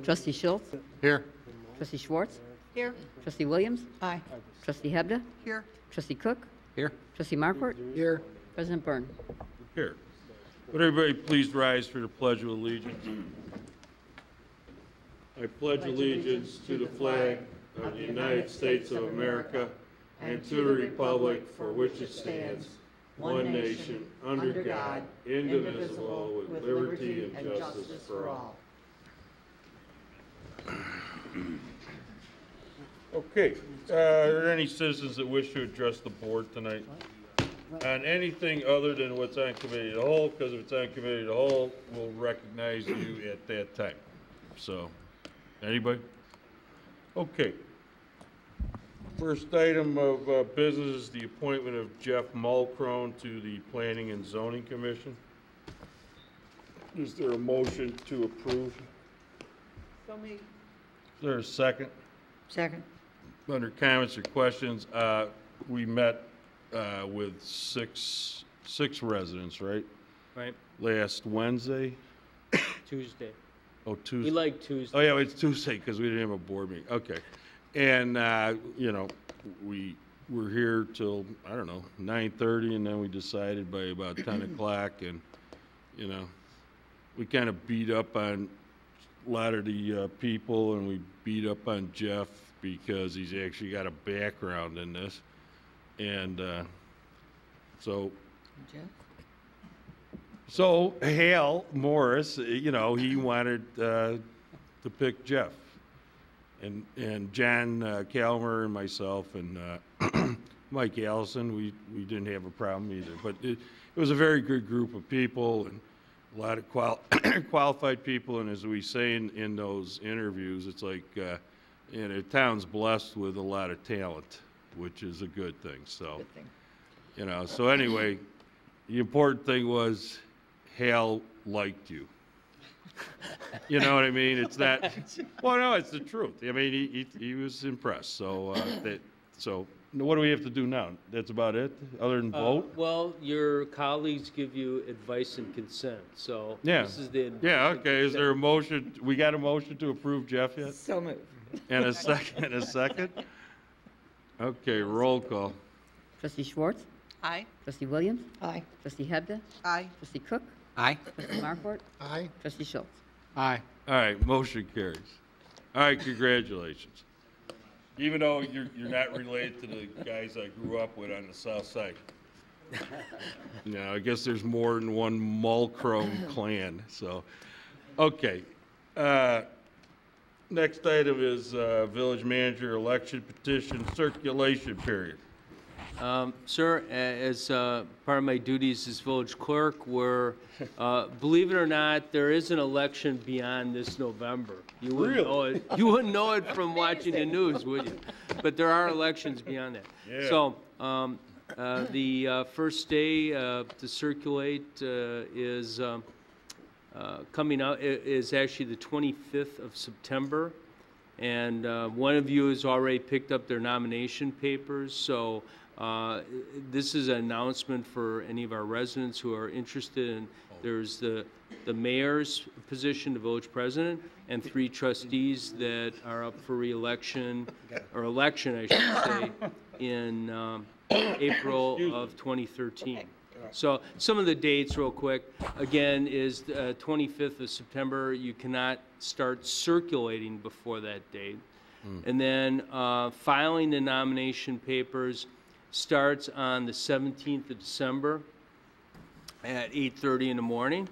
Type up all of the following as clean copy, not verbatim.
Trustee Schultz? Here. Trustee Schwartz? Here. Trustee Williams? Aye. Trustee Hebda? Here. Trustee Cook? Here. Trustee Markwart? Here. President Byrne. Here. Would everybody please rise for the Pledge of Allegiance? I pledge allegiance to the flag of the United States of America and to the republic for which it stands, one nation, under God, indivisible, with liberty and justice for all. Okay, are there any citizens that wish to address the board tonight on anything other than what's on committee of the whole? Because if it's on committee of the whole, we'll recognize you at that time. So, anybody? Okay. First item of business is the appointment of Jeff Mulcrone to the Planning and Zoning Commission. Is there a motion to approve? So me. Is there a second? Second. Under comments or questions, we met with six residents, right? Right, Last Wednesday? Tuesday. Oh, Tuesday. We like Tuesday. Oh, yeah, it's Tuesday because we didn't have a board meeting. Okay. And, you know, we were here till, I don't know, 9:30, and then we decided by about 10 o'clock, and, you know, we kind of beat up on a lot of the people, and we beat up on Jeff because he's actually got a background in this. And so Hal Morris, you know, he wanted to pick Jeff. And John Calmer and myself and Mike Allison, we didn't have a problem either. But it was a very good group of people and a lot of qualified people. And as we say in those interviews, it's like, you know, the town's blessed with a lot of talent, which is a good thing. So, you know, so anyway, the important thing was Hal liked you. You know what I mean? It's not. Well, no, it's the truth. I mean, he was impressed. So, so what do we have to do now? That's about it, other than vote. Well, your colleagues give you advice and consent. So Yeah. this is the Yeah. Okay. Is there a motion? We got a motion to approve Jeff yet? So moved. And a second. And a second. Okay. Roll call. Trustee Schwartz? Aye. Trustee Williams? Aye. Trustee Hebda? Aye. Trustee Cook? Aye. Trustee Markwart? Aye. Trustee Schultz? Aye. All right. Motion carries. All right. Congratulations. Even though you're not related to the guys I grew up with on the south side. Yeah, I guess there's more than one Mulcrone clan. So, okay. Next item is village manager election petition circulation period. Sir, as part of my duties as village clerk, believe it or not, there is an election beyond this November. You wouldn't know it. You wouldn't know it from watching the news, would you? But there are elections beyond that. Yeah. So the first day to circulate is coming out. Is actually the 25th of September, and one of you has already picked up their nomination papers. So. This is an announcement for any of our residents who are interested in. There's the mayor's position, the village president, and 3 trustees that are up for re-election, or election, I should say, in April of 2013. So some of the dates real quick, again, is 25th of September. You cannot start circulating before that date. And then filing the nomination papers starts on the 17th of December at 8:30 in the morning,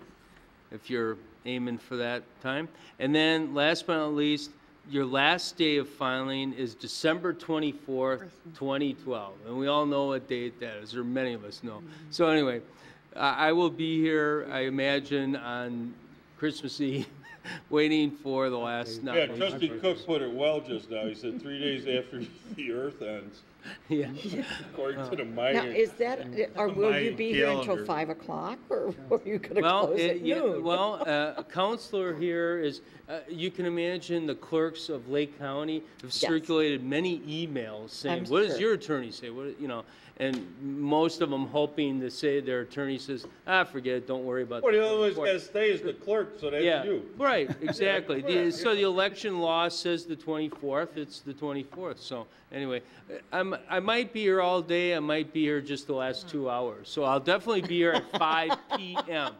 if you're aiming for that time. And then last but not least, your last day of filing is December 24th, 2012. And we all know what date that is, or many of us know. So anyway, I will be here, I imagine, on Christmas Eve, waiting for the last Yeah, nomination. Trustee Cook put it well just now. He said 3 days after the earth ends. Yeah. According to the Now, minor. is that, or will you My be here until calendar. 5 o'clock, or are you gonna Well, close at noon? a counselor here is, you can imagine the clerks of Lake County have circulated many emails saying, I'm what does sure. your attorney say? What, you know, and most of them hoping to say their attorney says, forget it, don't worry about Well, the the only one's 24th." gotta stay is the clerk, so that's Yeah, you. right, exactly. So the election law says the 24th, it's the 24th. So anyway, I might be here all day, I might be here just the last 2 hours. So I'll definitely be here at 5 p.m.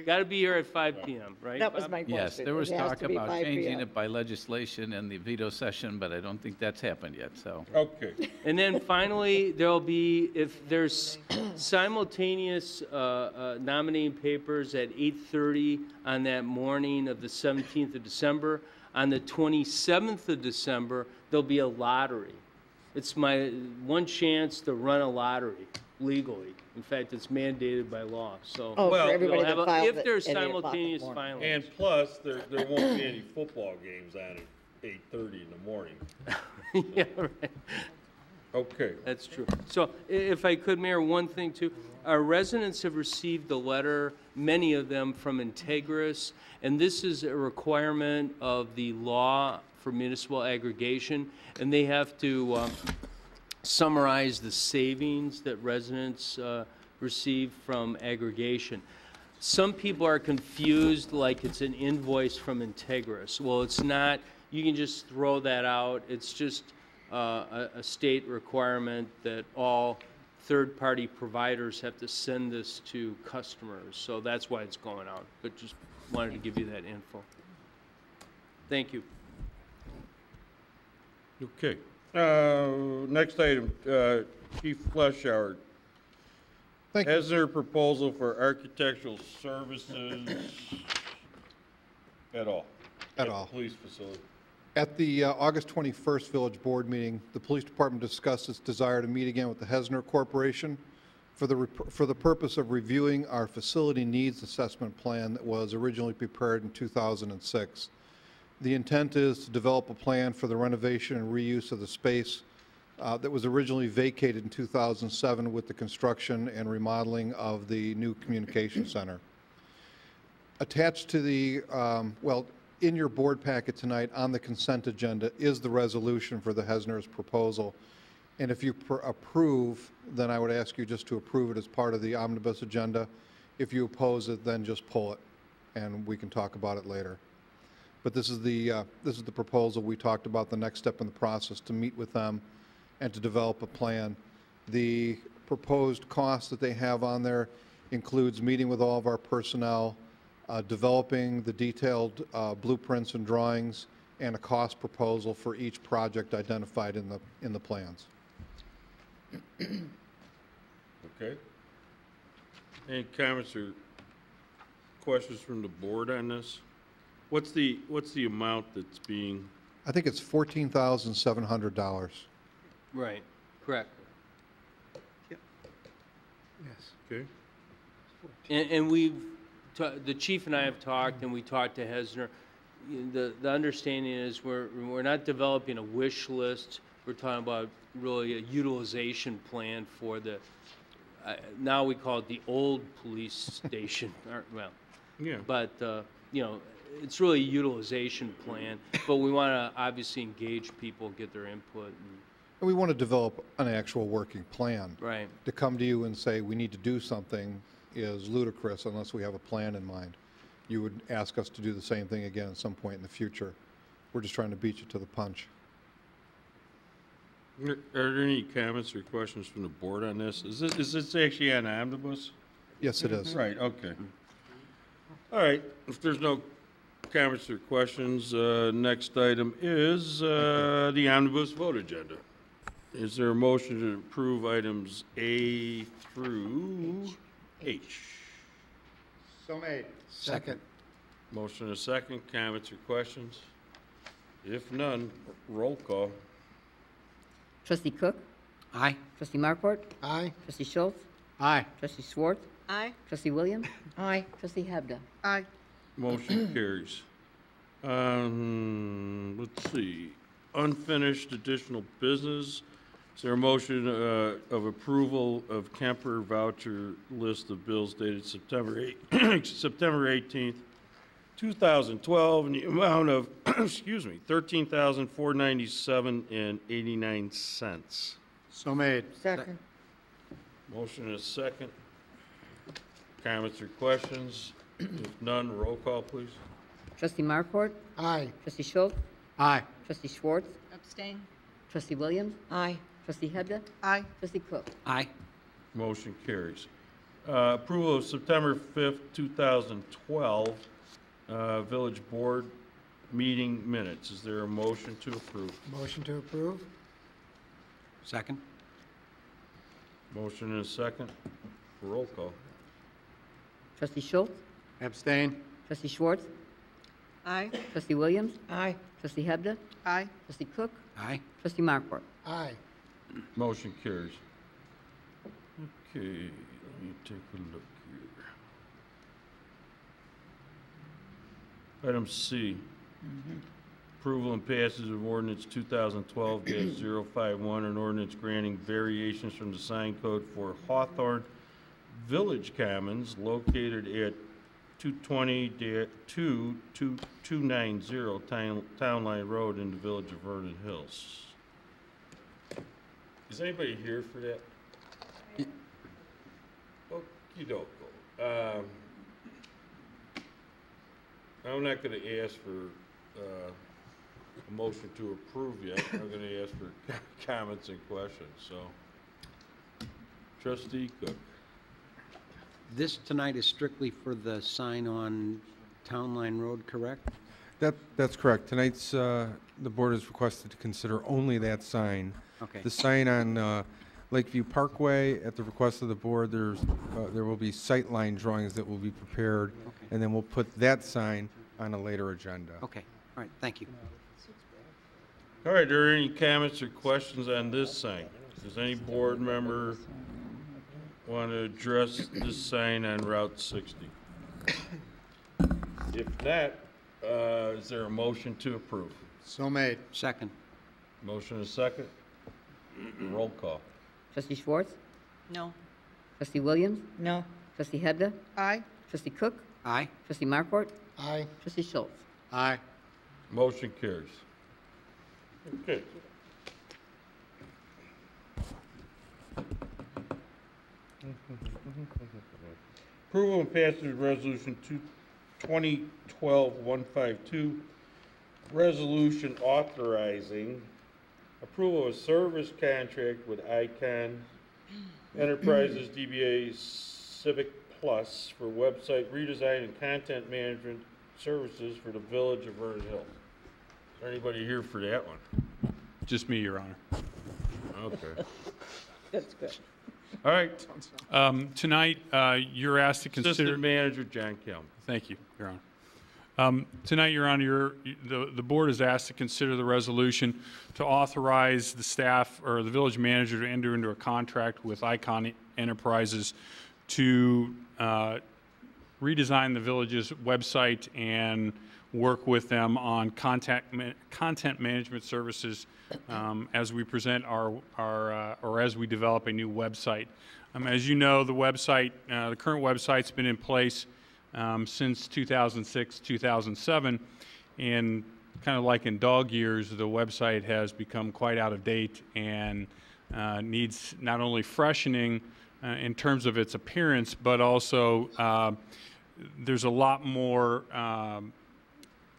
Got to be here at 5 p.m., right? That was Bob? my question. Yes, there was It has talk to be about 5 changing p.m. it by legislation in the veto session, but I don't think that's happened yet, so. Okay. And then finally, there'll be, if there's simultaneous nominating papers at 8:30 on that morning of the 17th of December, on the 27th of December, there'll be a lottery. It's my one chance to run a lottery legally. In fact, it's mandated by law, so. Oh, Well, for everybody we'll have that a- filed If there's at 8 o'clock in the simultaneous morning. filing. And plus, there won't be any football games on at 8:30 in the morning. Yeah, right. Okay. That's true. So if I could, Mayor, one thing too. Our residents have received a letter, many of them from Integris, and this is a requirement of the law for municipal aggregation, and they have to summarize the savings that residents receive from aggregation. Some people are confused like it's an invoice from Integris. Well, it's not. You can just throw that out. It's just a state requirement that all third-party providers have to send this to customers. So that's why it's going out. But just wanted to give you that info. Thank you. Okay. Next item, Chief Fleschauer. Thank you. Hesner proposal for architectural services at all. At all. Police facility. At the August 21st Village Board meeting, the Police Department discussed its desire to meet again with the Hesner Corporation for the purpose of reviewing our facility needs assessment plan that was originally prepared in 2006. The intent is to develop a plan for the renovation and reuse of the space that was originally vacated in 2007 with the construction and remodeling of the new communication center. Attached to the, in your board packet tonight on the consent agenda is the resolution for the Hesner's proposal. And if you approve, then I would ask you just to approve it as part of the omnibus agenda. If you oppose it, then just pull it, and we can talk about it later. But this is the proposal. We talked about the next step in the process to meet with them and to develop a plan. The proposed cost that they have on there includes meeting with all of our personnel, developing the detailed blueprints and drawings, and a cost proposal for each project identified in the plans. Okay. Any comments or questions from the board on this? What's the amount that's being, I think it's $14,700. Right, correct. okay? And the chief and I have talked, and we talked to Hesner. The understanding is we're not developing a wish list. We're talking about really a utilization plan for the, now we call it the old police station, well, Yeah. but, it's really a utilization plan, but we want to obviously engage people, get their input, And we want to develop an actual working plan. right. To come to you and say, we need to do something is ludicrous unless we have a plan in mind. You would ask us to do the same thing again at some point in the future. We're just trying to beat you to the punch. Are there any comments or questions from the board on this? Is this actually on omnibus? Yes, it is. Right, okay. All right, if there's no comments or questions, next item is the omnibus vote agenda. Is there a motion to approve items A through H? So made. Second. Motion and a second, comments or questions? If none, roll call. Trustee Cook? Aye. Trustee Markwart? Aye. Trustee Schultz? Aye. Trustee Schwartz? Aye. Trustee Williams? Aye. Trustee Hebda? Aye. Motion carries. Let's see, unfinished additional business, Is there a motion of approval of Kemper voucher list of bills dated September 18th, 2012, in the amount of, excuse me, $13,497.89. So made. Second. Motion is second. Comments or questions? If none, roll call, please. Trustee Markwart. Aye. Trustee Schultz. Aye. Trustee Schwartz. Abstain. Trustee Williams. Aye. Trustee Hebda. Aye. Trustee Cook. Aye. Motion carries. Approval of September 5th, 2012, Village Board meeting minutes. Is there a motion to approve? Motion to approve? Second? Motion is second. Roll call. Trustee Schultz. Abstain? Trustee Schwartz. Aye. Trustee Williams. Aye. Trustee Hebda. Aye. Trustee Cook. Aye. Trustee Markwart. Aye. Motion carries. Okay, let me take a look here. Item C. Approval and passage of ordinance 2012-051, an ordinance granting variations from the sign code for Hawthorne Village Commons located at 220-2290 Town Line Road in the village of Vernon Hills. Is anybody here for that? Okey-doke. I'm not gonna ask for, a motion to approve yet. I'm gonna ask for comments and questions, so. Trustee Cook. This tonight is strictly for the sign on Town Line Road, correct? That's correct. Tonight's, the board is requested to consider only that sign. Okay. The sign on Lakeview Parkway, at the request of the board, there will be sightline drawings that will be prepared, and then we'll put that sign on a later agenda. Okay, all right, thank you. All right, are there any comments or questions on this sign? Does any board member want to address this sign on Route 60? If not, is there a motion to approve? So made. Second? Motion is second. Roll call. Trustee Schwartz. No. Trustee Williams. No. Trustee Hebda. Aye. Trustee Cook. Aye. Trustee Markwart. Aye. Trustee Schultz. Aye. Motion carries. Okay. Approval and passage of resolution 2012-152, resolution authorizing approval of service contract with Icon Enterprises DBA Civic Plus for website redesign and content management services for the village of Vernon Hills. Is there anybody here for that one? Just me, Your Honor. Okay. That's good. All right. Tonight, you're asked to consider... Assistant Manager John Kelman. Thank you, Your Honor. Tonight, Your Honor, the board is asked to consider the resolution to authorize the staff or the village manager to enter into a contract with Icon Enterprises to redesign the village's website and work with them on content management services as we present or as we develop a new website. As you know, the website, the current website's been in place since 2006, 2007, and kind of like in dog years, the website has become quite out of date and needs not only freshening in terms of its appearance, but also there's a lot more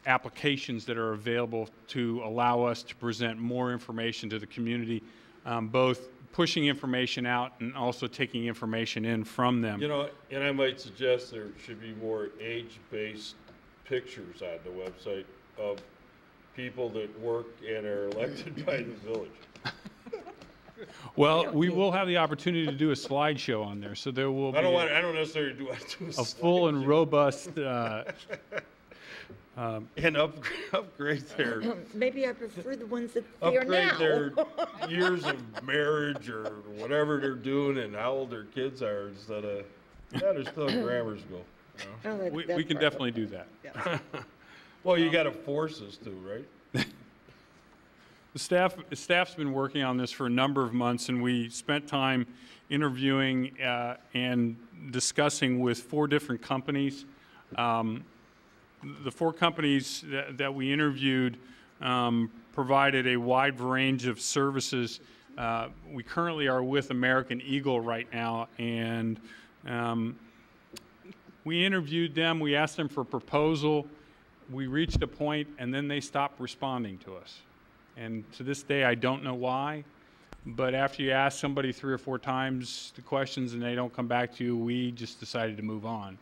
applications that are available to allow us to present more information to the community, both pushing information out and also taking information in from them. You know, and I might suggest there should be more age-based pictures on the website of people that work and are elected by the village. Well, we will have the opportunity to do a slideshow on there, so there will be I don't necessarily do a full and robust and upgrade their Maybe I prefer the ones that they are upgrade now. their years of marriage or whatever they're doing and how old their kids are instead of they're still in grammar school. You know? Oh, that- we that can part. definitely do that. Well, you got to force us to, right? Staff's been working on this for a number of months, and we spent time interviewing and discussing with 4 different companies. The 4 companies that we interviewed provided a wide range of services. We currently are with American Eagle right now, and we interviewed them. We asked them for a proposal. We reached a point, and then they stopped responding to us. And to this day, I don't know why. But after you ask somebody 3 or 4 times the questions and they don't come back to you, we just decided to move on.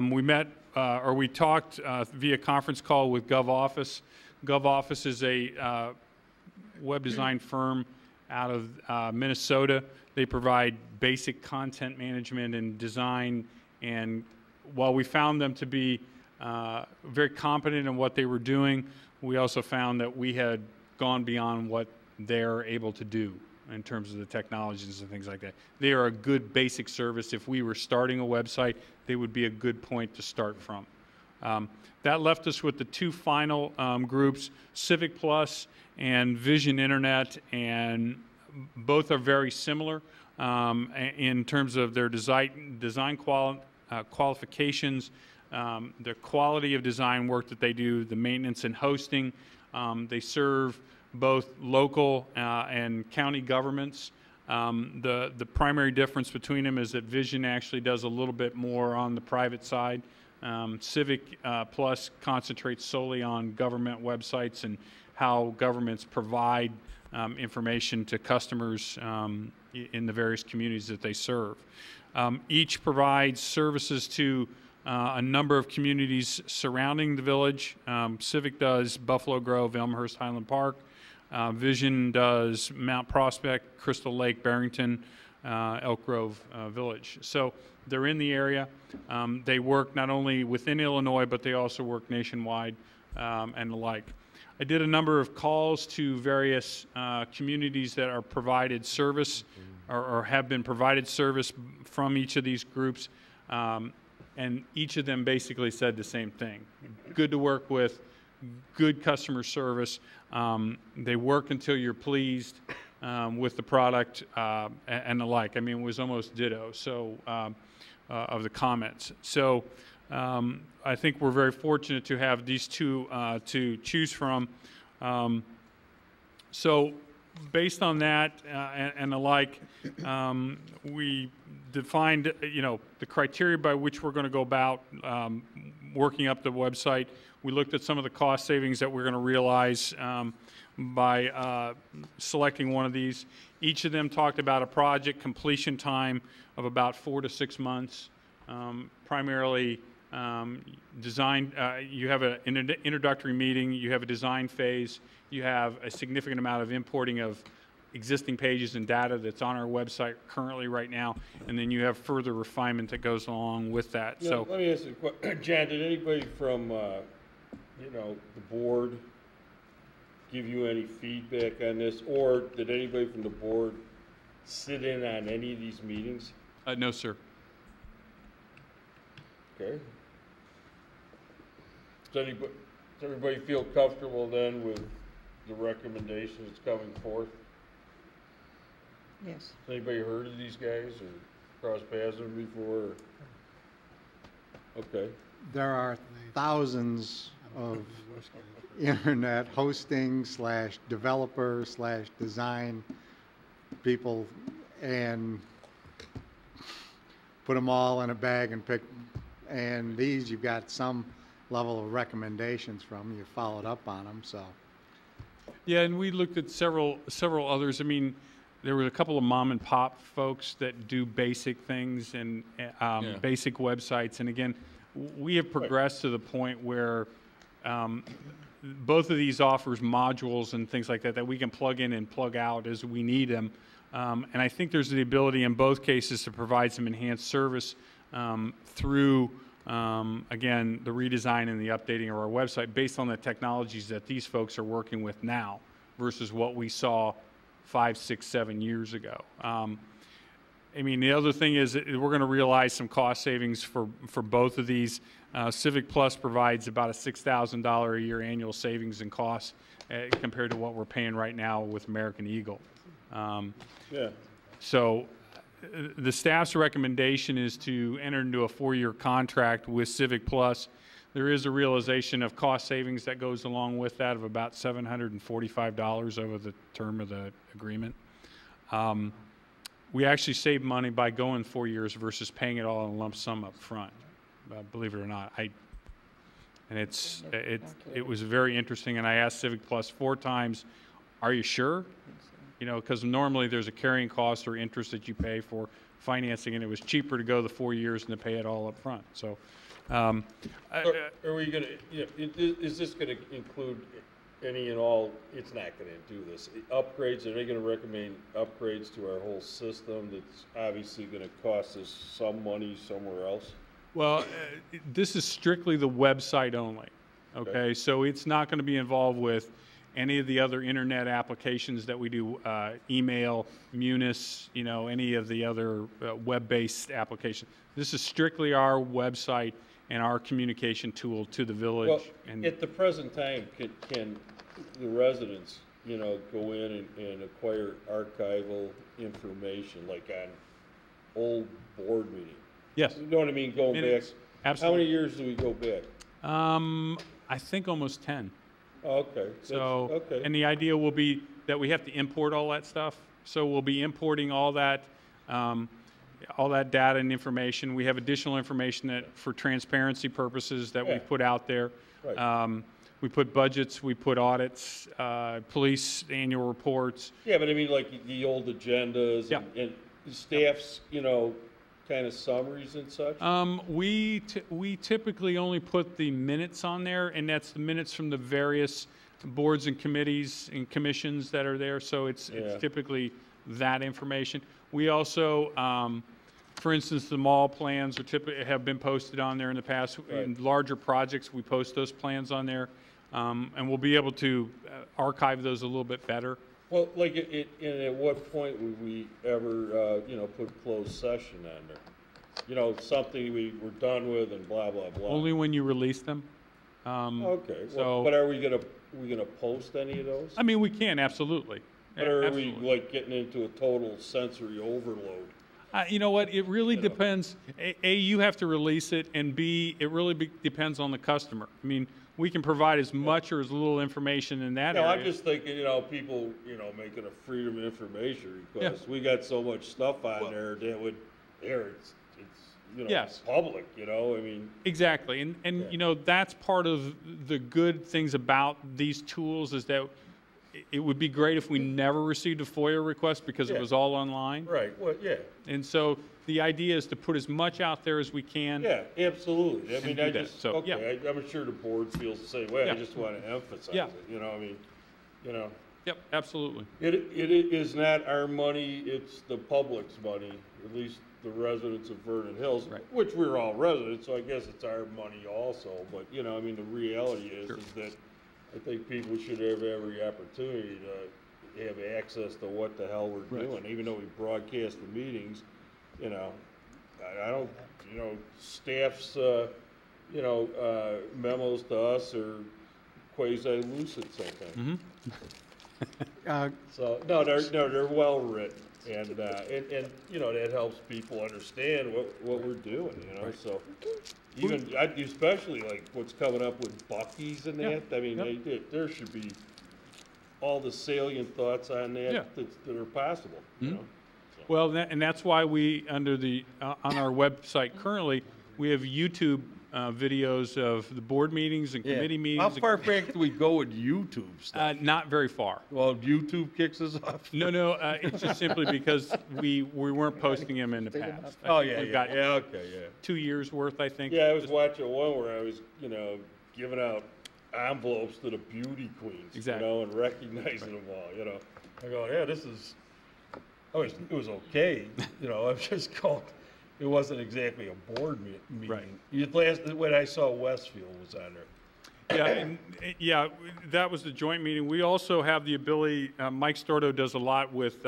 We talked via conference call with GovOffice. GovOffice is a web design firm out of Minnesota. They provide basic content management and design, and while we found them to be very competent in what they were doing, we also found that we had gone beyond what they're able to do in terms of the technologies and things like that. They are a good basic service. If we were starting a website, they would be a good point to start from. That left us with the 2 final groups, Civic Plus and Vision Internet, and both are very similar in terms of their design qualifications, the quality of design work that they do, the maintenance and hosting. They serve both local and county governments. The primary difference between them is that Vision actually does a little bit more on the private side. Civic Plus concentrates solely on government websites and how governments provide information to customers in the various communities that they serve. Each provides services to a number of communities surrounding the village. Civic does Buffalo Grove, Elmhurst, Highland Park. Vision does Mount Prospect, Crystal Lake, Barrington, Elk Grove Village. So they're in the area. They work not only within Illinois, but they also work nationwide and the like. I did a number of calls to various communities that are provided service or have been provided service from each of these groups, and each of them basically said the same thing. Good to work with, good customer service. They work until you're pleased with the product and the like. I mean, it was almost ditto of the comments. So I think we're very fortunate to have these 2 to choose from. So based on that and the like, we defined, the criteria by which we're going to go about working up the website. We looked at some of the cost savings that we're going to realize by selecting one of these. Each of them talked about a project completion time of about 4 to 6 months. Primarily design, you have an introductory meeting, you have a design phase, you have a significant amount of importing of existing pages and data that's on our website currently right now, and then you have further refinement that goes along with that. So let me ask you a question. Jan, did anybody from the board give you any feedback on this, or did anybody from the board sit in on any of these meetings? No, sir. Okay. Does everybody feel comfortable then with the recommendations coming forth? Yes. Has anybody heard of these guys or crossed paths with them before? Okay. There are thousands of internet hosting / developer / design people, and put them all in a bag and pick. And these, you've got some level of recommendations from. You followed up on them, so. Yeah, and we looked at several others. I mean, there were a couple of mom and pop folks that do basic things and basic websites. And again, we have progressed to the point where both of these offers modules and things like that that we can plug in and plug out as we need them. And I think there's the ability in both cases to provide some enhanced service through, again, the redesign and the updating of our website based on the technologies that these folks are working with now versus what we saw 5, 6, 7 years ago. I mean, the other thing is that we're going to realize some cost savings for both of these. Civic Plus provides about a $6,000 a year annual savings in costs compared to what we're paying right now with American Eagle. Yeah. So the staff's recommendation is to enter into a 4-year contract with Civic Plus. There is a realization of cost savings that goes along with that of about $745 over the term of the agreement. We actually save money by going 4 years versus paying it all in a lump sum up front, believe it or not. It was very interesting, and I asked Civic Plus 4 times, are you sure? You know, because normally there's a carrying cost or interest that you pay for financing, and it was cheaper to go the 4 years than to pay it all up front. So, Are we going to, is this going to include any and all, it's not going to do this, upgrades? Are they going to recommend upgrades to our whole system that's obviously going to cost us some money somewhere else? well, this is strictly the website only, okay? So it's not going to be involved with any of the other internet applications that we do, email, Munis, you know, any of the other web-based applications. This is strictly our website and our communication tool to the village. Well, and at the present time, can the residents, you know, go in and acquire archival information, like on old board meeting? yes, You know what I mean, going Minutes. back? Absolutely. How many years do we go back? I think almost 10. Oh, okay. That's- So, okay. and the idea will be that we have to import all that stuff. So we'll be importing all that data and information. We have additional information that, for transparency purposes, that we Yeah. put out there. Right. We put budgets, we put audits, police annual reports. Yeah, but I mean, like the old agendas Yeah. and staff's, you know, kind of summaries and such? We typically only put the minutes on there, and that's the minutes from the various boards and committees and commissions that are there. So it's Yeah. typically that information. We also, for instance, the mall plans are have been posted on there in the past. In larger projects, we post those plans on there, and we'll be able to archive those a little bit better. Well, like, and at what point would we ever, you know, put closed session on there? You know, something we were done with and blah, blah, blah. Only when you release them. Okay, so- well, but are we gonna post any of those? I mean, we can, absolutely. Or are we Absolutely. like getting into a total sensory overload? You know what, it really depends. A, you have to release it, and B, it really depends on the customer. I mean, we can provide as much or as little information in that No, area. I'm just thinking, you know, people, you know, making a freedom of information request. We got so much stuff on there that would, it's, you know, Yes. public, you know, I mean. Exactly, and you know, that's part of the good things about these tools is that it would be great if we never received a FOIA request because it Yeah. was all online. Right, well, yeah. And so the idea is to put as much out there as we can. Yeah, absolutely. I mean, do I that. just, So, okay, I'm sure the board feels the same way. I Yeah. just want to emphasize Yeah. it, you know, I mean, you know. Yep, absolutely. It is not our money, it's the public's money, at least the residents of Vernon Hills, Right. which we're all residents, so I guess it's our money also. But, you know, I mean, the reality is that I think people should have every opportunity to have access to what the hell we're Right. doing, even though we broadcast the meetings, you know. I don't, you know, staff's, you know, memos to us are quasi-lucid sometimes. So, no, they're well-written, and, you know, that helps people understand what we're doing, you know, so. Even, especially like what's coming up with Buc-ee's and that, I mean, there should be all the salient thoughts on that that are possible, you know? So. Well, and that's why we, under the, on our website currently, we have YouTube videos of the board meetings and committee meetings. How far back do we go with YouTube stuff? Not very far. Well, YouTube kicks us off? No, it's just simply because we weren't posting them in the past. Oh, yeah, We've yeah, got yeah, okay, yeah. 2 years worth, I think. Yeah, I was watching one where I was, you know, giving out envelopes to the beauty queens, Exactly. you know, and recognizing them all, you know. I go, yeah, this is, it was okay, you know, I was just going, it wasn't exactly a board meeting. Right. When I saw Westfield was on there. Yeah, that was the joint meeting. We also have the ability, Mike Storto does a lot with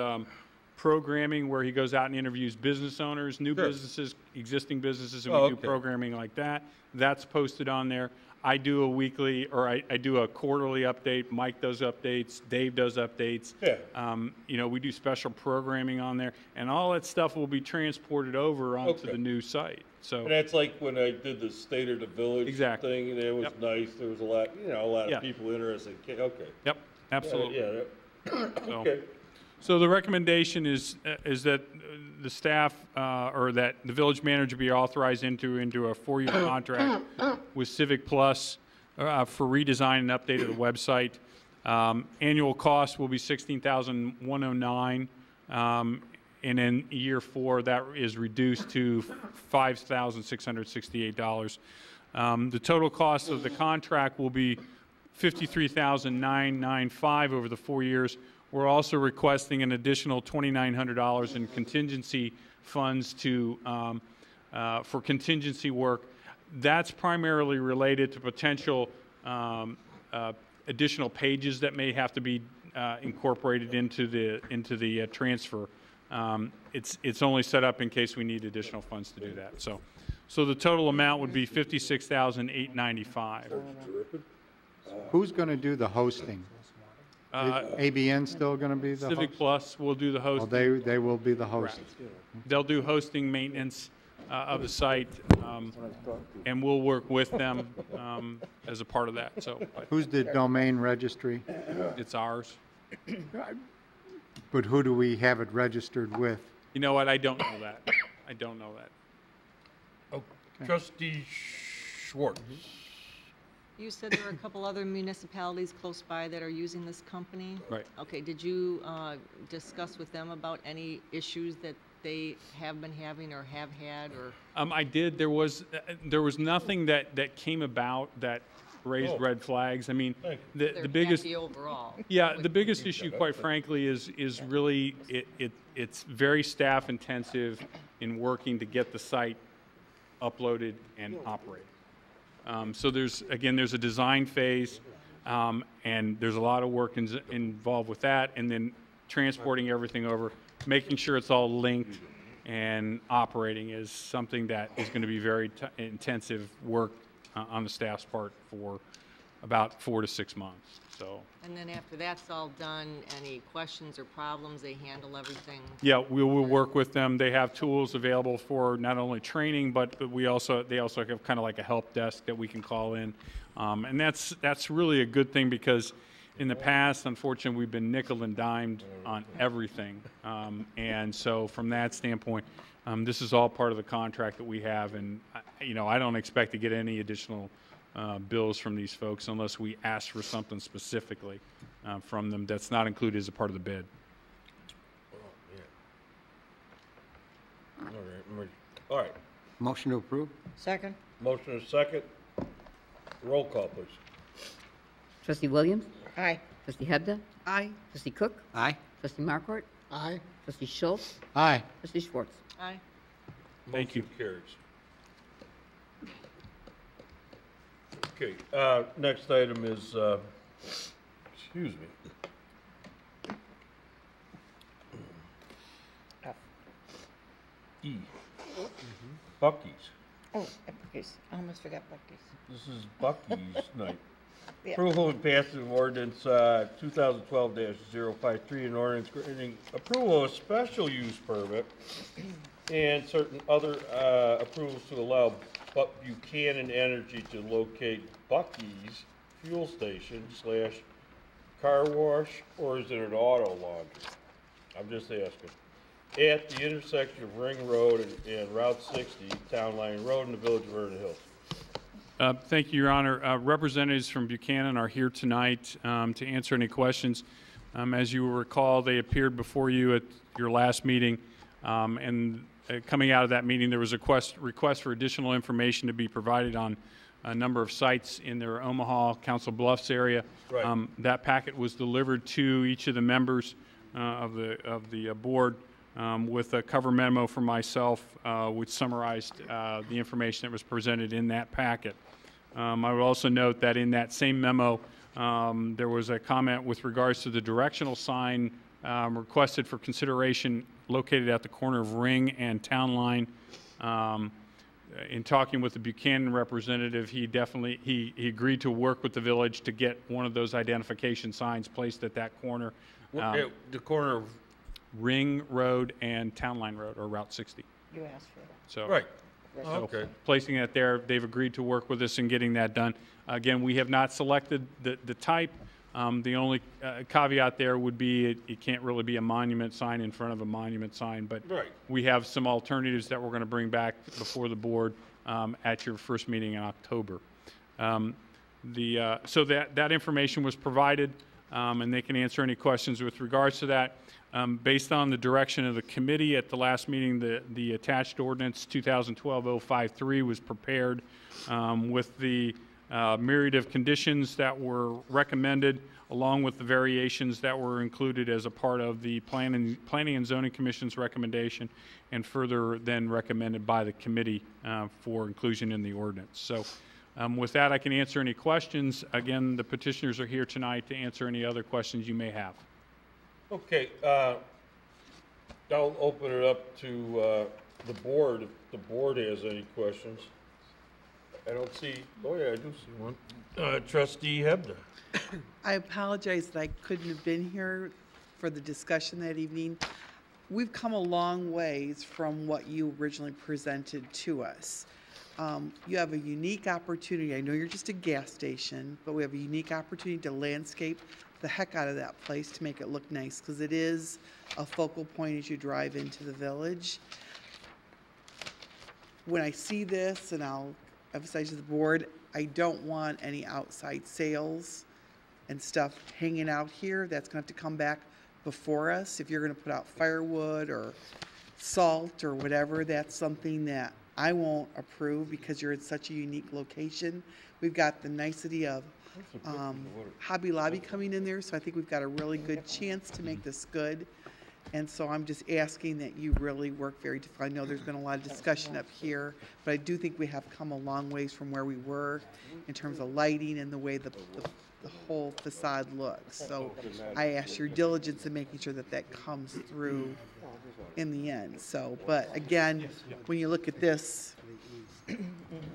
programming where he goes out and interviews business owners, new Sure. businesses, existing businesses, and Oh, we do okay. programming like that. That's posted on there. I do a weekly, or I do a quarterly update. Mike does updates. Dave does updates. Yeah. You know, we do special programming on there, and all that stuff will be transported over onto Okay. the new site. So And that's like when I did the State of the Village Exactly. thing, and it was Yep. nice. There was a lot, a lot Yeah. of people interested. Okay. Yep, absolutely. Yeah, So- okay. So the recommendation is that the staff, or that the village manager be authorized into a 4-year contract with Civic Plus for redesign and update of the website. Annual cost will be $16,109, and in year 4, that is reduced to $5,668. The total cost of the contract will be $53,995 over the 4 years. We're also requesting an additional $2,900 in contingency funds for contingency work. That's primarily related to potential additional pages that may have to be incorporated into the transfer. It's only set up in case we need additional funds to do that. So the total amount would be $56,895. Who's going to do the hosting? ABN still going to be the Civic host? Plus will do the Oh, hosting. they will be the host. They'll do hosting, maintenance of the site, and we'll work with them as a part of that. So but Who's the domain registry? it's ours. But who do we have it registered with? You know what? I don't know that. I don't know that. Trustee Schwartz. You said there are a couple other municipalities close by that are using this company? Right. Okay, did you discuss with them about any issues that they have been having or have had, or? I did. There was nothing that came about that raised red flags. I mean, They're the biggest. happy overall? Yeah, the biggest issue, quite frankly, is really it's very staff intensive in working to get the site uploaded and operating. So there's a design phase, and there's a lot of work involved with that, and then transporting everything over, making sure it's all linked and operating is something that is going to be very intensive work on the staff's part for about 4 to 6 months. So. And then after that's all done, any questions or problems, they handle everything? Yeah, we will work with them. They have tools available for not only training, but they also have kind of like a help desk that we can call in. And that's really a good thing because in the past, unfortunately, we've been nickel and dimed on everything. And so from that standpoint, this is all part of the contract that we have. And, I don't expect to get any additional bills from these folks unless we ask for something specifically from them that's not included as a part of the bid. All right. Motion to approve? Second? Motion is second. Roll call, please. Trustee Williams? Aye. Trustee Hebda? Aye. Trustee Cook? Aye. Trustee Markwart? Aye. Trustee Schultz? Aye. Trustee Schwartz? Aye. Thank you. Motion carries. Okay, next item is, excuse me. E. Bucky's. Oh, Bucky's. I almost forgot Bucky's. This is Bucky's night. Yeah. Approval and passage of ordinance 2012-053, an ordinance granting approval of a special use permit and certain other approvals to allow Buchanan Energy to locate Bucky's fuel station / car wash, or is it an auto laundry? I'm just asking. At the intersection of Ring Road and Route 60, Town Line Road in the village of Vernon Hills. Thank you, Your Honor. Representatives from Buchanan are here tonight to answer any questions. As you will recall, they appeared before you at your last meeting, and coming out of that meeting, there was a request for additional information to be provided on a number of sites in their Omaha, Council Bluffs area. Right. That packet was delivered to each of the members of the board with a cover memo from myself, which summarized the information that was presented in that packet. I would also note that in that same memo, there was a comment with regards to the directional sign requested for consideration located at the corner of Ring and Town Line. In talking with the Buchanan representative, he agreed to work with the village to get one of those identification signs placed at that corner. The corner of, Ring Road and Town Line Road, or Route 60. You asked for that. So, right. so Okay. placing it there, they've agreed to work with us in getting that done. Again, we have not selected the type. The only caveat there would be it can't really be a monument sign in front of a monument sign, but Right. we have some alternatives that we're going to bring back before the board at your first meeting in October. So that information was provided, and they can answer any questions with regards to that. Based on the direction of the committee at the last meeting, the attached ordinance 2012-053 was prepared with the myriad of conditions that were recommended, along with the variations that were included as a part of the Planning and Zoning Commission's recommendation, and further then recommended by the committee for inclusion in the ordinance. So with that, I can answer any questions. Again, the petitioners are here tonight to answer any other questions you may have. Okay, I'll open it up to the board, if the board has any questions. I don't see, oh yeah, I do see one. Trustee Hebda. I apologize that I couldn't have been here for the discussion that evening. We've come a long ways from what you originally presented to us. You have a unique opportunity. I know you're just a gas station, but we have a unique opportunity to landscape the heck out of that place to make it look nice, because it is a focal point as you drive into the village. When I see this, and I'll emphasize to the board, I don't want any outside sales and stuff hanging out here. That's going to have to come back before us. If you're going to put out firewood or salt or whatever, that's something that I won't approve because you're in such a unique location. We've got the nicety of Hobby Lobby coming in there, so I think we've got a really good chance to make this good. And so I'm just asking that you really work very I know there's been a lot of discussion up here, but I do think we have come a long ways from where we were in terms of lighting and the way the whole facade looks. So I ask your diligence in making sure that that comes through in the end. So, but again, when you look at this,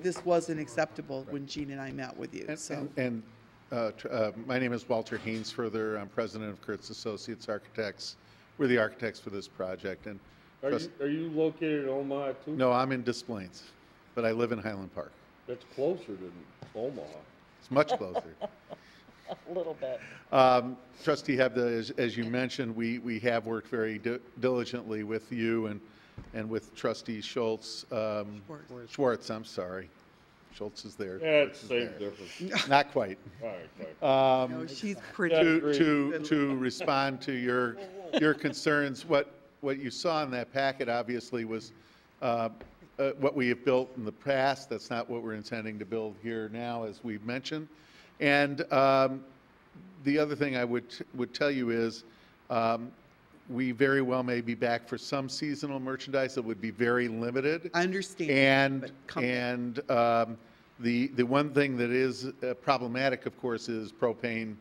this wasn't acceptable when Gene and I met with you, so. My name is Walter Hainsfurther. I'm president of Kurtz Associates Architects. We're the architects for this project. And Are you located in Omaha too? no, I'm in Des Plaines, but I live in Highland Park. That's closer than Omaha. It's much closer. A little bit. Trustee Hebda, as you mentioned, we have worked very diligently with you and with Trustee Schultz, Schwartz, I'm sorry. Schultz is there. Yeah, it's same difference. Not quite. All right, No, she's pretty. To respond to your concerns, what you saw in that packet obviously was what we have built in the past. That's not what we're intending to build here now, as we've mentioned. And the other thing I would tell you is we very well may be back for some seasonal merchandise that would be very limited. I understand. And the one thing that is problematic, of course, is propane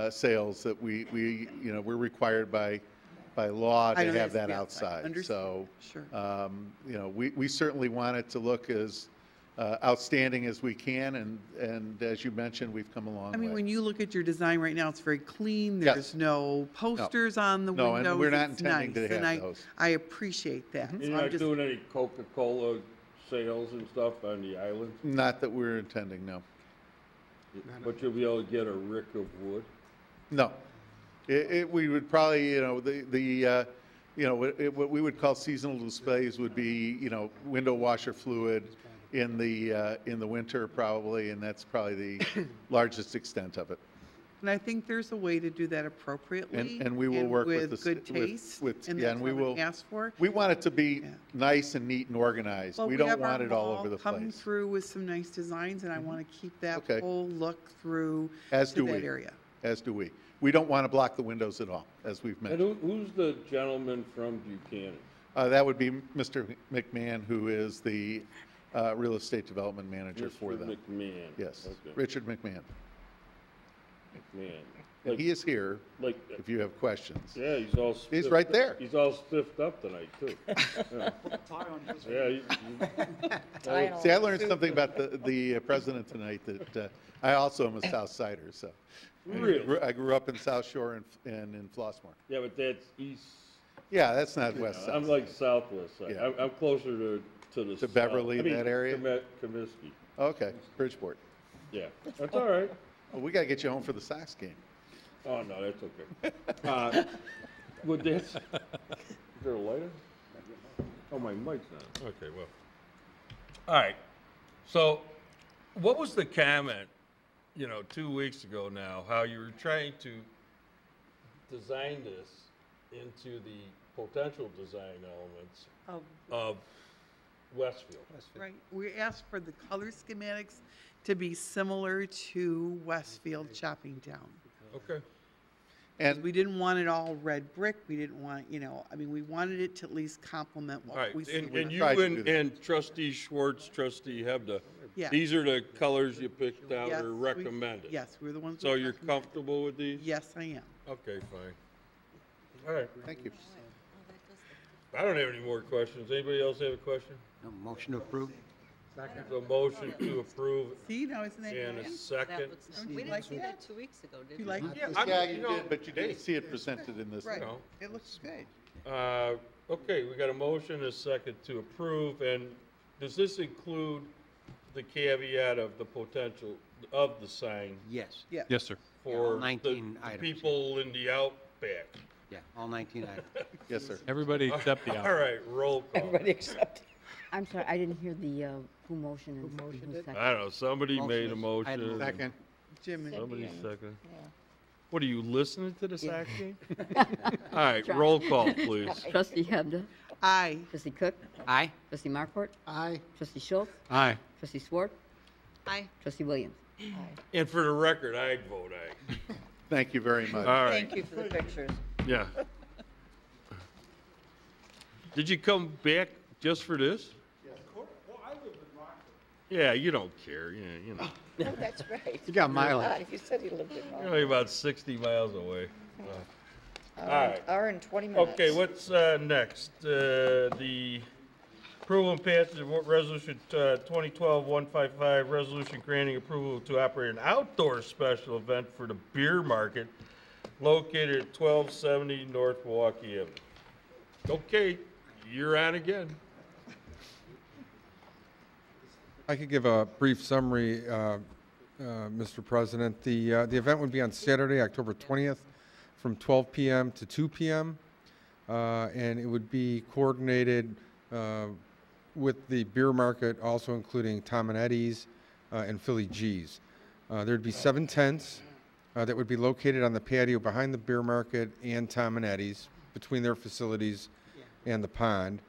sales that we're required by law to have that outside. So, sure. we certainly want it to look as outstanding as we can, and as you mentioned, we've come a long way. I mean, when you look at your design right now, it's very clean. There's no posters on the windows. No, and we're not It's intending nice, to have and those. I appreciate that. You're So I'm not just- doing any Coca-Cola sales and stuff on the island? Not that we're intending, no. But you'll be able to get a rick of wood? No. We would probably, what we would call seasonal displays would be, window washer fluid in the winter probably, and that's probably the largest extent of it. And I think there's a way to do that appropriately. And we will work with good taste. And yeah, that's and what we we will ask for. We want it to be nice and neat and organized. Well, We don't have our want it all mall over the coming place. through with some nice designs, and I want to keep that Okay. whole look through As to do that we. area. As do we. We don't want to block the windows at all, as we've And mentioned. who's the gentleman from Buchanan? That would be Mr. McMahon, who is the real estate development manager for Mr. them. McMahon. Yes, Okay. Richard McMahon. Man. And he is here Like, if you have questions. yeah, he's all. He's spiffed- right there. He's all spiffed up tonight, too. Yeah. Yeah, See, I learned something about the president tonight that I also am a South Sider, so. Really? I grew up in South Shore and in Flossmoor. yeah, but that's east. Yeah, that's not west side. I'm like southwest side. Yeah. I'm closer to the. To Beverly, south. I mean, that area? Comiskey. Okay, Bridgeport. Yeah, that's all right. Well, we gotta get you home for the Sox game. Oh, no, that's okay. Would this, is there a lighter? Oh, my mic's on. Okay, well. All right. So what was the comment, 2 weeks ago now, how you were trying to design this into the potential design elements of Westfield? Right, we asked for the color schematics to be similar to Westfield Shopping Town. Okay. And We didn't want it all red brick, we didn't want, we wanted it to at least complement All what right, we see. and you tried to do that. and trustee Schwartz, trustee Hebda, Yeah. these are the colors you picked out Yes, or we- recommended? Yes, we're the ones. So we you're recommend. comfortable with these? Yes, I am. Okay, fine. All right. thank you. I don't have any more questions. Anybody else have a question? No, motion to approve? The motion to approve See, now isn't that and a great? second. We didn't see that 2 weeks ago, did You we? like Yeah, it? I'm- Yeah, you you know, did, but you hey. didn't see it presented in this. Right, know. it looks good. Okay, we got a motion and a second to approve, and does this include the caveat of the potential of the sign Yes. Yeah. Yes, sir. for all the 19 items. people in the outback? Yeah, all 19 items. Yes, sir. Everybody except the All right, roll call. Everybody except. I'm sorry, I didn't hear the, who motion and who second. I don't know, somebody made a Motion. I had a motion. Second. Jim and Somebody Second. second. What, are you listening to the Sox game? All right, roll call, please. Trustee Hebda, I, trustee Cook, Aye. trustee Markwart, Aye. trustee Schultz, Aye. trustee Schwartz, Aye. trustee Williams. And for the record, I'd vote aye. Thank you very much. All right, Thank you for the pictures. yeah. Did you come back just for this? Yeah, you don't care, you know. No, that's right. You got mileage. You said he lived in You're only about 60 miles away. All right. Hour and 20 minutes. Okay, what's next? The approval and passage of resolution 2012-155, resolution granting approval to operate an outdoor special event for the beer market located at 1270 North Milwaukee Avenue. Okay, you're on again. I could give a brief summary, Mr. President. The event would be on Saturday, October 20th, from 12 p.m. to 2 p.m., and it would be coordinated with the beer market, also including Tom and Eddie's and Philly G's. There'd be 7 tents that would be located on the patio behind the beer market and Tom and Eddie's, between their facilities and the pond.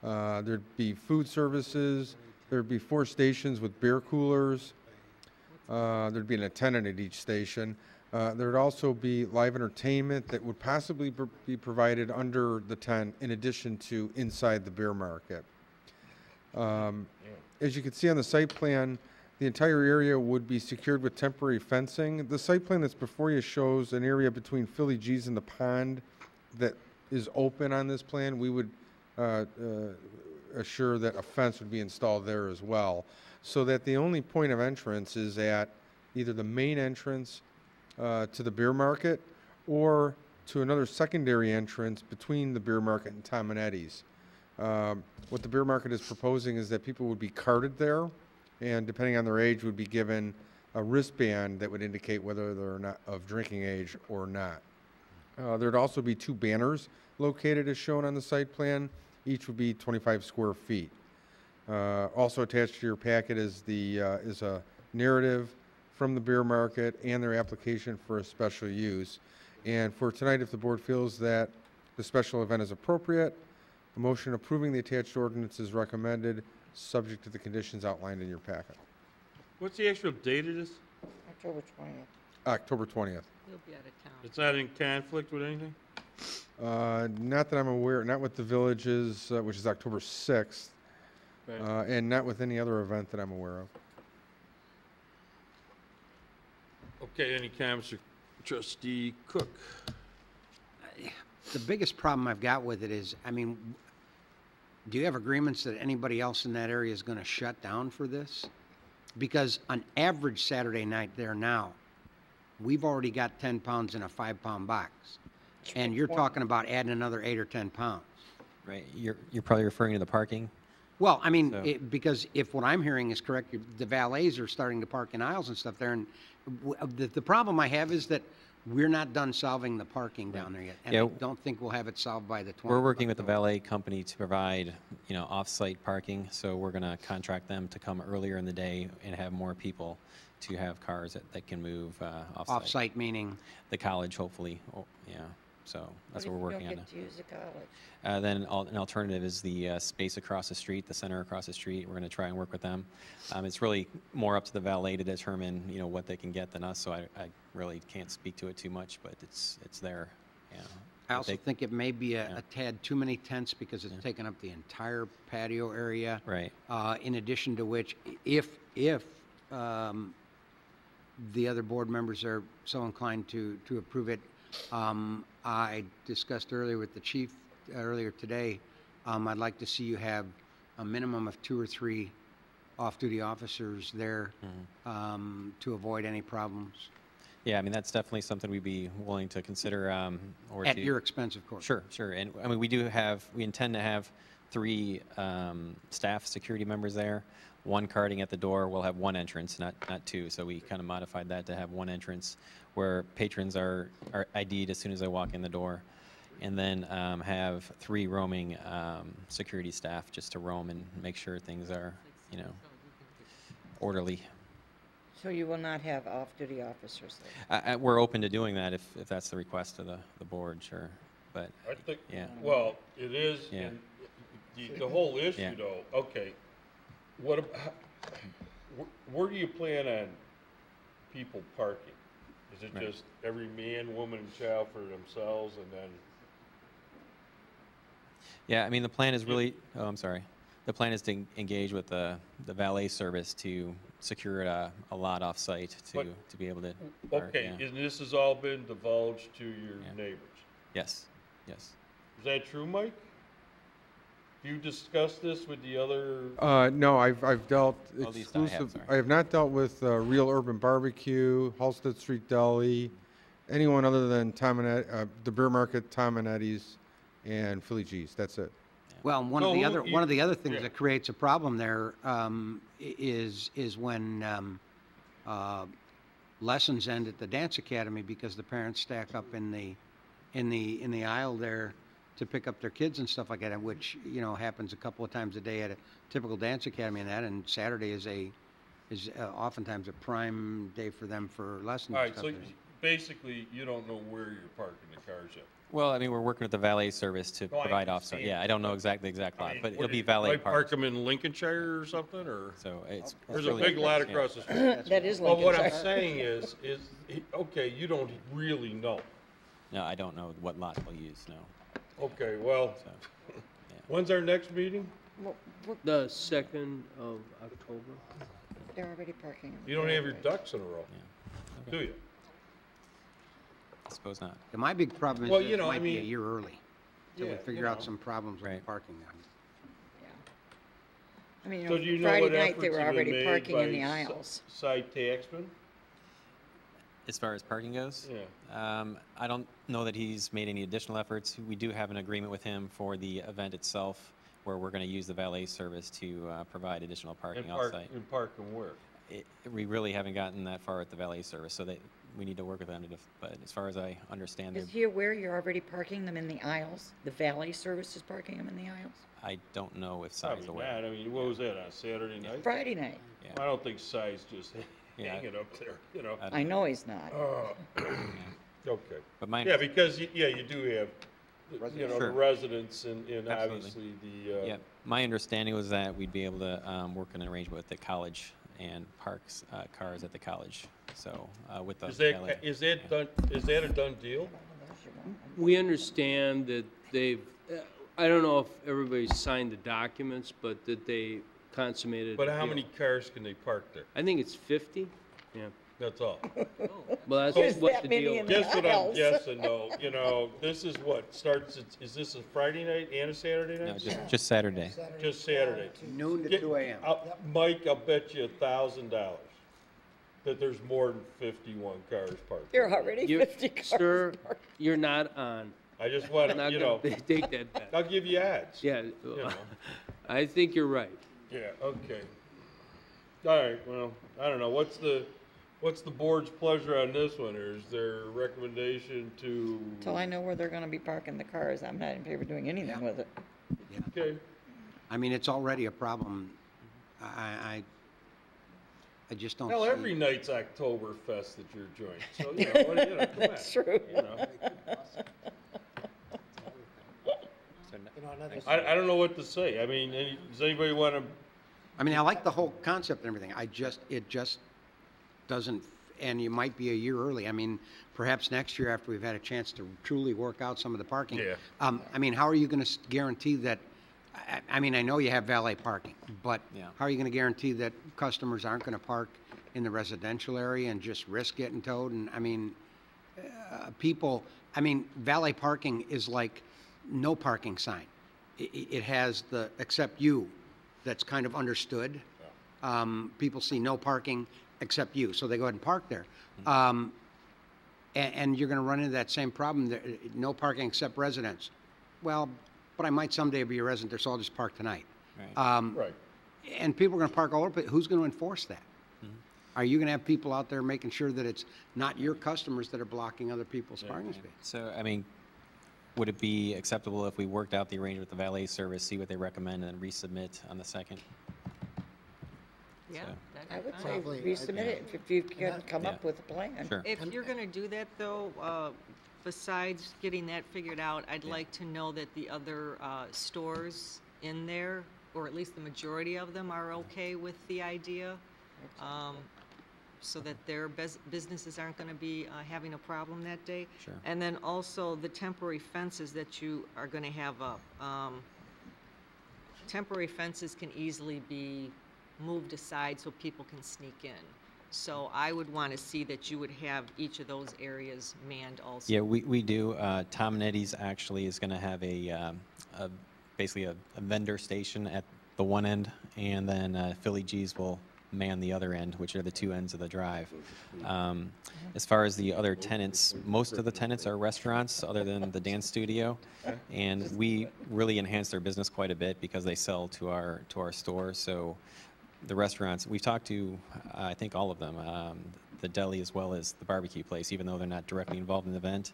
There'd be food services. There'd be 4 stations with beer coolers. There'd be an attendant at each station. There'd also be live entertainment that would possibly be provided under the tent in addition to inside the beer market. As you can see on the site plan, the entire area would be secured with temporary fencing. The site plan that's before you shows an area between Philly G's and the pond that is open on this plan. We would assure that a fence would be installed there as well, so that the only point of entrance is at either the main entrance to the beer market or to another secondary entrance between the beer market and Tom and Eddie's. What the beer market is proposing is that people would be carted there, and depending on their age, would be given a wristband that would indicate whether they're not of drinking age or not. There'd also be 2 banners located as shown on the site plan. Each would be 25 square feet. Also attached to your packet is a narrative from the beer market and their application for a special use. And for tonight, if the board feels that the special event is appropriate, a motion approving the attached ordinance is recommended, subject to the conditions outlined in your packet. What's the actual date of this? October 20th. October 20th. You'll be out of town. It's not in conflict with anything? Not that I'm aware, not with the villages, which is October 6th, Right. and not with any other event that I'm aware of. Okay, any comments or Trustee Cook. The biggest problem I've got with it is, I mean, do you have agreements that anybody else in that area is going to shut down for this? Because on average Saturday night there now, we've already got 10 pounds in a 5-pound box. And you're talking about adding another 8 or 10 pounds. Right, you're probably referring to the parking? Well, I mean, So- because if what I'm hearing is correct, the valets are starting to park in aisles and stuff there. And the problem I have is that we're not done solving the parking down there yet. And Yeah. I don't think we'll have it solved by the 20th. We're working with the valet company to provide, off-site parking, so we're going to contract them to come earlier in the day and have more people to have cars that can move off-site. Off-site meaning? The college, hopefully, yeah, so that's what we're working on. What if you don't get to use the college? Then an alternative is the space across the street, the center across the street. We're going to try and work with them. It's really more up to the valet to determine, what they can get than us, so I really can't speak to it too much, but it's there, yeah. I also think it may be Yeah. a tad too many tents because it's taken up the entire patio area. Right. In addition to which, if the other board members are so inclined to approve it, I discussed earlier with the chief earlier today, I'd like to see you have a minimum of 2 or 3 off-duty officers there to avoid any problems. Yeah, I mean, that's definitely something we'd be willing to consider. Or At to, your expense, of course. Sure, sure. And I mean, we intend to have 3 staff security members there. 1 carding at the door. We'll have 1 entrance, not 2. So we kind of modified that to have 1 entrance where patrons are ID'd as soon as they walk in the door. And then have 3 roaming security staff just to roam and make sure things are, orderly. So you will not have off-duty officers there? We're open to doing that if that's the request of the board, sure. But I think, yeah. well, it is, Yeah. and the whole issue Yeah. though, okay, where do you plan on people parking? Is it Right. just every man, woman, and child for themselves and then? Yeah, I mean, the plan is really, oh, I'm sorry. The plan is to engage with the valet service to secure a lot off-site to be able to park, Okay, yeah. and this has all been divulged to your neighbors? Yes, yes. Is that true, Mike? You discussed this with the other? No, I've dealt At least I have, exclusive, sorry. I have not dealt with Real Urban Barbecue, Halsted Street Deli, anyone other than the beer market, Tom and Eddie's, and Philly G's. That's it. Well, one So of the who- other things yeah. that creates a problem there is when lessons end at the dance academy because the parents stack up in the aisle there to pick up their kids and stuff like that, which happens a couple of times a day at a typical dance academy and that. And Saturday is oftentimes a prime day for them for lessons. All and right, stuff. so basically, you don't know where you're parking the cars yet? Well, I mean, we're working with the valet service to No, I provide off-site. understand. Yeah, I don't know the exact lot, but it'll be What, valet like park parked. them in Lincolnshire or something, or? So it's There's really- a big lot yeah. across the street. That is Well, what I'm Lincolnshire. saying is, okay, you don't really know. No, I don't know what lot they'll use, no. Okay, well, So, when's our next meeting? Well, The 2nd of October. they're already parking. You don't have your ducks in a row, yeah. do you? I suppose not. And my big problem is Well, that you it know, I might be a mean- year early till we Yeah, figure you out know. some problems with the Right. parking now. I mean, So do you know Friday what night, they efforts were have been already made parking in by the aisles. Side taxman? As far as parking goes? Yeah. I don't know that he's made any additional efforts. We do have an agreement with him for the event itself, where we're going to use the valet service to provide additional parking off-site. And park them where? We really haven't gotten that far with the valet service, so we need to work with them. But as far as I understand, Is he aware you're already parking them in the aisles? The valet service is parking them in the aisles? I don't know if Cy's Probably aware. not. I mean, what was that, on Saturday night? Friday night. I don't think Cy's just Yeah. hanging up there, you know? I know he's not. Okay. But my Yeah, because, you do have, the Sure. residents and Absolutely. obviously the, Yeah, my understanding was that we'd be able to work an arrangement with the college and parks cars at the college. So with the is valet. that done, is that a done deal? We understand that they've, I don't know if everybody signed the documents, but that they consummated. But how the many deal. cars can they park there? I think it's 50, yeah. That's all. Well, that's There's what that the many deal. in the Guess what I'm aisles. guessing though, this is what starts, is this a Friday night and a Saturday No, night? just Saturday. Just Saturday. Noon to Get- 2 a.m. Mike, I'll bet you $1,000 that there's more than 51 cars parked. There are already You're- 50 cars. Sir, you're not on. I just I'm want not to, gonna take that bet. I'll give you ads. Yeah, know. I think you're right. Yeah, okay. All right, well, I don't know, what's the board's pleasure on this one, or is there a recommendation to? Till I know where they're gonna be parking the cars, I'm not in favor of doing anything with it. Okay, I mean, it's already a problem. I just don't see. well, every night's Oktoberfest at your joint, so, come on. That's true. I don't know what to say, I mean, does anybody want to? I mean, I like the whole concept and everything. It just doesn't, and you might be a year early. I mean, perhaps next year after we've had a chance to truly work out some of the parking. Yeah. I mean, how are you going to guarantee that, I mean, I know you have valet parking, but Yeah. how are you going to guarantee that customers aren't going to park in the residential area and just risk getting towed? And I mean, valet parking is like no parking sign. It has the except you that's kind of understood. People see no parking except you, so they go ahead and park there. And you're going to run into that same problem, no parking except residents. Well, but I might someday be a resident there, so I'll just park tonight. Right. Right. And people are going to park all over, but who's going to enforce that? Are you going to have people out there making sure that it's not your customers that are blocking other people's parking space? So, I mean, would it be acceptable if we worked out the arrangement with the valet service, see what they recommend, and then resubmit on the 2nd? Yeah. So- that'd I be would fine. say Probably, resubmit it if you can come Yeah. up with a plan. Sure. If you're gonna do that though, besides getting that figured out, I'd like to know that the other stores in there, or at least the majority of them, are okay with the idea. So that their businesses aren't gonna be having a problem that day. Sure. And then also the temporary fences that you are gonna have up. Temporary fences can easily be moved aside so people can sneak in. So I would want to see that you would have each of those areas manned also. Yeah, we do. Tom Netty's actually is going to have basically a vendor station at the one end, and then Philly G's will man the other end, which are the two ends of the drive. As far as the other tenants, most of the tenants are restaurants other than the dance studio, and we really enhance their business quite a bit because they sell to our store. So the restaurants, we've talked to, I think all of them, the deli as well as the barbecue place, even though they're not directly involved in the event,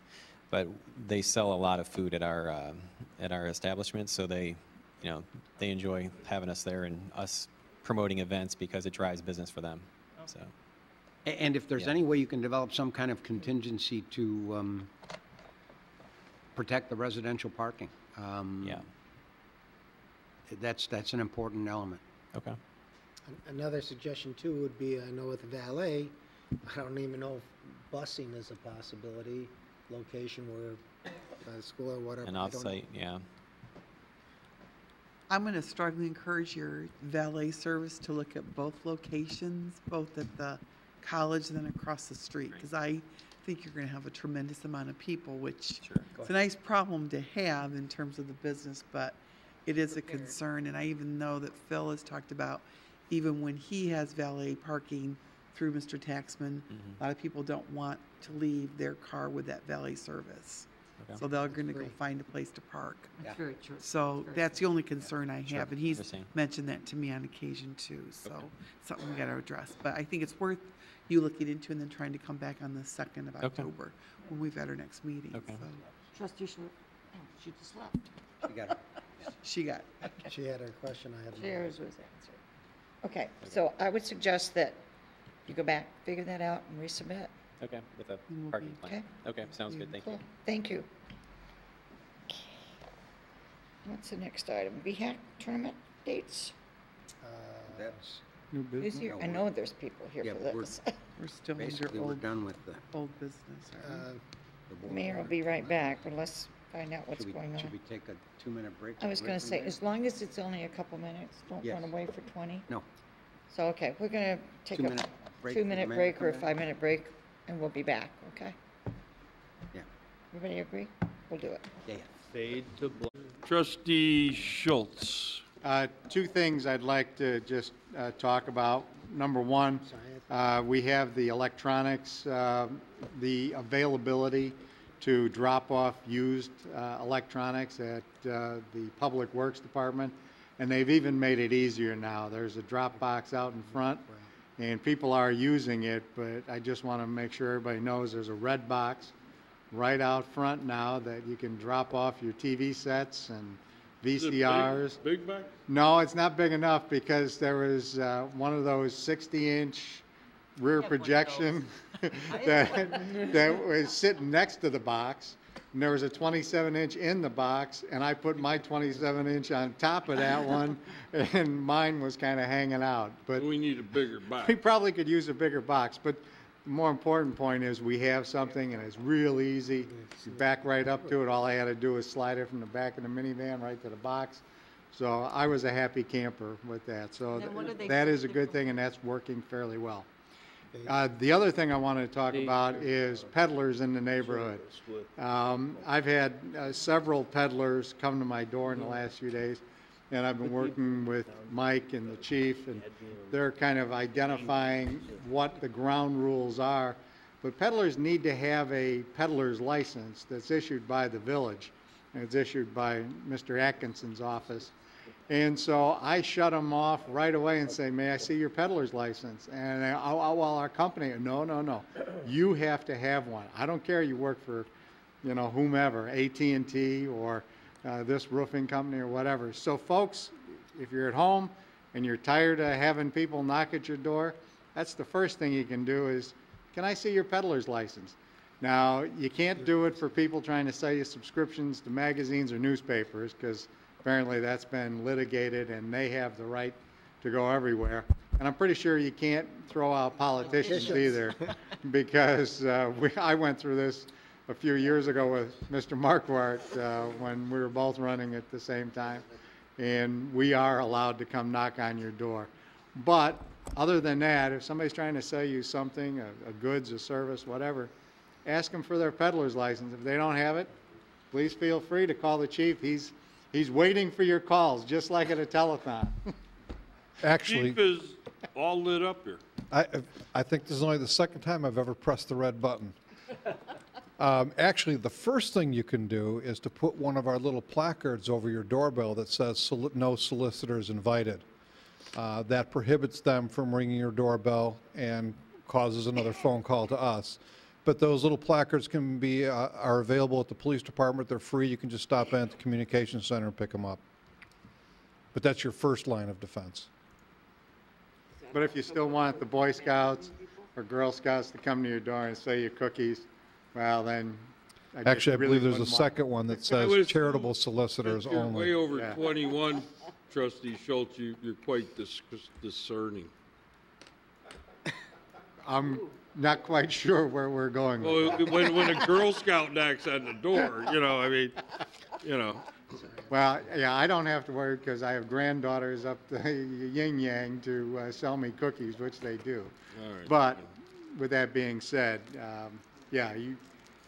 but they sell a lot of food at our establishment, so they enjoy having us there and us promoting events because it drives business for them. So. And if there's Yeah. any way you can develop some kind of contingency to protect the residential parking. Yeah. That's an important element. Okay. Another suggestion too would be, I know with valet, I don't even know if busing is a possibility, location where, school or whatever. An I don't know. off-site, yeah. I'm going to strongly encourage your valet service to look at both locations, both at the college and then across the street, because I think you're going to have a tremendous amount of people, which it's a nice problem to have in terms of the business, but it is a concern. And I even know that Phil has talked about, even when he has valet parking through Mr. Taxman, a lot of people don't want to leave their car with that valet service. Okay. So they're going to go find a place to park. That's very true. So that's the only concern I Sure, have, and he's understand. mentioned that to me on occasion too, so something we gotta address. But I think it's worth you looking into and then trying to come back on the 2nd of Okay. October, when we've had our next meeting, Okay. so. Trustee Schmidt, oh, she just left. You got it. She got, She had her question, I had. Theirs was answered. Okay, so I would suggest that you go back, figure that out, and resubmit. Okay, with a we'll parking be- plan. Okay, sounds good, thank you. Cool, thank you. What's the next item? VHAC tournament dates? That's, new Who's business, here? I know there's people here Yeah, for but we're- this. we're still basically, under we're old, done with the old business, aren't we? the board. Mayor will be right back, but let's find out what's Should going we on. take a 2-minute break? I was gonna say, Rick, as long as it's only a couple minutes, don't Yes. run away for 20. No. So, okay, we're gonna take 2 a minute. break for the 2-minute mayor break to or a come back? 5-minute break, and we'll be back, okay? Yeah. Everybody agree? We'll do it. Yeah. Fade to black. Trustee Schultz. Two things I'd like to just talk about. Number one, we have the electronics, the availability to drop off used electronics at the Public Works Department, and they've even made it easier now. There's a drop box out in front, and people are using it, but I just want to make sure everybody knows there's a red box right out front now that you can drop off your TV sets and VCRs. Big box? No, it's not big enough because there was one of those 60-inch rear projection that was sitting next to the box. And there was a 27-inch in the box, and I put my 27-inch on top of that one, and mine was kind of hanging out. But We need a bigger box. we probably could use a bigger box. But the more important point is we have something, and it's real easy. You back right up to it. All I had to do was slide it from the back of the minivan right to the box. So I was a happy camper with that. So And then what do they that do is a with good thing, and that's working fairly well. The other thing I wanted to talk about is peddlers in the neighborhood. I've had several peddlers come to my door in the last few days, and I've been working with Mike and the chief, and they're kind of identifying what the ground rules are. But peddlers need to have a peddler's license that's issued by the village, and it's issued by Mr. Atkinson's office. And so I shut them off right away and say, may I see your peddler's license? And well, our company, no. You have to have one. I don't care you work for, whomever, AT&T or this roofing company or whatever. So folks, if you're at home and you're tired of having people knock at your door, that's the first thing you can do is, can I see your peddler's license? Now, you can't do it for people trying to sell you subscriptions to magazines or newspapers, because apparently that's been litigated and they have the right to go everywhere. And I'm pretty sure you can't throw out politicians either, because I went through this a few years ago with Mr. Marquardt when we were both running at the same time. And we are allowed to come knock on your door. But other than that, if somebody's trying to sell you something, a goods, a service, whatever, ask them for their peddler's license. If they don't have it, please feel free to call the chief. He's waiting for your calls, just like at a telethon. Actually, Chief is all lit up here. I think this is only the second time I've ever pressed the red button. Actually, the first thing you can do is to put one of our little placards over your doorbell that says no solicitors invited. That prohibits them from ringing your doorbell and causes another phone call to us. But those little placards can be are available at the police department. They're free. You can just stop in at the communication center and pick them up. But that's your first line of defense. But if you still want the Boy Scouts or Girl Scouts to come to your door and sell you cookies, well, then I guess Actually, I you really believe there's a wouldn't want- second one that says charitable solicitors Since you're only. way over Yeah. 21, Trustee Schultz, you're quite discerning. I'm not quite sure where we're going with that. Well, when a Girl Scout knocks on the door, Well, yeah, I don't have to worry because I have granddaughters up the yin yang to sell me cookies, which they do. All right. But with that being said, yeah,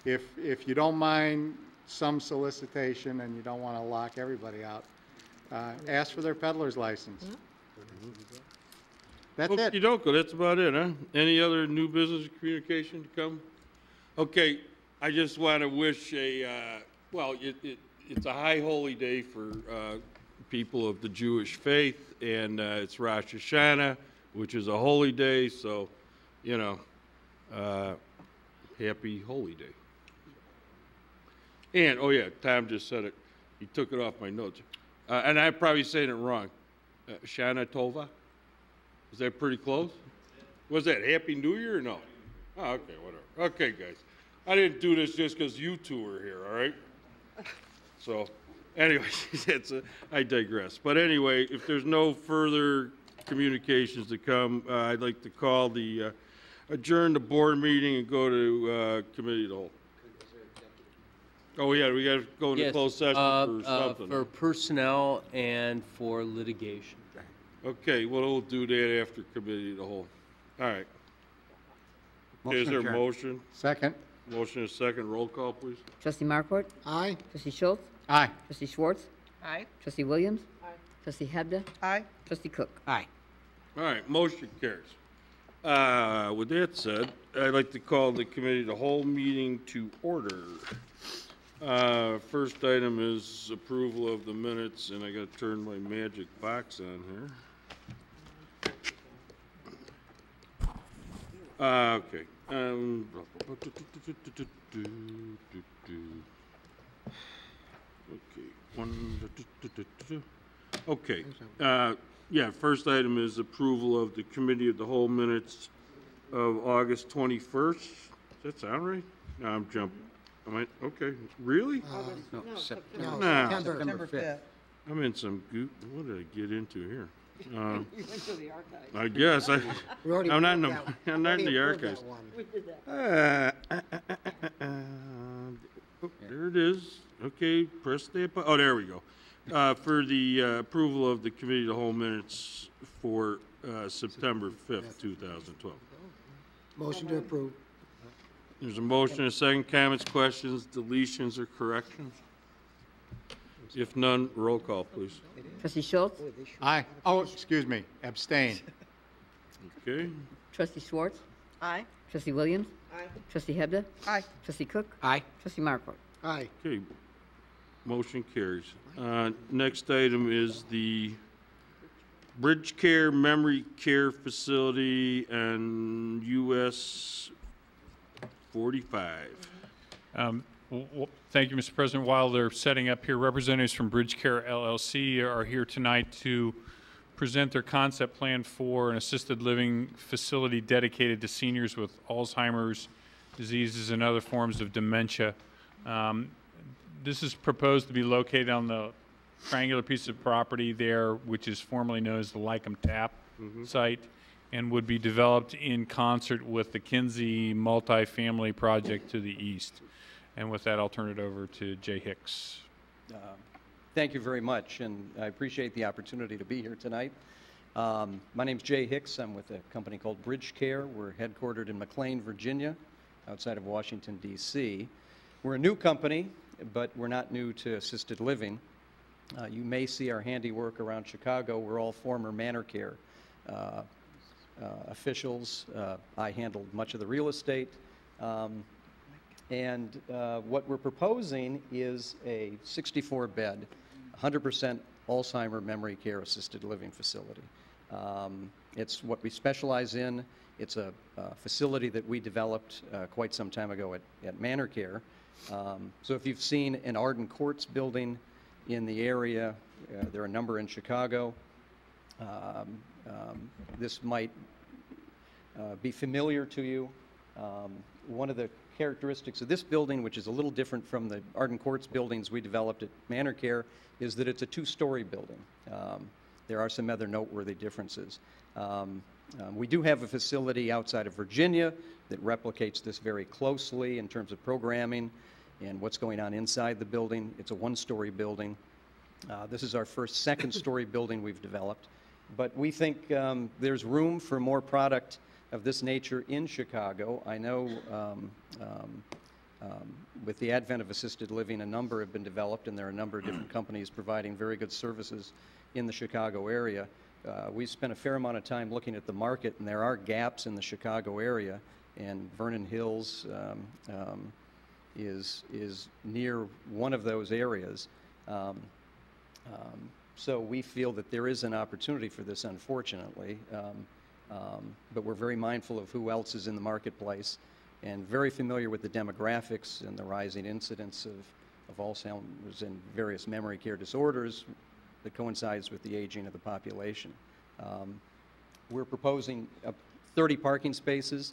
if you don't mind some solicitation and you don't want to lock everybody out, ask for their peddler's license. That's it. Okey-dokey, that's about it, huh? Any other new business communication to come? Okay, I just want to wish it's a high holy day for people of the Jewish faith, and it's Rosh Hashanah, which is a holy day, so, happy holy day. And, oh yeah, Tom just said it. He took it off my notes. And I'm probably saying it wrong. Shana Tova? Is that pretty close? Was that Happy New Year or no? Oh, okay, whatever. Okay, guys. I didn't do this just because you two were here, all right? So, anyways, I digress. But anyway, if there's no further communications to come, I'd like to call the adjourn the board meeting and go to committee of the whole. Oh, yeah, we got to go into Yes, closed session for something. for personnel and for litigation. Okay, well, we'll do that after committee of the whole. All right. Okay, is there a adjourned. motion? Second. Motion is second. Roll call, please. Trustee Markwart? Aye. Trustee Schultz? Aye. Trustee Schwartz? Aye. Trustee Williams? Trustee Hebda? Aye. Trustee Cook? Aye. All right, motion carries. With that said, I'd like to call the committee the whole meeting to order. First item is approval of the minutes, and I gotta turn my magic box on here. Okay. Okay. Yeah, first item is approval of the committee of the whole minutes of August 21st. Does that sound right? No, I'm jumping. Am I, okay, really? No, September. No. September 5th. I'm in some goop, what did I get into here? You went to the archives. I guess, We already I'm not in approved the, that. I'm not in Already the approved that archives. one. We did that. Oh, there it is. Okay, press the, oh, there we go. For the approval of the committee of the whole minutes for September 5th, 2012. Motion to approve. There's a motion, a second. Comments, questions, deletions, or corrections? If none, roll call, please. Trustee Schultz? Aye. Oh, excuse me, abstain. Okay. Trustee Schwartz? Aye. Trustee Williams? Aye. Trustee Hebda? Aye. Trustee Cook? Aye. Trustee Markwart? Aye. Okay. Motion carries. Next item is the Bridge Care Memory Care Facility and US 45. Thank you, Mr. President. While they're setting up here, representatives from Bridge Care LLC are here tonight to present their concept plan for an assisted living facility dedicated to seniors with Alzheimer's diseases and other forms of dementia. This is proposed to be located on the triangular piece of property there, which is formerly known as the Lycum Tap site, and would be developed in concert with the Kinsey multifamily project to the east. And with that, I'll turn it over to Jay Hicks. Thank you very much, and I appreciate the opportunity to be here tonight. My name's Jay Hicks. I'm with a company called Bridge Care. We're headquartered in McLean, Virginia, outside of Washington, D.C. We're a new company, but we're not new to assisted living. You may see our handiwork around Chicago. We're all former Manor Care officials. I handled much of the real estate. And what we're proposing is a 64-bed, 100% Alzheimer memory care assisted living facility. It's what we specialize in. It's a facility that we developed quite some time ago at Manor Care. So if you've seen an Arden Courts building in the area, there are a number in Chicago. This might be familiar to you. One of the characteristics of this building, which is a little different from the Arden Courts buildings we developed at Manor Care, is that it's a two-story building. There are some other noteworthy differences. We do have a facility outside of Virginia that replicates this very closely in terms of programming and what's going on inside the building. It's a one-story building. This is our first second-story building we've developed. But we think there's room for more product of this nature in Chicago. I know with the advent of assisted living, a number have been developed, and there are a number of different companies providing very good services in the Chicago area. We spent a fair amount of time looking at the market, and there are gaps in the Chicago area, and Vernon Hills is near one of those areas. So we feel that there is an opportunity for this, unfortunately. But we're very mindful of who else is in the marketplace and very familiar with the demographics and the rising incidence of Alzheimer's and various memory care disorders that coincides with the aging of the population. We're proposing 30 parking spaces.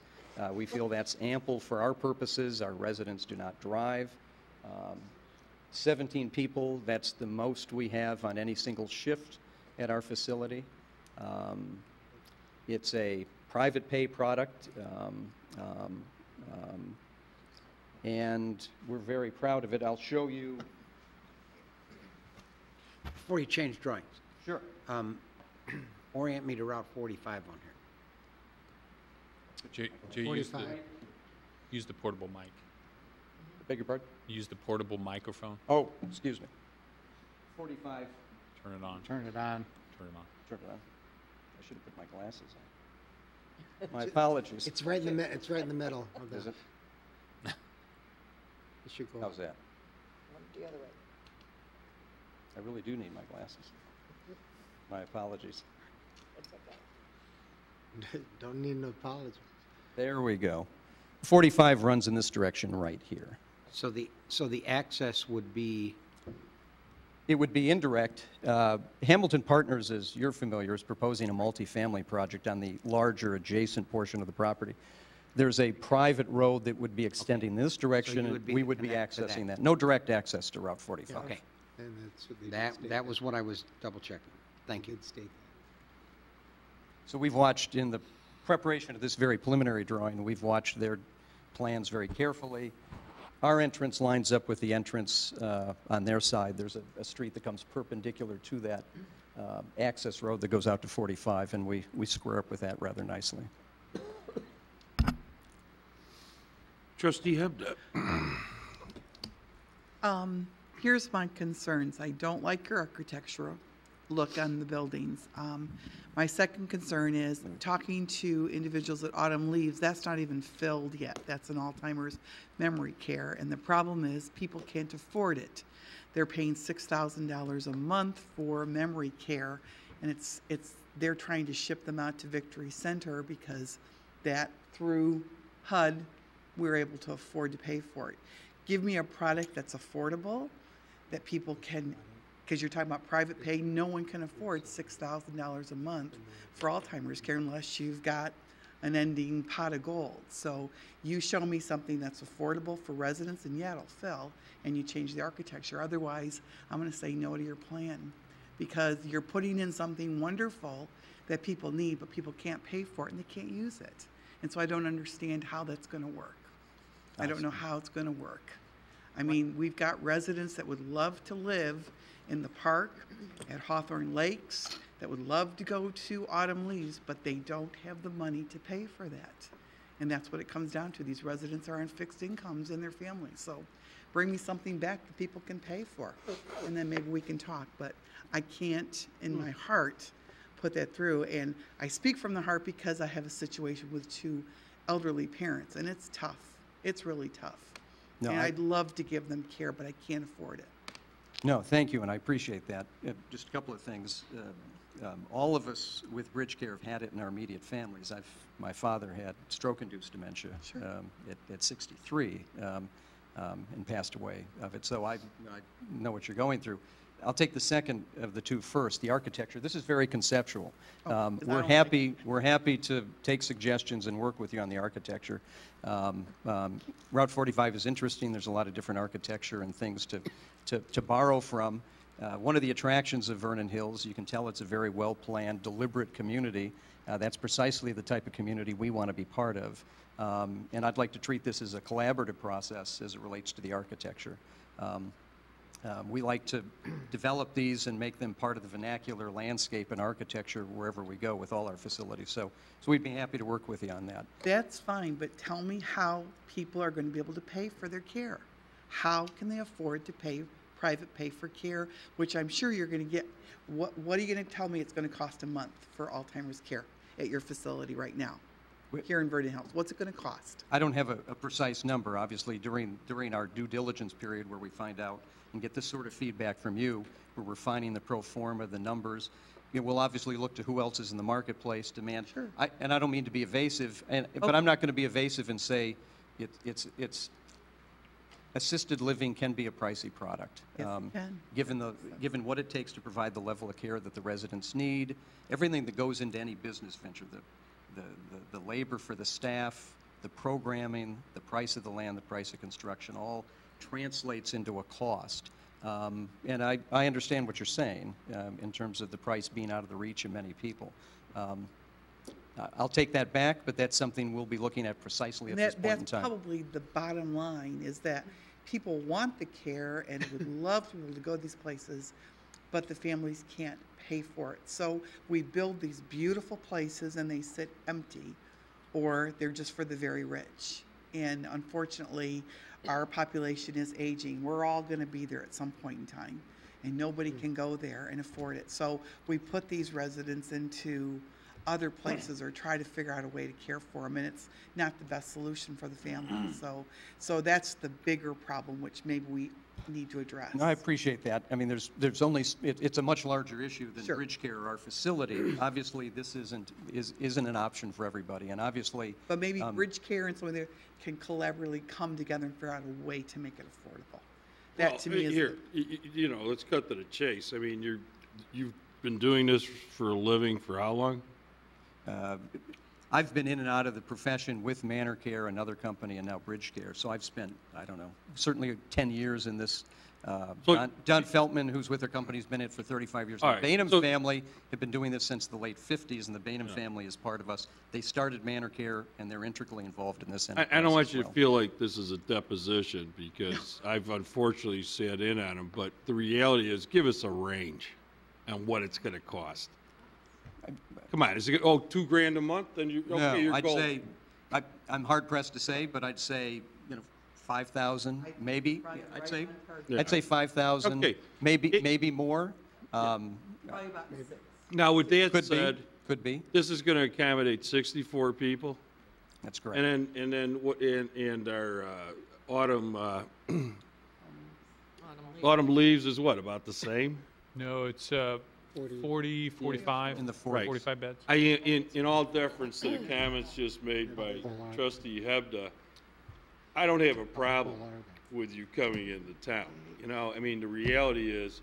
We feel that's ample for our purposes. Our residents do not drive. 17 people, that's the most we have on any single shift at our facility. It's a private pay product, and we're very proud of it. I'll show you. Before you change drawings. Sure. Orient me to Route 45 on here. Jay, use the 45. portable mic. Beg your pardon? Use the portable microphone. Oh, excuse me. 45. Turn it on. Turn it on. Turn it on. Turn it on. I should have put my glasses on. My apologies. It's right in the, it's right in the middle of the. Is it? It should go. How's that? The other way. I really do need my glasses. My apologies. Don't need an apology. There we go. 45 runs in this direction right here. So the access would be, It would be indirect. Hamilton Partners, as you're familiar, is proposing a multifamily project on the larger adjacent portion of the property. There's a private road that would be extending this direction, would and be we the would be connect to accessing that. that. No direct access to Route 45. okay. And that's what they That was what I was double checking. Thank you. did state that. So we've watched in the preparation of this very preliminary drawing, we've watched their plans very carefully. Our entrance lines up with the entrance on their side. There's a street that comes perpendicular to that access road that goes out to 45, and we square up with that rather nicely. Trustee Hebda. Here's my concerns. I don't like your architectural look on the buildings. My second concern is talking to individuals at Autumn Leaves, that's not even filled yet. That's an Alzheimer's memory care. And the problem is people can't afford it. They're paying $6,000 a month for memory care. And they're trying to ship them out to Victory Center because that through HUD, we're able to afford to pay for it. Give me a product that's affordable, that people can, because you're talking about private pay, no one can afford $6,000 a month for Alzheimer's care unless you've got an ending pot of gold. So you show me something that's affordable for residents, and yeah, it'll fill, and you change the architecture. Otherwise, I'm going to say no to your plan, because you're putting in something wonderful that people need, but people can't pay for it, and they can't use it. And so I don't understand how that's going to work. I don't know how it's going to work. I mean, we've got residents that would love to live in the park at Hawthorne Lakes, that would love to go to Autumn Leaves, but they don't have the money to pay for that. And that's what it comes down to. These residents are on fixed incomes in their families. So bring me something back that people can pay for, and then maybe we can talk. But I can't, in my heart, put that through. And I speak from the heart because I have a situation with two elderly parents, and it's tough. It's really tough. No, And I'd love to give them care, but I can't afford it. No, thank you, and I appreciate that. Just a couple of things. All of us with Bridge Care have had it in our immediate families. My father had stroke-induced dementia at 63 and passed away of it, so I know what you're going through. I'll take the second of the two first, the architecture. This is very conceptual. We're happy to take suggestions and work with you on the architecture. Route 45 is interesting. There's a lot of different architecture and things to borrow from. One of the attractions of Vernon Hills, you can tell it's a very well-planned, deliberate community. That's precisely the type of community we want to be part of. And I'd like to treat this as a collaborative process as it relates to the architecture. We like to develop these and make them part of the vernacular landscape and architecture wherever we go with all our facilities. So we'd be happy to work with you on that. That's fine, but tell me how people are going to be able to pay for their care. How can they afford to pay private pay for care, which I'm sure you're going to get. What are you going to tell me it's going to cost a month for Alzheimer's care at your facility right now, here in Vernon Hills? What's it going to cost? I don't have a precise number. Obviously, during our due diligence period where we find out and get this sort of feedback from you, where we're finding the pro forma, the numbers, we'll obviously look to who else is in the marketplace, demand. Sure. And I don't mean to be evasive, but I'm not going to be evasive and say it's assisted living can be a pricey product. Yes, it can. Given what it takes to provide the level of care that the residents need, everything that goes into any business venture, the labor for the staff, the programming, the price of the land, the price of construction, all translates into a cost. And I understand what you're saying in terms of the price being out of the reach of many people. I'll take that back, but that's something we'll be looking at precisely at this point in time. That's probably the bottom line, is that people want the care and would love to be able to go to these places, but the families can't pay for it. So we build these beautiful places and they sit empty, or they're just for the very rich. And unfortunately, our population is aging. We're all going to be there at some point in time, and nobody can go there and afford it. So we put these residents into other places or try to figure out a way to care for them, and it's not the best solution for the family. So that's the bigger problem, which maybe we need to address. No, I appreciate that. I mean, there's only, it's a much larger issue than Bridge Care or our facility. Obviously, this isn't an option for everybody, and obviously. But maybe Bridge Care and someone there can collaboratively come together and figure out a way to make it affordable. That to me is. Here, you know, let's cut to the chase. I mean, you've been doing this for a living for how long? I've been in and out of the profession with Manor Care, another company, and now Bridge Care. So I've spent, I don't know, certainly 10 years in this. Don Feltman, who's with our company, has been in it for 35 years. The Bainham family have been doing this since the late 50s, and the Bainham family is part of us. They started Manor Care, and they're intricately involved in this. I don't want you to feel like this is a deposition, because I've unfortunately sat in on them, but the reality is, give us a range on what it's going to cost. Come on, is it, $2,000 a month? Then you okay? No, You're I'd golden. say, I'm hard pressed to say, but I'd say, 5,000, maybe. I'd say 5,000. Okay. Maybe more. Probably about 6. Now, with that Could be. said, Could be. this is going to accommodate 64 people, That's correct. and then what? And our autumn autumn leaves is what, about the same? No, it's 40, 45. In the 40s. Right. 45 beds. In all deference to the comments just made by Trustee Hebda, I don't have a problem with you coming into town. You know, I mean, the reality is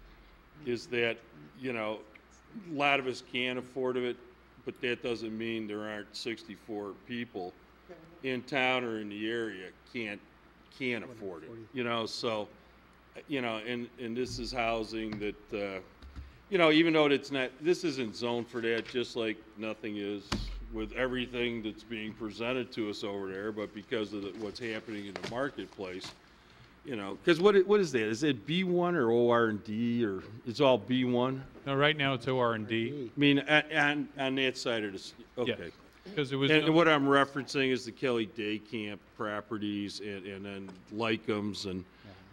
that, you know, a lot of us can't afford it, but that doesn't mean there aren't 64 people in town or in the area can't afford it. You know, so, you know, and this is housing that, you know, even though it's not, this isn't zoned for that, just like nothing is with everything that's being presented to us over there, but because of what's happening in the marketplace, you know, because what is that? Is it B1 or OR&D, or it's all B1? No, right now it's OR&D. I mean, on that side of this, okay. Because it was. And what I'm referencing is the Kelly Day Camp properties and then Lycums, and,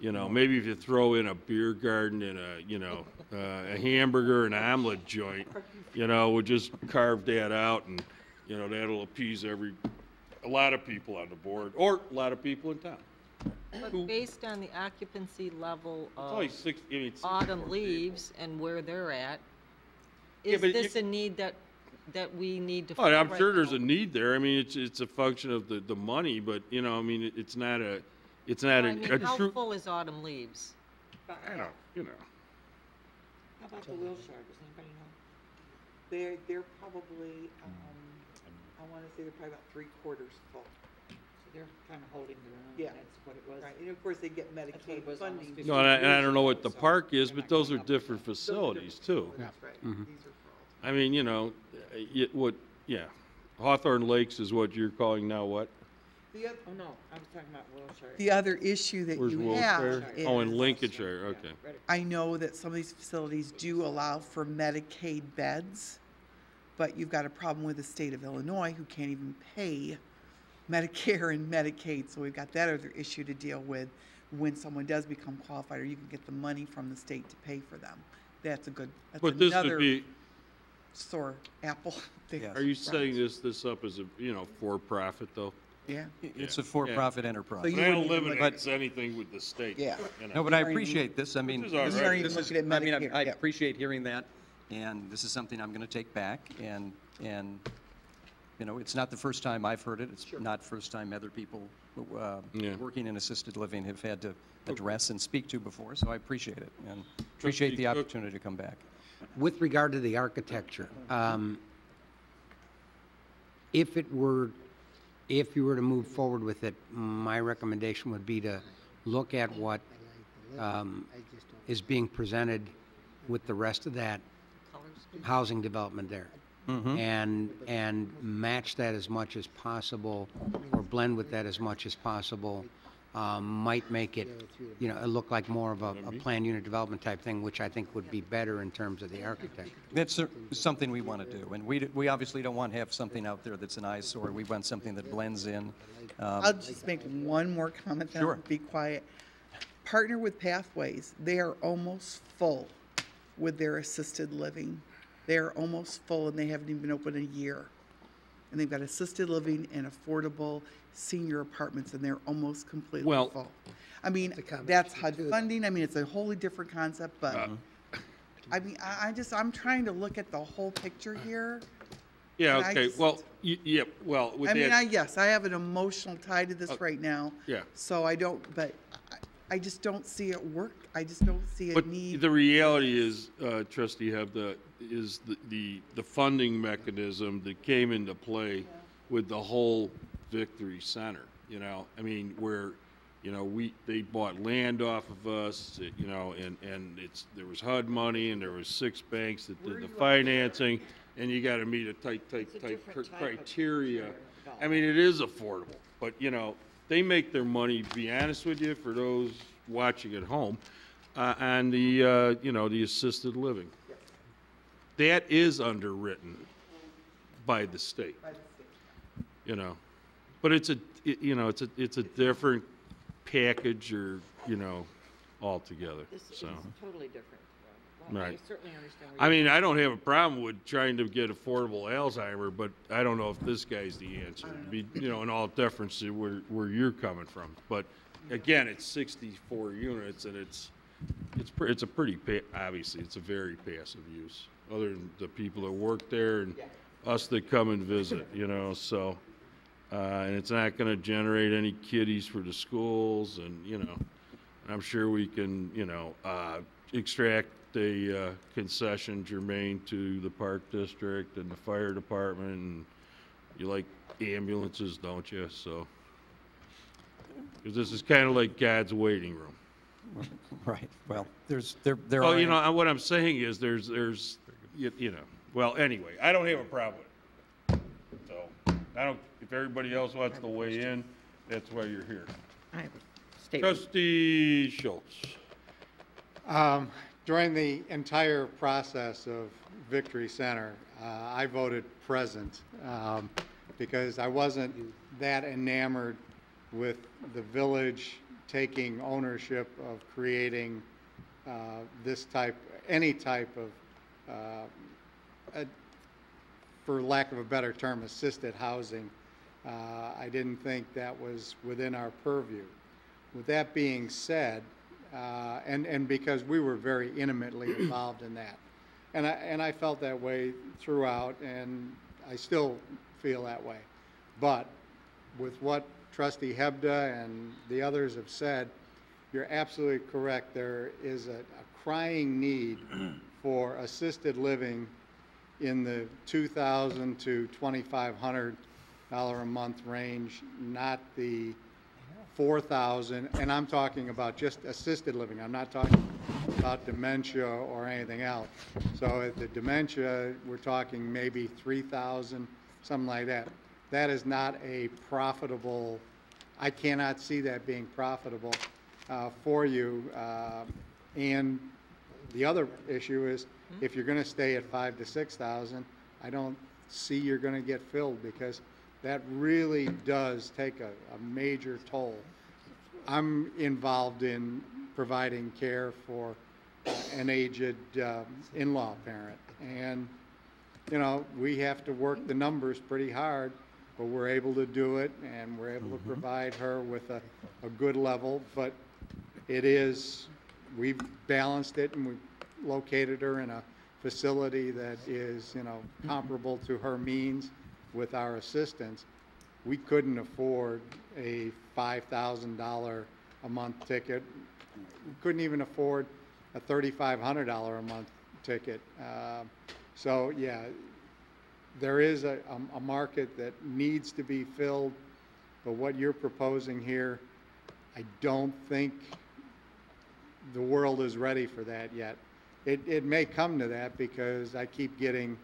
you know, maybe if you throw in a beer garden and a hamburger and omelet joint, you know, we'll just carve that out, and, you know, that'll appease a lot of people on the board, or a lot of people in town. But based on the occupancy level of only 64 autumn people. leaves and where they're at, Yeah, is but this a need that we need to? Oh, I'm fill sure right there's now? a need there. I mean, it's a function of the money, but, you know, I mean, it's not a How true. full is autumn leaves? I don't, you know. How about the Wilshire? Does anybody know? They're probably, I want to say they're probably about 3/4 full. So they're kind of holding their own. Yeah. That's what it was. Right, and of course they get That's what it Medicaid was almost funding. 50 No, and I don't know what the So park is, they're but not those are going up. different facilities too. That's right. Mhm. These are for all. I mean, you know, Hawthorne Lakes is what you're calling now what? The oth- Oh, no, I was talking about Wilshire. The other issue that Where's you have Wilshire? Oh, in is, Lincolnshire, okay. I know that some of these facilities do allow for Medicaid beds, but you've got a problem with the state of Illinois who can't even pay Medicare and Medicaid, so we've got that other issue to deal with. When someone does become qualified, or you can get the money from the state to pay for them. That's But this would another be, sore apple. there. are you setting this up as a, you know, for-profit though? Yeah. It's a for-profit enterprise. So you But I don't wouldn't even eliminate anything with the state. Yeah. you know. No, but I You aren't even- appreciate this. I mean, This is all this right. You aren't even this is, looking at I mean, Medicare, I yeah. appreciate hearing that, and this is something I'm going to take back, and, you know, it's not the first time I've heard it. It's not the first time other people Yeah. working in assisted living have had to address and speak to before, so I appreciate it, and appreciate the Cook? opportunity to come back. With regard to the architecture, if you were to move forward with it, my recommendation would be to look at what is being presented with the rest of that housing development there. And match that as much as possible, or blend with that as much as possible, might make it, you know, look like more of a planned unit development type thing, which I think would be better in terms of the architect. That's something we want to do, and we obviously don't want to have something out there that's an eyesore. We want something that blends in. I'll just make one more comment, then I'll be quiet. Partner with Pathways. They are almost full with their assisted living. They are almost full, and they haven't even been open a year. And they've got assisted living and affordable senior apartments, and they're almost completely full. I mean, that's HUD funding. I mean, it's a wholly different concept, but I mean, I'm trying to look at the whole picture here. Yeah, and okay, well, yeah, well, with I mean, that, yes, I have an emotional tie to this right now. yeah. So I don't, but I just don't see it work. I just don't see a But need. the reality is, Trustee Hebda, is the funding mechanism that came into play with the whole Victory Center, you know? I mean, where, you know, they bought land off of us, you know, and there was HUD money and there was 6 banks that did the financing, and you gotta meet a tight criteria. I mean, it is affordable, but, you know, they make their money, to be honest with you, for those watching at home, on the, you know, the assisted living. That is underwritten by the state, you know. But it's you know, it's a different package, or, you know, altogether, so. totally different. Right. I certainly understand. I mean, I don't have a problem with trying to get affordable Alzheimer, but I don't know if this guy's the answer. Be, you know, in all deference to where you're coming from. But again, it's 64 units, and it's a pretty obviously it's a very passive use. Other than the people that work there and us that come and visit, you know. So, and it's not going to generate any kiddies for the schools, and, you know, I'm sure we can, you know, extract a concession germane to the park district and the fire department, and you like ambulances, don't you? So, because this is kind of like God's waiting room. Right. Well, there Oh, are. you know, what I'm saying is there's you know. Well, anyway, I don't have a problem with it. So, I don't. If everybody else wants to weigh in, that's why you're here. I have a statement. Trustee Schultz. During the entire process of Victory Center, I voted present because I wasn't that enamored with the village taking ownership of creating any type of, for lack of a better term, assisted housing. I didn't think that was within our purview. With that being said, and because we were very intimately involved in that, and I felt that way throughout, and I still feel that way. But with what Trustee Hebda and the others have said, you're absolutely correct. There is a crying need for assisted living in the $2,000 to $2,500 a month range, not the $4,000, and I'm talking about just assisted living. I'm not talking about dementia or anything else. So at the dementia, we're talking maybe $3,000, something like that. That is not a profitable, I cannot see that being profitable for you. And the other issue is, if you're going to stay at $5,000 to $6,000, I don't see you're going to get filled, because that really does take a major toll. I'm involved in providing care for an aged in-law parent, and, you know, we have to work the numbers pretty hard, but we're able to do it, and we're able to provide her with a good level. But it is, we've balanced it, and we've located her in a facility that is, you know, comparable to her means with our assistance. We couldn't afford a $5,000 a month ticket. We couldn't even afford a $3,500 a month ticket. So yeah, there is a market that needs to be filled, but what you're proposing here, I don't think the world is ready for that yet. It may come to that, because I keep getting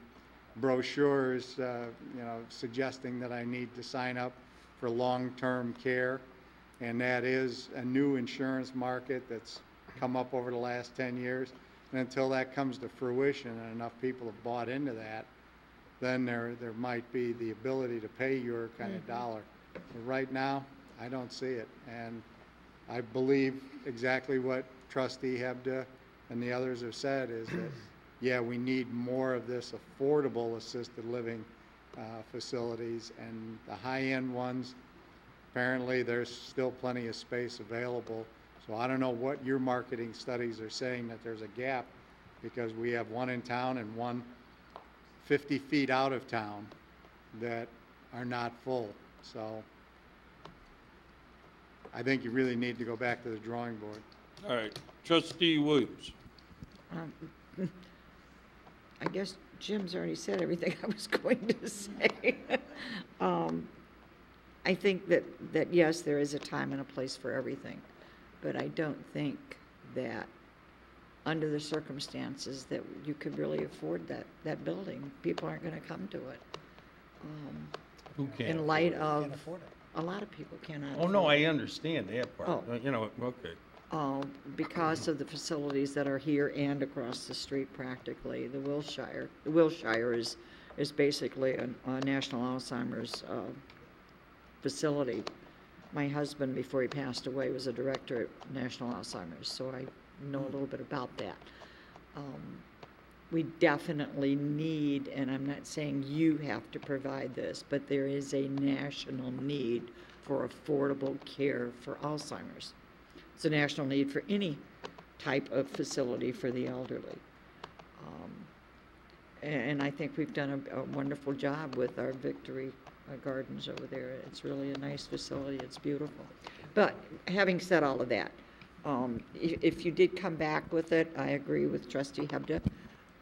brochures, you know, suggesting that I need to sign up for long-term care. and that is a new insurance market that's come up over the last 10 years. And until that comes to fruition and enough people have bought into that, then there might be the ability to pay your kind of dollar. But right now, I don't see it. And I believe exactly what Trustee Hebda and the others have said is that, yeah, we need more of this affordable assisted living facilities, and the high-end ones, apparently there's still plenty of space available. So I don't know what your marketing studies are saying that there's a gap, because we have one in town and one 50 feet out of town that are not full. So I think you really need to go back to the drawing board. All right, Trustee Williams. I guess Jim's already said everything I was going to say. I think that yes, there is a time and a place for everything, but I don't think that under the circumstances that you could really afford that building. People aren't going to come to it. Who can't? In light of, a lot of people cannot. Oh, no, I understand that part. Oh. You know, okay. Because of the facilities that are here and across the street practically. The Wilshire is basically a national Alzheimer's facility. My husband, before he passed away, was a director at National Alzheimer's, so I know a little bit about that. We definitely need, and I'm not saying you have to provide this, but there is a national need for affordable care for Alzheimer's. It's a national need for any type of facility for the elderly. And I think we've done a wonderful job with our Victory Gardens over there. It's really a nice facility. It's beautiful. But having said all of that, if you did come back with it, I agree with Trustee Hebda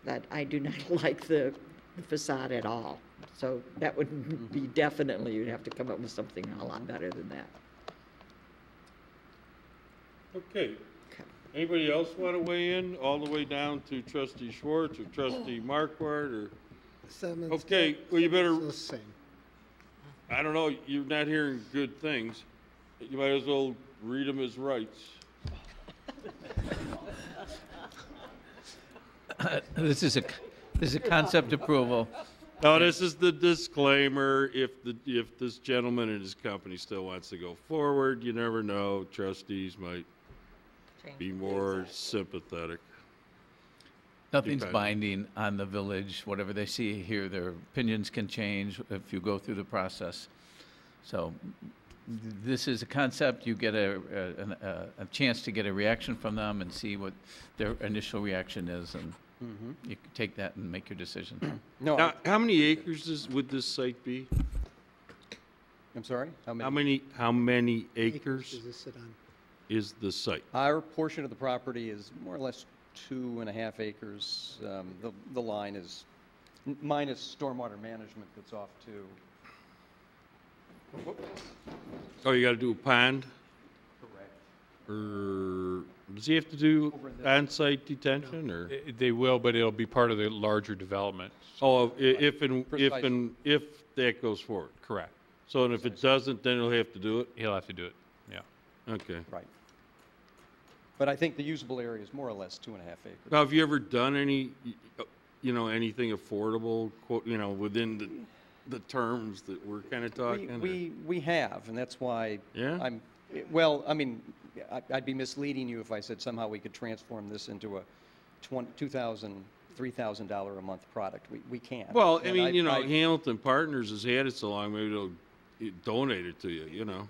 that I do not like the facade at all. So that would be definitely, you'd have to come up with something a lot better than that. Okay. Anybody else want to weigh in, all the way down to Trustee Schwartz or Trustee Marquardt or? Okay, well, you better. I don't know, you're not hearing good things. You might as well read them as rights. This is a concept approval. No, this is the disclaimer. If this gentleman and his company still wants to go forward, you never know. Trustees might be more sympathetic. Nothing's Depends. binding on the village. Whatever they see here, their opinions can change if you go through the process. So this is a concept. You get a chance to get a reaction from them and see what their initial reaction is, and you can take that and make your decision. No. Now, how many acres would this site be? I'm sorry? How many acres Does this sit on? is the site? Our portion of the property is more or less 2.5 acres. The line is minus stormwater management that's off to. Oh, you got to do a pond? Correct. Or does he have to do on-site detention, or? They will, but it'll be part of the larger development. Oh, if that goes forward? Correct. So, and if it doesn't, then he'll have to do it? He'll have to do it, yeah. Okay. Right. But I think the usable area is more or less 2.5 acres. Now, have you ever done any, anything affordable, within the terms that we're kind of talking? We have, and that's why Yeah? I'd be misleading you if I said somehow we could transform this into a $2,000, $3,000 a month product. We can't. Well, And Hamilton Partners has had it so long, maybe they'll donate it to you,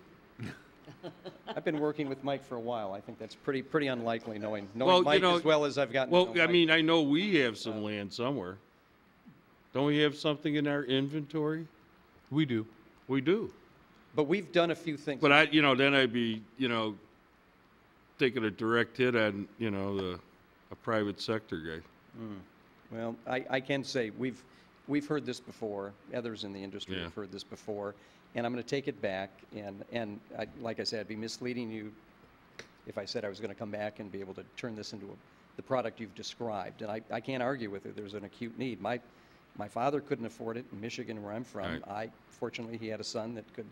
I've been working with Mike for a while. I think that's pretty unlikely, knowing Well, Mike as well as I've gotten to know Mike. I know we have some land somewhere. Don't we have something in our inventory? We do. We do. But we've done a few things. But then I'd be, taking a direct hit on, a private sector guy. Well, I can say we've heard this before. Others in the industry Yeah. have heard this before. And I'm going to take it back. And like I said, I'd be misleading you if I said I was going to come back and be able to turn this into the product you've described. And I can't argue with it. There's an acute need. My father couldn't afford it in Michigan, where I'm from. Right. Fortunately, he had a son that could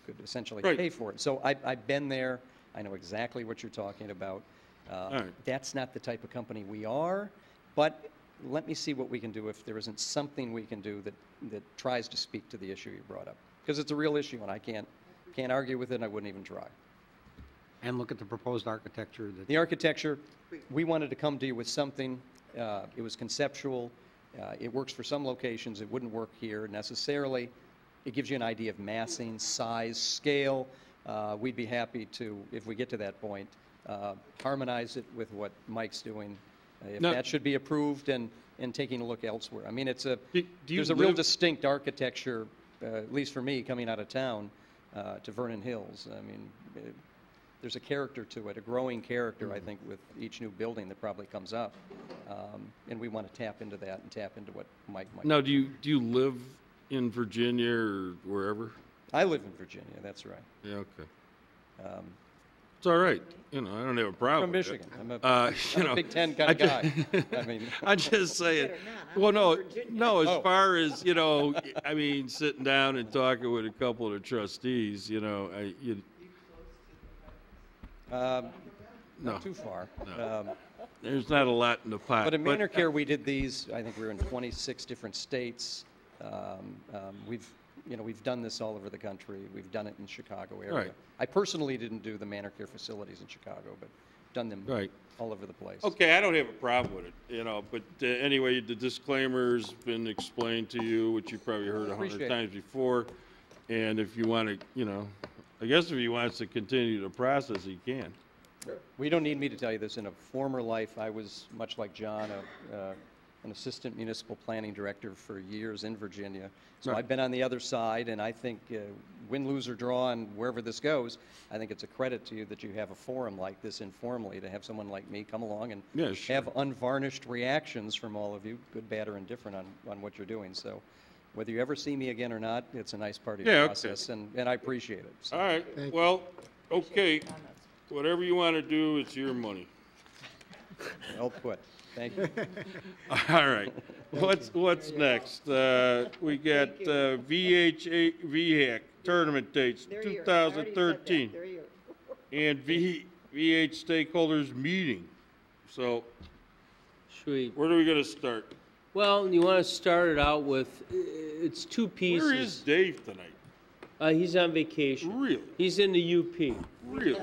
could essentially Right. pay for it. So I've been there. I know exactly what you're talking about. right. That's not the type of company we are, but let me see what we can do if there isn't something we can do that tries to speak to the issue you brought up. Because it's a real issue, and I can't argue with it, and I wouldn't even try. And look at the proposed architecture that. The architecture, we wanted to come to you with something. It was conceptual. It works for some locations. It wouldn't work here necessarily. It gives you an idea of massing, size, scale. We'd be happy to, if we get to that point, harmonize it with what Mike's doing. If Now- that should be approved and taking a look elsewhere. I mean, it's a, Do you there's a real live- distinct architecture, at least for me, coming out of town to Vernon Hills. I mean, there's a character to it, a growing character, I think, with each new building that probably comes up. And we want to tap into that and tap into what Mike might. Now, do you live in Virginia or wherever? I live in Virginia, that's right. Yeah, okay. Um, It's all right. You know, I don't have a problem From with it. Michigan. I'm a- you I'm a know, Big Ten kind of I guy. ju- I mean- I'm just saying. Well, no, as Oh. far as, you know, I mean, sitting down and talking with a couple of the trustees, you know, No. Not too far. No. There's not a lot in the pot. But in Manor Care, we did these, I think we were in 26 different states. We've done this all over the country. We've done it in Chicago area. Right. I personally didn't do the Manor Care facilities in Chicago, but done them Right. all over the place. Okay, I don't have a problem with it, you know, but anyway, the disclaimer's been explained to you, which you probably heard 100 Appreciate it. times before. And if you want to, you know, I guess if he wants to continue the process, he can. We don't need me to tell you this. In a former life, I was, much like John, an assistant municipal planning director for years in Virginia. So Right. I've been on the other side, and I think win, lose, or draw, and wherever this goes, I think it's a credit to you that you have a forum like this informally, to have someone like me come along and Yeah, sure. have unvarnished reactions from all of you, good, bad, or indifferent, on what you're doing. So whether you ever see me again or not, it's a nice part of your Yeah, okay. process, and I appreciate it. So. All right, well, okay, whatever you want to do, it's your money. Well put. Thank you. All right, what's next? We got VHAC tournament dates, 2013. And VH stakeholders meeting. So, where are we gonna start? Well, you want to start it out with, it's two pieces. Where is Dave tonight? He's on vacation. Really? He's in the UP. Really?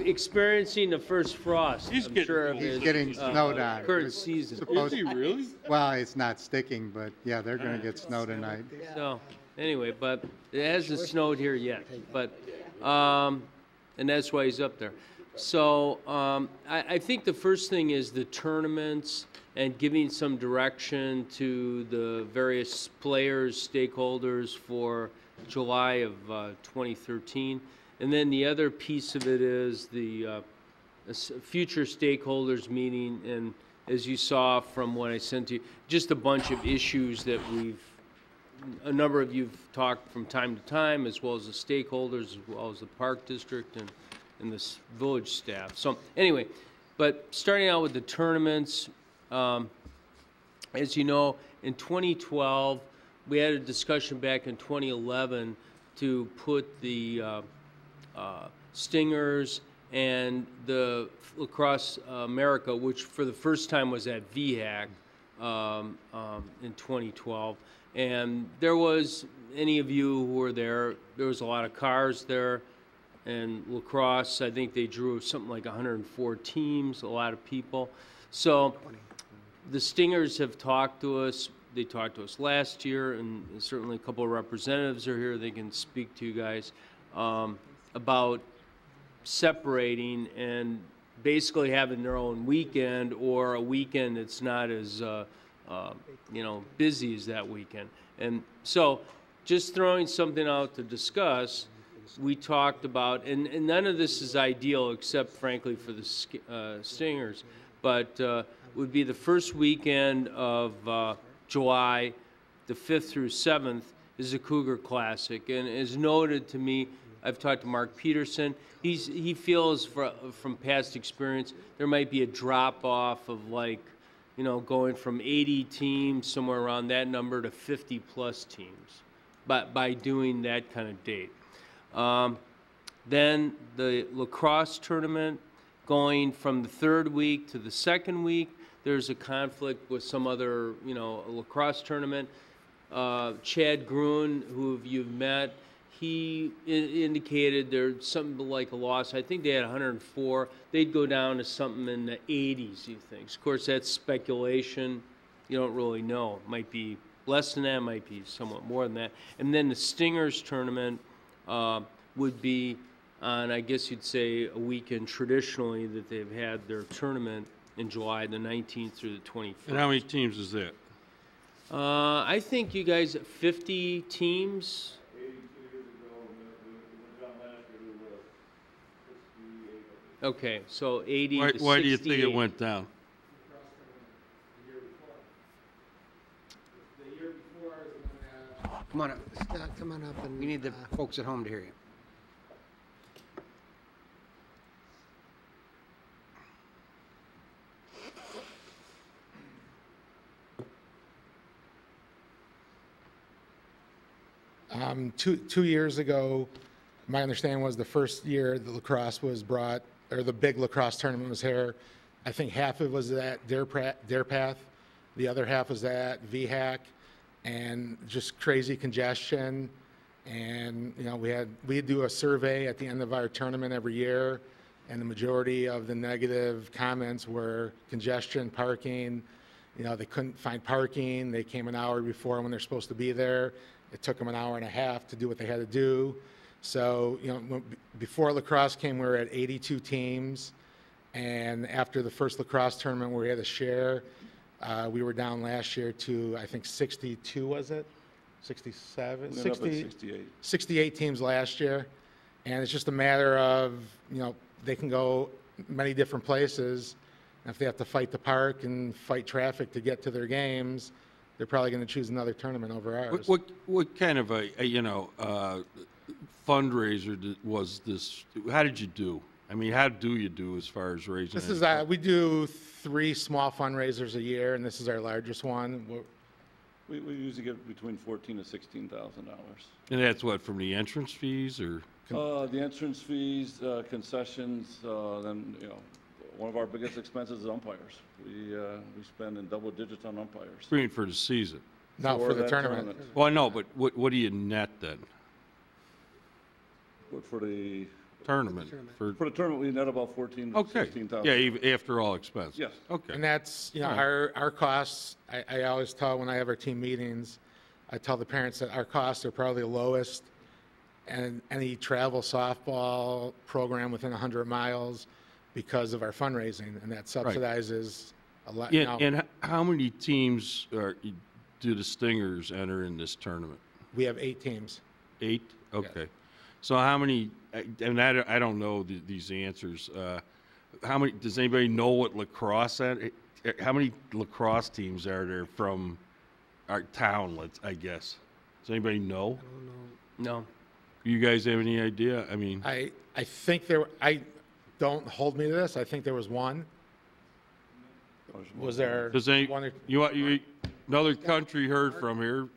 Experiencing the first frost. He's I'm getting sure of He's his, getting snowed on. current It's season. supposed- Is he really? Well, it's not sticking, but yeah, they're gonna get snow tonight. So, anyway, but it hasn't snowed here yet, but, and that's why he's up there. So, I think the first thing is the tournaments and giving some direction to the various players, stakeholders for July of 2013. And then the other piece of it is the future stakeholders meeting, and as you saw from what I sent to you, just a bunch of issues that a number of you've talked from time to time, as well as the stakeholders, as well as the park district and the village staff. So anyway, but starting out with the tournaments, as you know, in 2012, we had a discussion back in 2011 to put the Stingers and the Lacrosse America, which for the first time was at VHAC in 2012. And there was, any of you who were there was a lot of cars there. And lacrosse, I think they drew something like 104 teams, a lot of people. So the Stingers have talked to us. They talked to us last year, and certainly a couple of representatives are here. They can speak to you guys about separating and basically having their own weekend, or a weekend that's not as busy as that weekend. And so, just throwing something out to discuss. We talked about, and none of this is ideal except, frankly, for the Stingers, but would be the first weekend of July, the 5th through 7th, is the Cougar Classic. And as noted to me, I've talked to Mark Peterson. He feels from past experience there might be a drop-off of going from 80 teams, somewhere around that number, to 50-plus teams by doing that kind of date. Then the lacrosse tournament, going from the third week to the second week, there's a conflict with some other, lacrosse tournament. Chad Gruen, who you've met, he indicated there's something like a loss. I think they had 104. They'd go down to something in the 80s, he thinks. Of course, that's speculation. You don't really know. It might be less than that, might be somewhat more than that. And then the Stingers tournament would be on, I guess you'd say, a weekend traditionally that they've had their tournament in July, the 19th through the 21st. And how many teams is that? I think you guys, 50 teams. Okay, so 80 to 68. Why do you think it went down? Come on up. Scott, come on up and. We need the folks at home to hear you. Two years ago, my understanding was the first year the lacrosse was brought, or the big lacrosse tournament was here. I think half of it was at Dare Path, the other half was at VHAC, and just crazy congestion. And we do a survey at the end of our tournament every year, and the majority of the negative comments were congestion, parking. They couldn't find parking. They came an hour before when they're supposed to be there. It took them an hour and a half to do what they had to do. So, before lacrosse came, we were at 82 teams. And after the first lacrosse tournament where we had a share, we were down last year to, I think, 62, was it? 67? 68 teams last year. And it's just a matter of, they can go many different places. And if they have to fight the park and fight traffic to get to their games, they're probably going to choose another tournament over ours. What kind of a fundraiser was this? How did you do? I mean, how do you do as far as raising? This is we do 3 small fundraisers a year, and this is our largest one. We usually get between $14,000 to $16,000. And that's what, from the entrance fees or? The entrance fees, concessions, then one of our biggest expenses is umpires. We spend in double digits on umpires. Screen for the season. No, for the tournament. Well, I know, but what do you net then? What for the tournament? For the tournament, we net about 14 to Okay. 16,000. Yeah, after all expenses. Yes. Okay. And that's, All right. our costs, I always tell when I have our team meetings, I tell the parents that our costs are probably the lowest and any travel softball program within 100 miles because of our fundraising, and that subsidizes a lot. Yeah, and how many teams do the Stingers enter in this tournament? We have 8 teams. 8? Okay. So how many, and I don't know these answers. How many, does anybody know what lacrosse, how many lacrosse teams are there from our town, I guess? Does anybody know? I don't know. No. You guys have any idea? I mean. I think don't hold me to this, I think there was one. Was there Does any, one or? another country heard from here.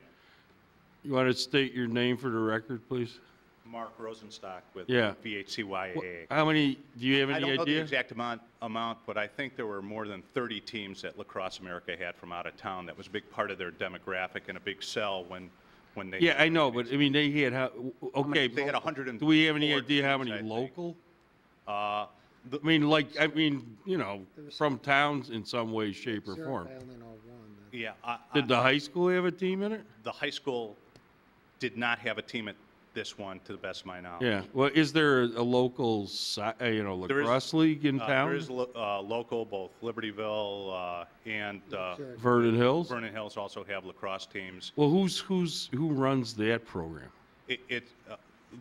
You want to state your name for the record, please? Mark Rosenstock with Yeah. VHCYAA. How many, do you have any I don't know the idea? exact amount, but I think there were more than 30 teams that Lacrosse America had from out of town. That was a big part of their demographic and a big sell when they. Yeah, I know, but I mean, they had, okay. They had 100. Do we have any idea how many local? I mean, from towns in some way, shape, or form. Yeah. Did the high school have a team in it? The high school did not have a team at this one, to the best of my knowledge. Yeah. Well, is there a local, lacrosse league in town? There is local, both Libertyville and Vernon Hills? Vernon Hills also have lacrosse teams. Well, who runs that program?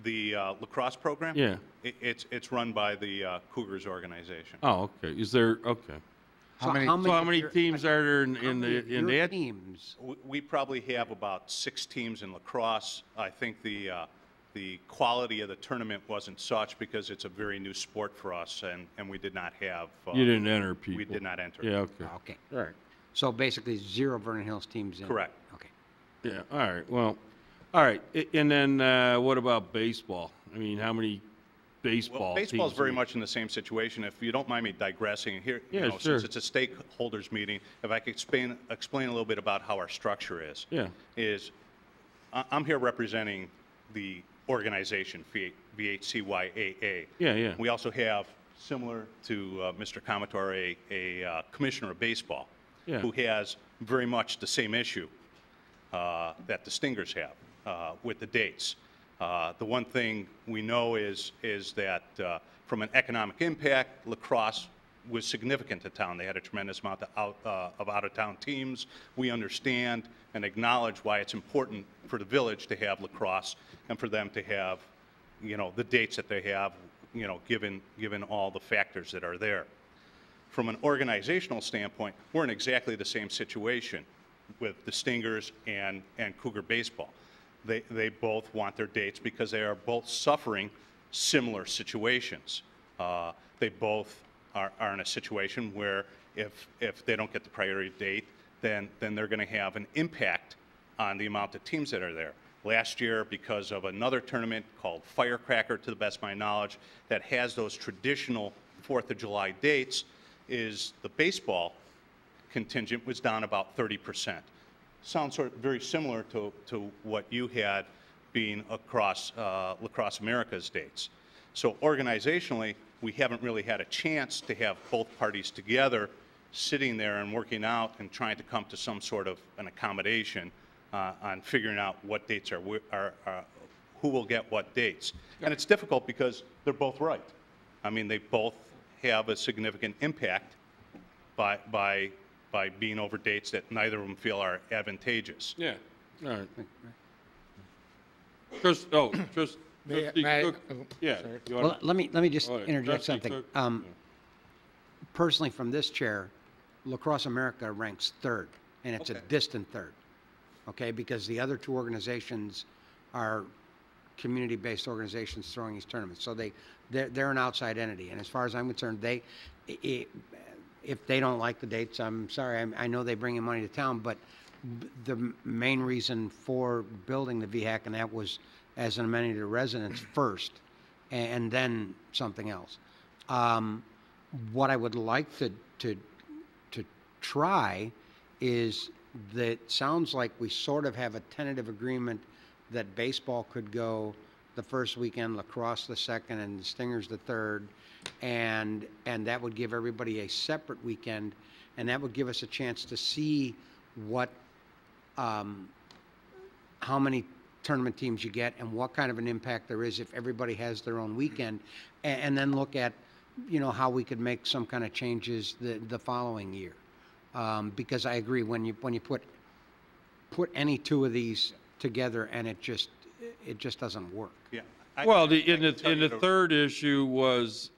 The lacrosse program? Yeah. It's run by the Cougars organization. Oh, okay. Is there, okay. So How many teams are there in that? Teams? We probably have about 6 teams in lacrosse. I think the quality of the tournament wasn't such because it's a very new sport for us, and we did not have. You didn't enter people. We did not enter. Yeah, okay. Okay. All right. So basically 0 Vernon Hills teams in. Correct. Okay. Yeah, all right. Well, All right, and then what about baseball? I mean, how many baseball Well, baseball's teams very do much in the same situation. If you don't mind me digressing here, Yeah, sure. since it's a stakeholders meeting, if I could explain a little bit about how our structure is. Yeah. I'm here representing the organization, VHCYAA. Yeah. We also have, similar to Mr. Commodore, a commissioner of baseball Yeah. who has very much the same issue that the Stingers have with the dates. The one thing we know is that from an economic impact, lacrosse was significant to town. They had a tremendous amount of out-of-town teams. We understand and acknowledge why it's important for the village to have lacrosse and for them to have, the dates that they have, given all the factors that are there. From an organizational standpoint, we're in exactly the same situation with the Stingers and Cougar Baseball. They both want their dates because they are both suffering similar situations. They both are in a situation where if they don't get the priority date, then they're going to have an impact on the amount of teams that are there. Last year, because of another tournament called Firecracker, to the best of my knowledge, that has those traditional 4th of July dates, is the baseball contingent was down about 30%. Sounds sort of very similar to what you had being across Lacrosse America's dates. So organizationally, we haven't really had a chance to have both parties together sitting there and working out and trying to come to some sort of an accommodation on figuring out what dates are who will get what dates. And it's difficult because they're both right. I mean, they both have a significant impact by being over dates that neither of them feel are advantageous. Yeah, all right. May I- Cook, yeah. sorry. you Well, wanna- let me just All right, interject Trustee something. Cook. Personally, from this chair, Lacrosse America ranks third, and it's a distant third, okay? Because the other two organizations are community-based organizations throwing these tournaments. So they're an outside entity, and as far as I'm concerned, if they don't like the dates, I'm sorry. I know they bring in money to town, but the main reason for building the VHAC, and that was as an amenity to residents first, and then something else. What I would like to try is that sounds like we sort of have a tentative agreement that baseball could go the first weekend, lacrosse the second, and the Stingers the third, and that would give everybody a separate weekend, and that would give us a chance to see what how many tournament teams you get and what kind of an impact there is if everybody has their own weekend, and then look at how we could make some kind of changes the following year, because I agree when you put any two of these together and it just doesn't work. Yeah. Well, the third issue was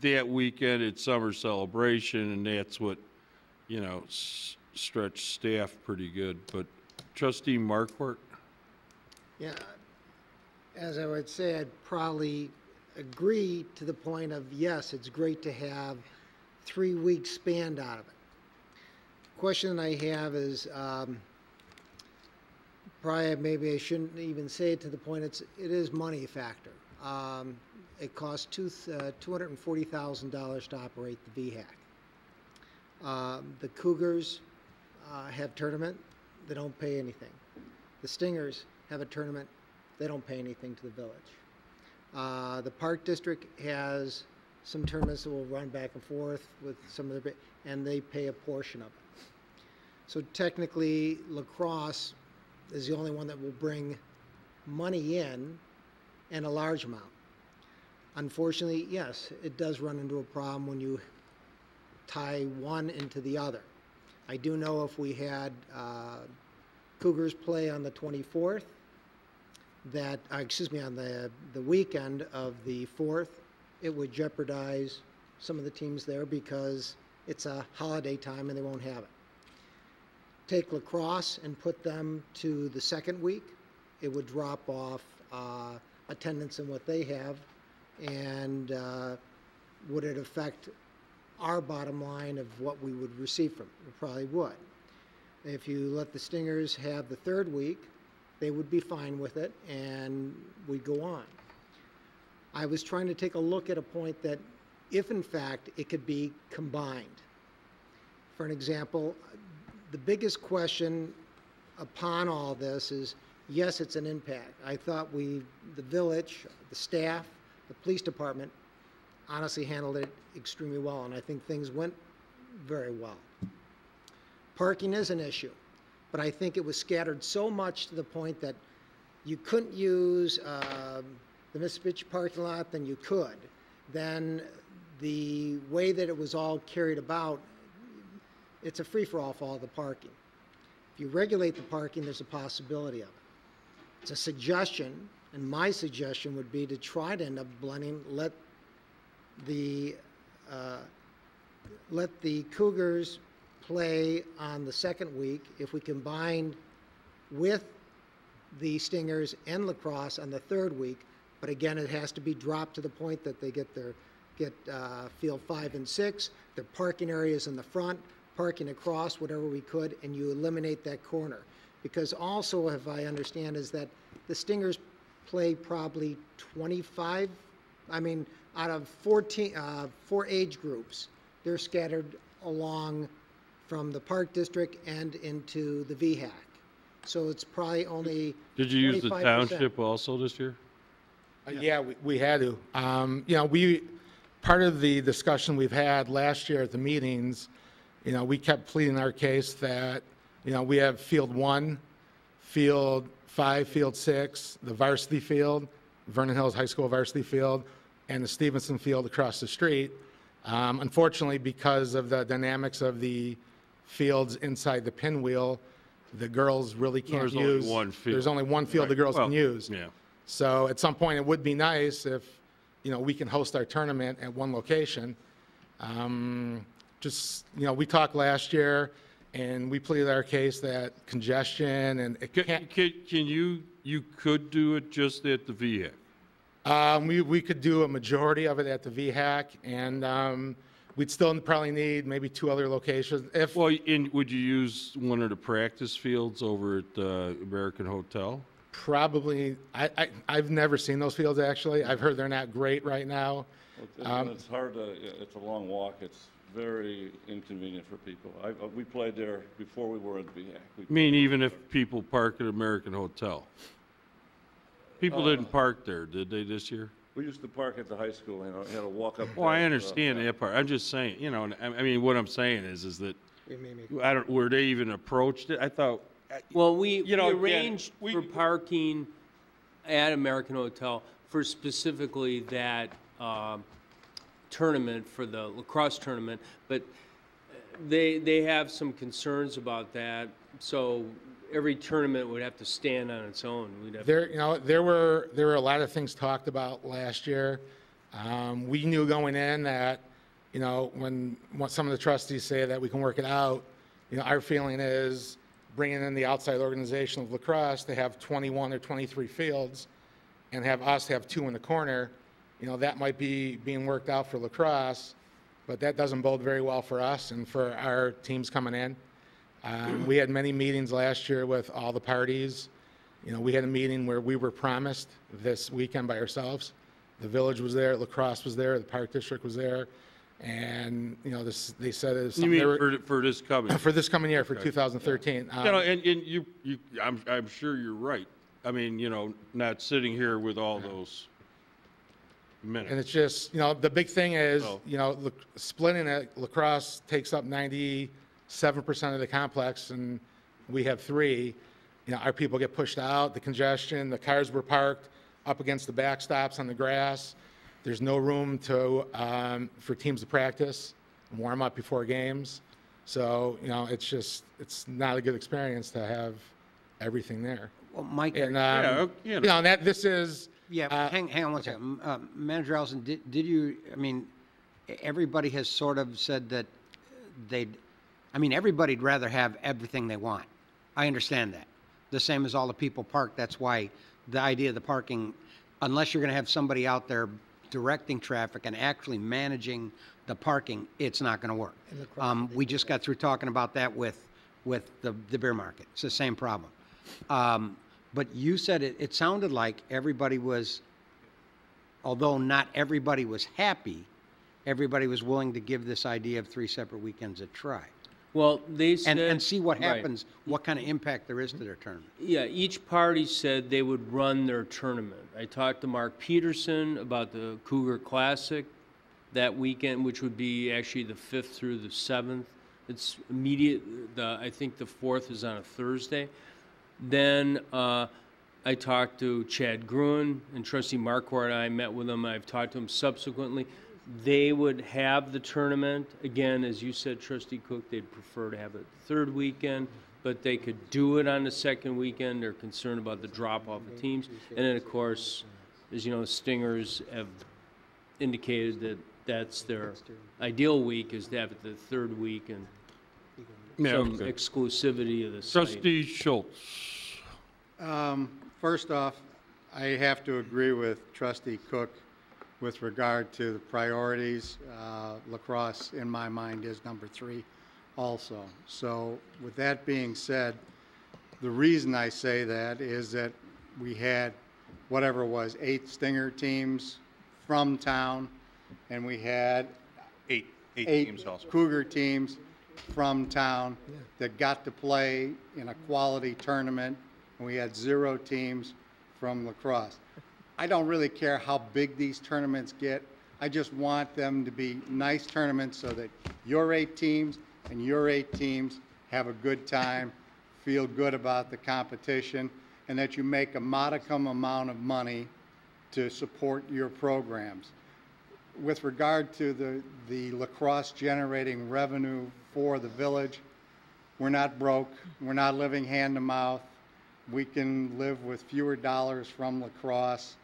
that weekend it's summer celebration, and that's what, stretched staff pretty good. But Trustee Marquardt? Yeah, as I would say, I'd probably agree to the point of, yes, it's great to have 3 weeks spanned out of it. Question I have is, probably maybe I shouldn't even say it to the point it is money factor. It costs $240,000 to operate the VHAC. The Cougars have tournament, they don't pay anything. The Stingers have a tournament, they don't pay anything to the village. The Park District has some tournaments that will run back and forth with some of their, and they pay a portion of it. So technically, lacrosse is the only one that will bring money in and a large amount. Unfortunately, yes, it does run into a problem when you tie one into the other. I do know if we had Cougars play on the 24th, that, on the weekend of the 4th, it would jeopardize some of the teams there because it's a holiday time and they won't have it. Take lacrosse and put them to the second week, it would drop off attendance in what they have, and would it affect our bottom line of what we would receive from it? It probably would. If you let the Stingers have the third week, they would be fine with it, and we'd go on. I was trying to take a look at a point that if in fact it could be combined. For an example, the biggest question upon all this is, yes, it's an impact. I thought the village, the staff, the police department honestly handled it extremely well, and I think things went very well. Parking is an issue, but I think it was scattered so much to the point that you couldn't use the Mitsubishi parking lot, then you could. Then the way that it was all carried about, it's a free-for-all for all the parking. If you regulate the parking, there's a possibility of it. It's a suggestion, and my suggestion would be to try to end up blending, let the Cougars play on the second week. If we combined with the Stingers and lacrosse on the third week, but again, it has to be dropped to the point that they get field 5 and 6, their parking areas in the front, parking across, whatever we could, and you eliminate that corner. Because also, if I understand, is that the Stingers play probably 25, out of 14, 4 age groups, they're scattered along from the Park District and into the VHAC. So it's probably only Did you use the 25%. township also this year? Yeah, we had to. Part of the discussion we've had last year at the meetings, we kept pleading our case that, we have field 1, field 5, field 6, the varsity field, Vernon Hills High School varsity field, and the Stevenson field across the street. Unfortunately, because of the dynamics of the fields inside the pinwheel, the girls really can't There's use. only one field. There's only one field the girls Well, can use. yeah. So at some point, it would be nice if, we can host our tournament at one location. We talked last year, and we pleaded our case that congestion and it can't. You could do it just at the VHAC? We could do a majority of it at the VHAC, and we'd still probably need maybe 2 other locations. Would you use one of the practice fields over at the American Hotel? Probably. I've never seen those fields, actually. I've heard they're not great right now. It's hard to, it's a long walk. It's very inconvenient for people. We played there before we were in VHAC. Even if people park at American Hotel? People didn't park there, did they, this year? We used to park at the high school, had to walk up. Well, I understand that part. I'm just saying, what I'm saying is that, were they even approached it? I thought. Well, we arranged for parking at American Hotel for specifically that tournament, for the lacrosse tournament, but they have some concerns about that, so every tournament would have to stand on its own. There were a lot of things talked about last year. We knew going in that, when some of the trustees say that we can work it out, our feeling is bringing in the outside organization of lacrosse to have 21 or 23 fields and have us have 2 in the corner, that might be being worked out for lacrosse, but that doesn't bode very well for us and for our teams coming in. We had many meetings last year with all the parties. We had a meeting where we were promised this weekend by ourselves. The village was there, lacrosse was there, the Park District was there, and they said it was something. You mean for this coming? For this coming year, for Okay. 2013. I'm sure you're right. Not sitting here with all those minutes. And it's just, the big thing is, splitting it, lacrosse takes up 97% of the complex, and we have 3. Our people get pushed out, the congestion, the cars were parked up against the backstops on the grass. There's no room for teams to practice and warm up before games. So, it's not a good experience to have everything there. Well, Mike. And, this is. Yeah, hang on one second. Manager Allison, did you, everybody has sort of said that everybody'd rather have everything they want. I understand that. The same as all the people parked. That's why the idea of the parking, unless you're going to have somebody out there directing traffic and actually managing the parking, it's not going to work. We just got through talking about that with the beer market. It's the same problem. But you said it sounded like everybody was, although not everybody was happy, everybody was willing to give this idea of 3 separate weekends a try. Well, they said. And see what right. happens, what kind of impact there is to their tournament. Yeah, each party said they would run their tournament. I talked to Mark Peterson about the Cougar Classic that weekend, which would be actually the 5th through the 7th. It's immediate, I think the 4th is on a Thursday. Then I talked to Chad Gruen, and Trustee Marquardt and I met with him. I've talked to him subsequently. They would have the tournament. Again, as you said, Trustee Cook, they'd prefer to have it the 3rd weekend, but they could do it on the 2nd weekend. They're concerned about the drop-off of teams. And then, of course, as you know, the Stingers have indicated that that's their ideal week, is to have it the 3rd week and some exclusivity of the site. Trustee Schultz. First off, I have to agree with Trustee Cook with regard to the priorities. Lacrosse, in my mind, is number 3 also. So with that being said, the reason I say that is that we had, whatever it was, 8 Stinger teams from town, and we had eight teams also. Cougar teams from town that got to play in a quality tournament, and we had 0 teams from lacrosse. I don't really care how big these tournaments get. I just want them to be nice tournaments so that your 8 teams and your 8 teams have a good time, feel good about the competition, and that you make a modicum amount of money to support your programs. With regard to the lacrosse generating revenue for the village, we're not broke. We're not living hand to mouth. We can live with fewer dollars from lacrosse.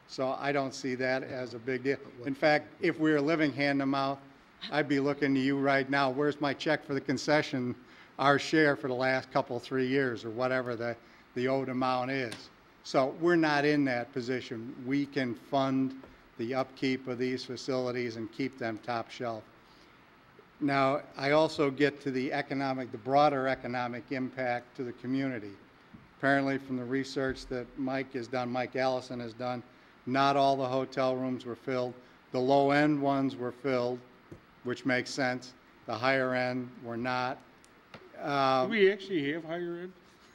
So I don't see that as a big deal. In fact, if we were living hand to mouth, I'd be looking to you right now, where's my check for the concession, our share for the last 3 years, or whatever the owed amount is. So we're not in that position. We can fund the upkeep of these facilities and keep them top shelf. Now, I also get to the broader economic impact to the community. Apparently, from the research that Mike Allison has done, not all the hotel rooms were filled. The low-end ones were filled, which makes sense. The higher end were not. Do we actually have higher end?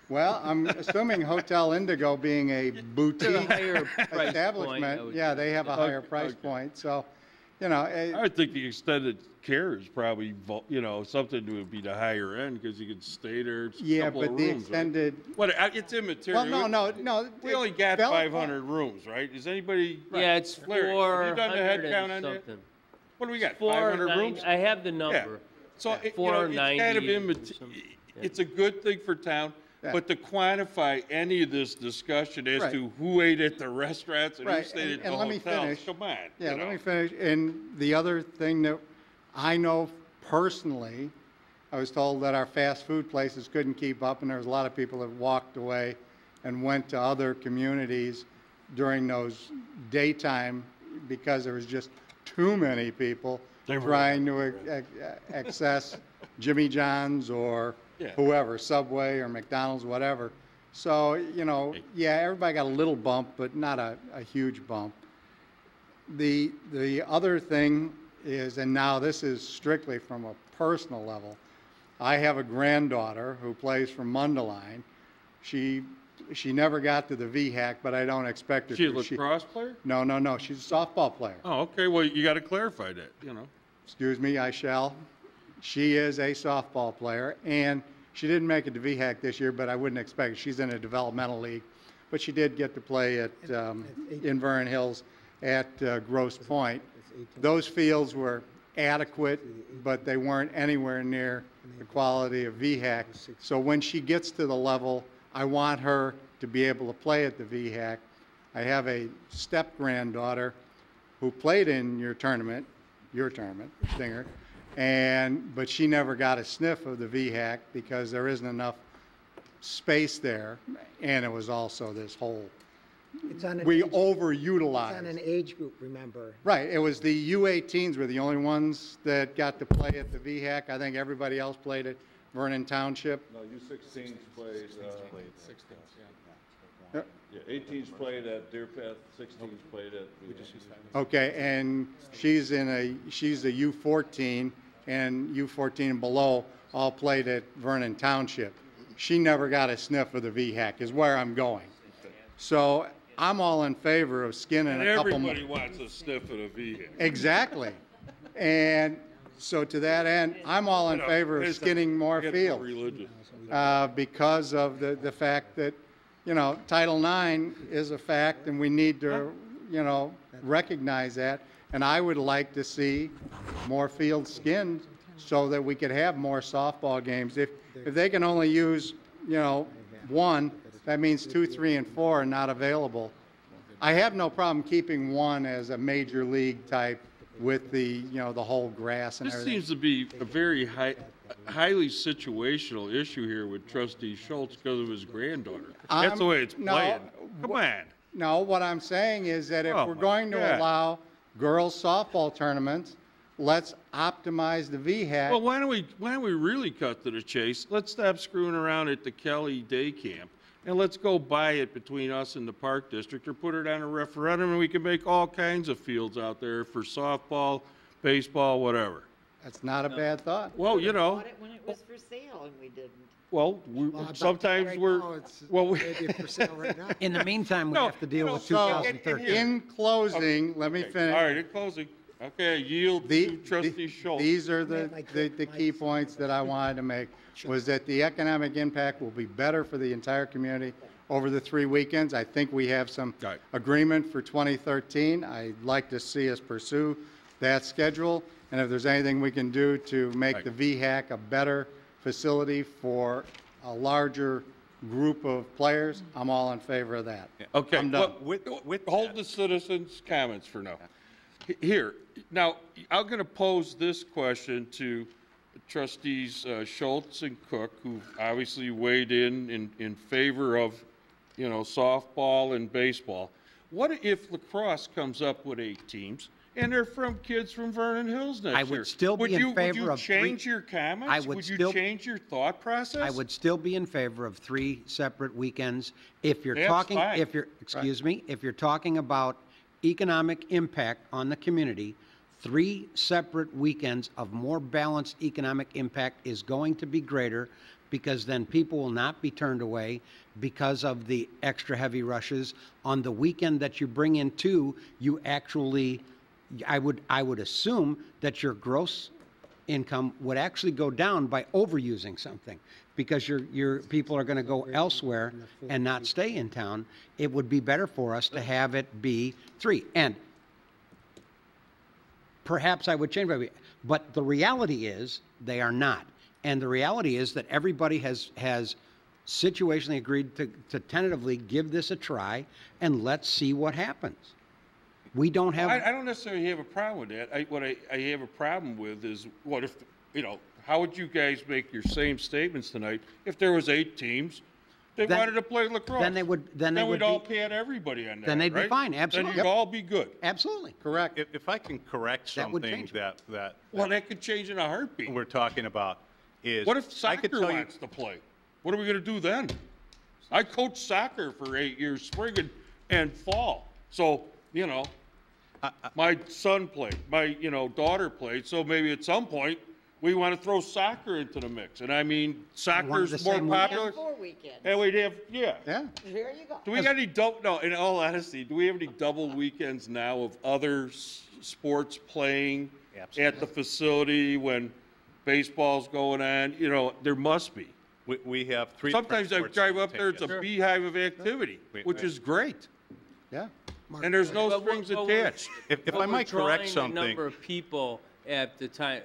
Well, I'm assuming Hotel Indigo being a boutique establishment, yeah, they have a higher price point. So, you know, I would think the extended care is probably, you know, something that would be the higher end because you could stay there. It's a couple of but the rooms, extended. Right? It's immaterial. Well, no. We only got 500 rooms, right? Is anybody? Yeah, it's Larry, have you done the head 400 count and on that? something. What do we got? 500 rooms? I have the number. Yeah. So it's 490 kind of or something. It's a good thing for town. Yeah. But to quantify any of this discussion as Right. to who ate at the restaurants and who Right, stayed at the and let me hotels, finish. come on. Yeah, you know? let me finish. And the other thing that I know personally, I was told that our fast food places couldn't keep up, and there was a lot of people that walked away and went to other communities during those daytime because there was just too many people trying to access Jimmy John's or whoever, Subway or McDonald's, whatever. So, you know, yeah, everybody got a little bump, but not a huge bump. The other thing is, and now this is strictly from a personal level, I have a granddaughter who plays for Mundelein. She never got to the VHAC, but I don't expect her She a to. lacrosse player? No, she's a softball player. Oh, okay. Well, you got to clarify that, you know. Excuse me, I shall. She is a softball player, and she didn't make it to VHAC this year, but I wouldn't expect it. She's in a developmental league. But she did get to play at in Vernon Hills at Grosse Pointe. Those fields were adequate, but they weren't anywhere near the quality of VHAC. So when she gets to the level, I want her to be able to play at the VHAC. I have a step-granddaughter who played in your tournament, Stinger, but she never got a sniff of the VHAC because there isn't enough space there, and it was also this whole, we overutilized. It's on an age group, remember. Right, it was the U18s were the only ones that got to play at the VHAC. I think everybody else played at Vernon Township. No, U16 plays. Yeah. Yeah, 18's played at Deer Path, 16's played at. Okay, and she's a U14, and U14 and below all played at Vernon Township. She never got a sniff of the VHAC, is where I'm going. So I'm all in favor of skinning And a couple more. everybody wants a sniff of the VHAC. Exactly. And so to that end, I'm all in favor of skinning more fields. Because of the fact that, you know, Title IX is a fact and we need to, you know, recognize that. And I would like to see more fields skinned so that we could have more softball games. If they can only use, you know, one, that means 2, 3, and 4 are not available. I have no problem keeping one as a major league type with the, you know, the whole grass and This everything. seems to be a very highly situational issue here with Trustee Schultz because of his granddaughter. That's the way it's playing. Come on. No, what I'm saying is that if Oh, we're my going to God. allow girls softball tournaments, let's optimize the VHAC. Well, why don't we really cut to the chase? Let's stop screwing around at the Kelly Day Camp, and let's go buy it between us and the Park District, or put it on a referendum, and we can make all kinds of fields out there for softball, baseball, whatever. That's not a bad thought. Well, you know, Bought it when it was for sale and we didn't. well, sometimes we're, In the meantime, we No, have to deal with So, 2013. in closing, let me finish. All right, in closing, okay, yield to Trustee Schultz. These are the key points that I wanted to make, was that the economic impact will be better for the entire community over the 3 weekends. I think we have some agreement for 2013. I'd like to see us pursue that schedule, and if there's anything we can do to make the VHAC a better facility for a larger group of players, I'm all in favor of that. Okay, I'm done. hold the citizens' comments for now. Here, now, I'm going to pose this question to trustees Schultz and Cook, who obviously weighed in favor of, you know, softball and baseball. What if lacrosse comes up with 8 teams, and they're from kids from Vernon Hills next year? I would still be in favor of Would you change your comments? Would you change your thought process? I would still be in favor of 3 separate weekends. If you're That's talking, fine. if you're, excuse me, if you're talking about economic impact on the community, 3 separate weekends of more balanced economic impact is going to be greater, because then people will not be turned away because of the extra heavy rushes. On the weekend that you bring in 2, you actually, I would assume that your gross income would actually go down by overusing something, because your people are going to go elsewhere and not stay in town. It would be better for us to have it be 3. And perhaps I would change my, but the reality is they are not. And the reality is that everybody has situationally agreed to tentatively give this a try, and let's see what happens. We don't have. I don't necessarily have a problem with that. What I have a problem with is, what if, you know, how would you guys make your same statements tonight if there was 8 teams that wanted to play lacrosse? Then they would. Then they would we'd all pay everybody on that. Then they'd be right? fine. Absolutely. Then you'd all be good. Absolutely. Correct. If I can correct That would something change that Well, that could change in a heartbeat. we're talking about is. What if I could soccer tell you- wants to play? What are we going to do then? I coached soccer for 8 years, spring and fall. So, you know, my son played, my, you know, daughter played. So maybe at some point we want to throw soccer into the mix. And I mean, soccer's the more same popular. 4 weekends. And we'd have, yeah. Yeah. There you go. Do we got any no, in all honesty, do we have any double weekends now of other sports playing at the facility when baseball's going on? You know, there must be. We have 3. Sometimes I different sports drive we up take, there, it's a yes. beehive of activity, which is great. Yeah. And there's no Well, strings well, we're- attached. If But I we're might correct drawing something. a number of people at the time,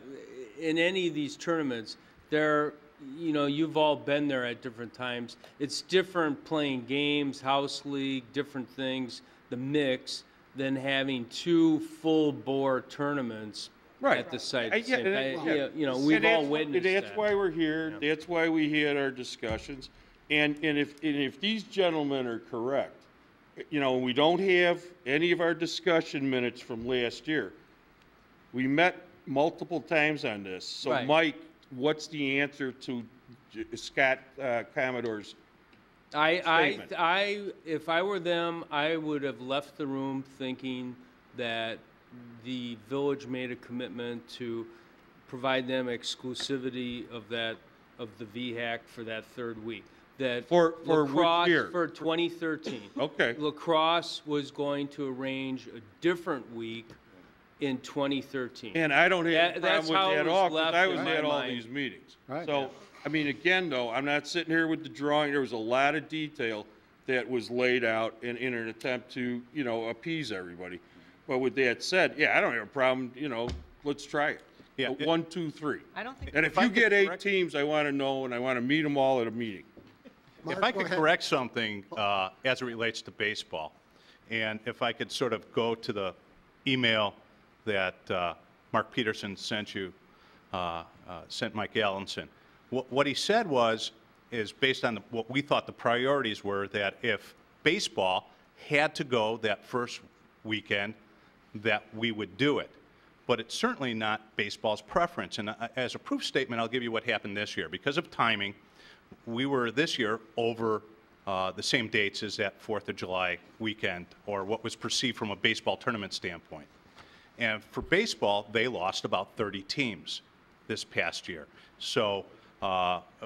in any of these tournaments, there, you know, you've all been there at different times. It's different playing games, house league, different things, the mix, than having 2 full-bore tournaments at the site. at the same time. You know, we've all witnessed That's that. why we're here. That's why we had our discussions. And if these gentlemen are correct, you know, we don't have any of our discussion minutes from last year. We met multiple times on this. So, Right. Mike, what's the answer to Scott Commodore's statement. If I were them, I would have left the room thinking that the village made a commitment to provide them exclusivity of the VHAC for that third week. That For which lacrosse year? for 2013. Okay. Lacrosse was going to arrange a different week in 2013. And I don't have a That's problem with how that it at all, was because left I in was my at all mind. these meetings. Right. So, I mean, again, though, I'm not sitting here with the drawing, there was a lot of detail that was laid out in an attempt to, you know, appease everybody. But with that said, yeah, I don't have a problem, you know, let's try it. Yeah, 1, 2, 3. I don't think. And if I you could get 8 correct- teams, I want to know, and I want to meet them all at a meeting. If Mark, I go could ahead. correct something as it relates to baseball, and if I could sort of go to the email that Mark Peterson sent you, sent Mike Allenson. What he said is based on what we thought the priorities were, that if baseball had to go that first weekend, that we would do it. But it's certainly not baseball's preference. And as a proof statement, I'll give you what happened this year. Because of timing, we were this year over the same dates as that 4th of July weekend, or what was perceived from a baseball tournament standpoint. And for baseball, they lost about 30 teams this past year. So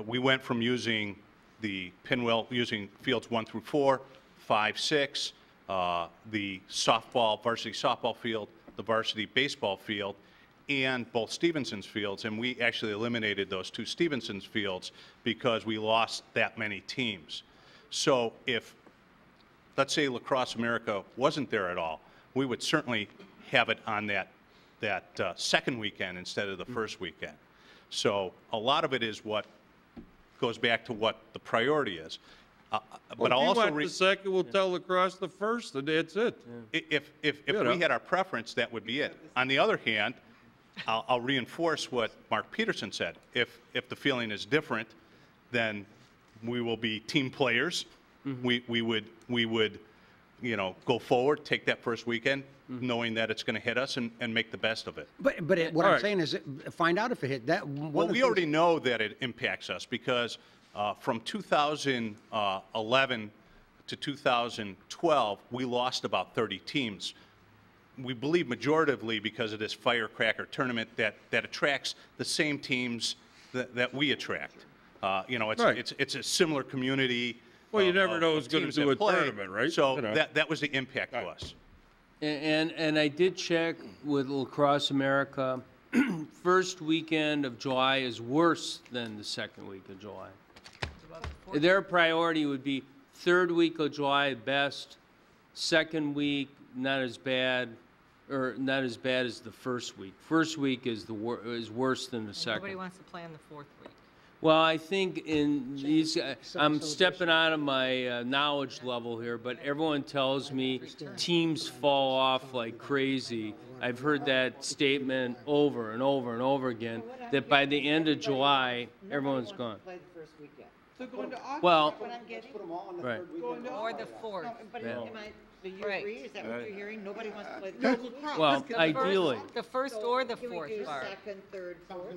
we went from using the pinwheel, using fields 1 through 4, 5, 6, the softball, varsity softball field, the varsity baseball field, and both Stevenson's fields, and we actually eliminated those 2 Stevenson's fields because we lost that many teams. So if, let's say, Lacrosse America wasn't there at all, we would certainly have it on that second weekend instead of the first weekend. So a lot of it is what goes back to what the priority is. But I'll If you also want the second, we'll tell Lacrosse the first, and that's it. if You know. we had our preference, that would be it. On the other hand, I'll reinforce what Mark Peterson said. If the feeling is different, then we will be team players. We would, you know, go forward, take that first weekend, knowing that it's going to hit us, and make the best of it. But what All I'm right. saying is, find out if it hit that. Well, we already know that it impacts us because from 2011 to 2012, we lost about 30 teams. We believe majoritively because of this firecracker tournament that attracts the same teams that we attract. You know, Right. it's a similar community. Well, you never know of who's gonna teams do that a play. tournament, right? So You know. that was the impact to us. And I did check with Lacrosse America. First weekend of July is worse than the second week of July. Their priority would be third week of July at best, second week not as bad, or not as bad as the first week. First week is is worse than the second. Nobody wants to play on the 4th week. Well, I think in these, I'm stepping out of my knowledge level here, but everyone tells me teams fall off like crazy. I've heard that statement over and over and over again, that by the end of July, everyone's gone. So going to August. Well, that's what I'm getting. right. Or the 4th. But Yeah. do you Right. agree? Is that what you're hearing? Nobody wants to play the No, first? lacrosse. Well, The ideally. The 1st or the Can we 4th, do Barb. second, third, fourth?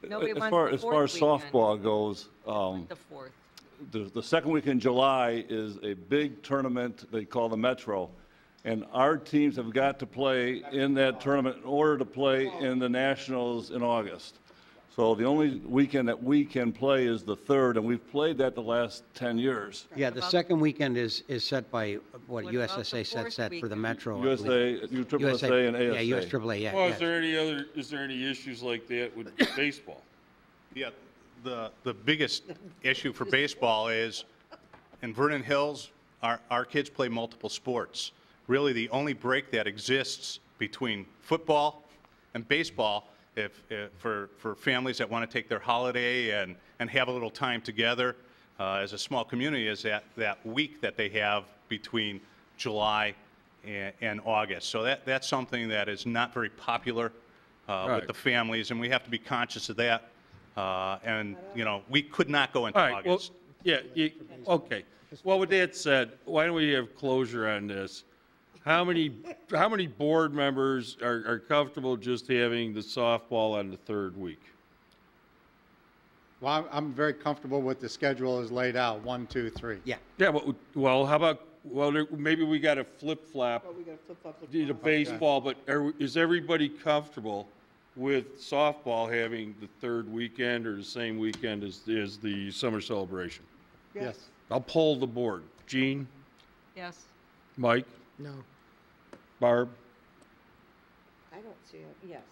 Nobody As wants far the as 4th softball goes, The 4th. the second week in July is a big tournament they call the Metro. And our teams have got to play in that tournament in order to play in the Nationals in August. So the only weekend that we can play is the 3rd, and we've played that the last 10 years. Yeah, the second weekend is set by, what, What about USSA the sets fourth that for the weekend? Metro. I USA, believe. USSSA, and ASA. Yeah, USAAA, yeah. Well, yeah. is there any issues like that with baseball? Yeah, the biggest issue for baseball is in Vernon Hills, our kids play multiple sports. Really, the only break that exists between football and baseball, if for families that want to take their holiday and have a little time together as a small community, is that week that they have between July and August. So that's something that is not very popular with the families, and we have to be conscious of that. And, you know, we could not go into All right, well, August. yeah, okay. Well, with that said, why don't we have closure on this? How many board members are comfortable just having the softball on the 3rd week? Well, I'm very comfortable with the schedule as laid out, 1, 2, 3. Yeah. Yeah, well, how about, maybe we got to flip-flop But we got to flip-flop the baseball, but is everybody comfortable with softball having the third weekend or the same weekend as the summer celebration? Yes. I'll poll the board. Gene? Yes. Mike? No. Barb? I don't see it, yes.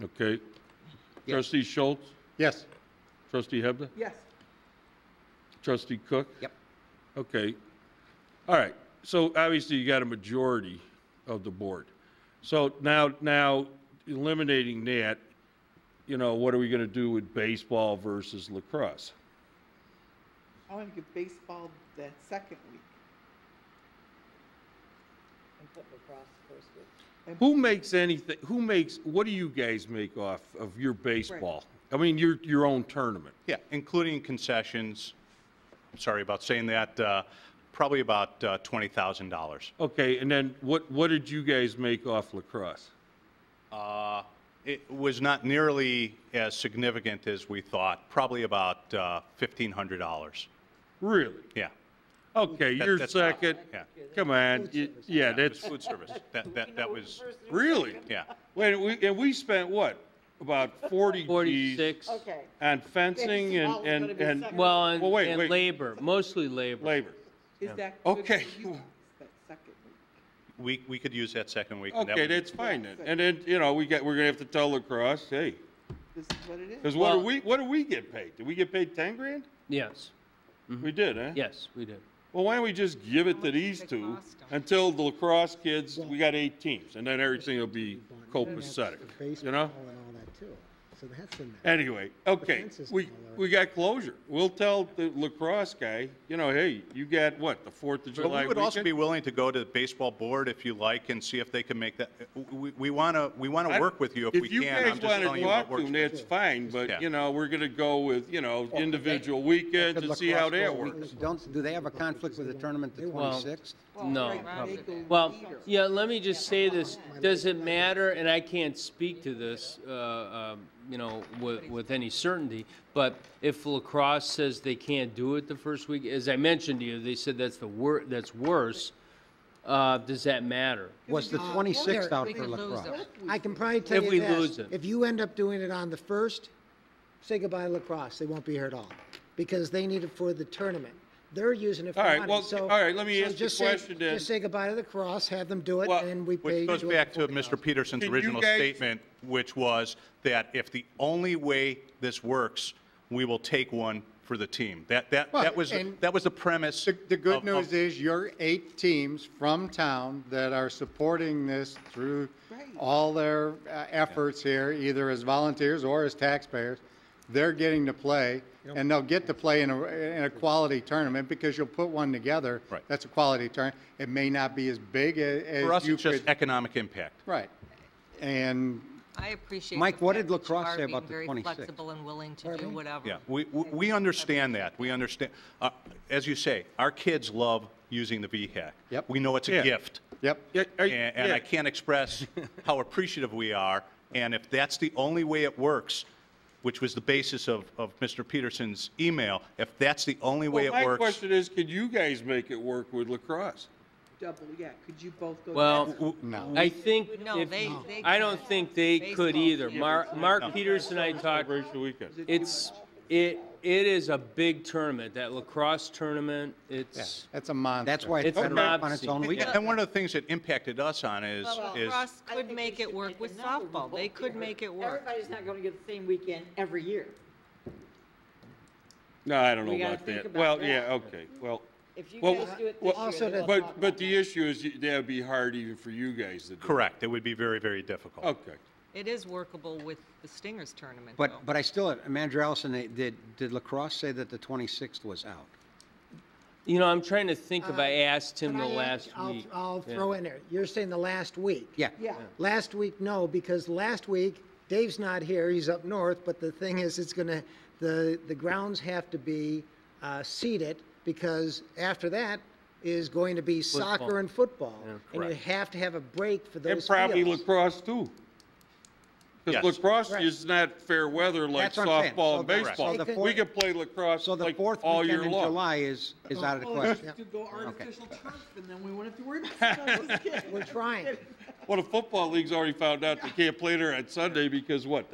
Okay. Trustee Schultz? Yes. Trustee Hebda? Yes. Trustee Cook? Yep. Okay. All right. So obviously you got a majority of the board. So now eliminating that, you know, what are we going to do with baseball versus lacrosse? I want to give baseball that second week. And put lacrosse first week. Who makes anything, what do you guys make off of your baseball? I mean, your own tournament. Yeah, including concessions, sorry about saying that, probably about $20,000. Okay, and then what did you guys make off lacrosse? It was not nearly as significant as we thought, probably about $1,500. Really? Yeah. Okay, you're that's second. Yeah. Come on, yeah, It was that's, food service. That was, really? yeah. And we spent what? About 40 Gs 46. Okay. on fencing and, Well, and, well, wait, and wait. labor, mostly labor. labor. Is Yeah. that good Okay. for you, that second week? We could use that second week. and that Okay, would- that's fine then. And then, you know, we're gonna have to tell lacrosse, hey, This is what it is. because Well- what do we get paid? Did we get paid 10 grand? Yes. We did, huh? Yes, we did. Well, why don't we just give it to these two until the lacrosse kids, we got 8 teams, and then everything will be copacetic, you know? Baseball and all that too. So that's in there. Anyway, okay, fence is we smaller. got closure. We'll tell the lacrosse guy, you know, hey, you got what, the 4th of But July we would also weekend? be willing to go to the baseball board if you like and see if they can make that. We want to work with you if we If you can. I'm guys just want telling to you what talk to works. them, that's fine, Yeah. but, you know, we're gonna go with, you know, individual weekends and see how that works. Do they have a conflict with the tournament the Well, 26th? No. They go Well, later. yeah, let me just say this, does it matter, and I can't speak to this, you know, with any certainty, but if lacrosse says they can't do it the first week, as I mentioned to you, they said that's that's worse, does that matter? Was the 26th out for could lose lacrosse? them. I can probably tell If you we this. lose it. If you end up doing it on the 1st, say goodbye to lacrosse. They won't be here at all because they need it for the tournament. They're using it for All right, money. well, So- all right, let me so ask the just say- question then. Just say goodbye to the cross, have them do it, Well, and we pay. Which goes do it back for to $40,000. Mr. Peterson's Can you original guys- statement, which was that if the only way this works, we will take one for the team. That Well, was and the premise. The good of- news of- is your 8 teams from town that are supporting this through all their efforts here, either as volunteers or as taxpayers, they're getting to play, and they'll get to play in a quality tournament because you'll put one together. Right. That's a quality tournament. It may not be as big as For us, you it's just could. economic impact. Right. And I appreciate. Mike, the what fact did that you lacrosse are say being about the very 26th? flexible and willing to do whatever. Yeah, we understand that. We understand. As you say, our kids love using the VHAC. Yep. We know it's a Yeah. gift. Yep. Yeah, And yeah. I can't express how appreciative we are. And if that's the only way it works, which was the basis of Mr. Peterson's email, if that's the only way Well, it my works. question is, could you guys make it work with lacrosse? Double, yeah. Could you both go? Well, together? no. I think, No, if- they I don't think they could Baseball either. can't. Mark Peters and I talked, Celebration weekend. it is a big tournament, that lacrosse tournament, Yeah, it's, that's a monster. That's why it's It's better an on its own obscene. weekend. And one of the things that impacted us on is Lacrosse could make it work with softball. They could make it work. Everybody's not going to get the same weekend every year. No, I don't know We gotta about think that. about Well, that. yeah, okay, well, If you Well, guys do it well, this year, also then the- we'll talk but about the issue is that'd be hard even for you guys to do. correct. It would be very, very difficult. Okay. It is workable with the Stingers tournament, But, though. but I still, Manager Allison, did lacrosse say that the 26th was out? you know, I'm trying to think if I asked him Can the I last ask- I'll- week. I'll Yeah. throw in there. You're saying the last week. Yeah. Yeah. Last week, no, because last week, Dave's not here, he's up north, but the thing is, it's gonna, the grounds have to be seated, because after that is going to be Football. soccer and football. Yeah. And you Correct. have to have a break for And those probably fields. lacrosse too. Because Yes. lacrosse is not fair weather like That's what I'm saying. softball So and the- baseball. so the We could play lacrosse So the like fourth all year weekend in long. July is out of the question. To go artificial turf, and then we wouldn't have to worry about it. We're trying. Well, the football league's already found out they can't play there on Sunday because what?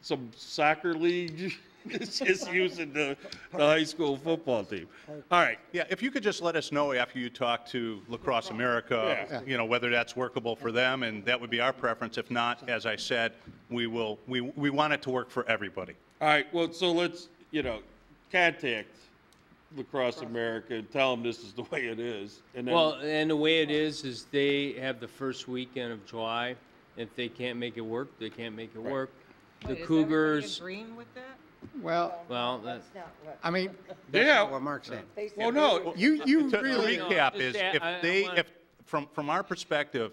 Some soccer league is just using the high school football team. All right. Yeah, if you could just let us know after you talk to Lacrosse America, Yeah. you know, whether that's workable for them, and that would be our preference. If not, as I said, we want it to work for everybody. All right, well, so let's, contact Lacrosse America and tell them this is the way it is. And then, Well, and the way it is they have the first weekend of July. If they can't make it work, they can't make it work. The Wait, is Cougars, everybody agreeing with that? well, I mean, That's Yeah. not what Mark said. well, no, you To really, recap just is, I wanna- from our perspective,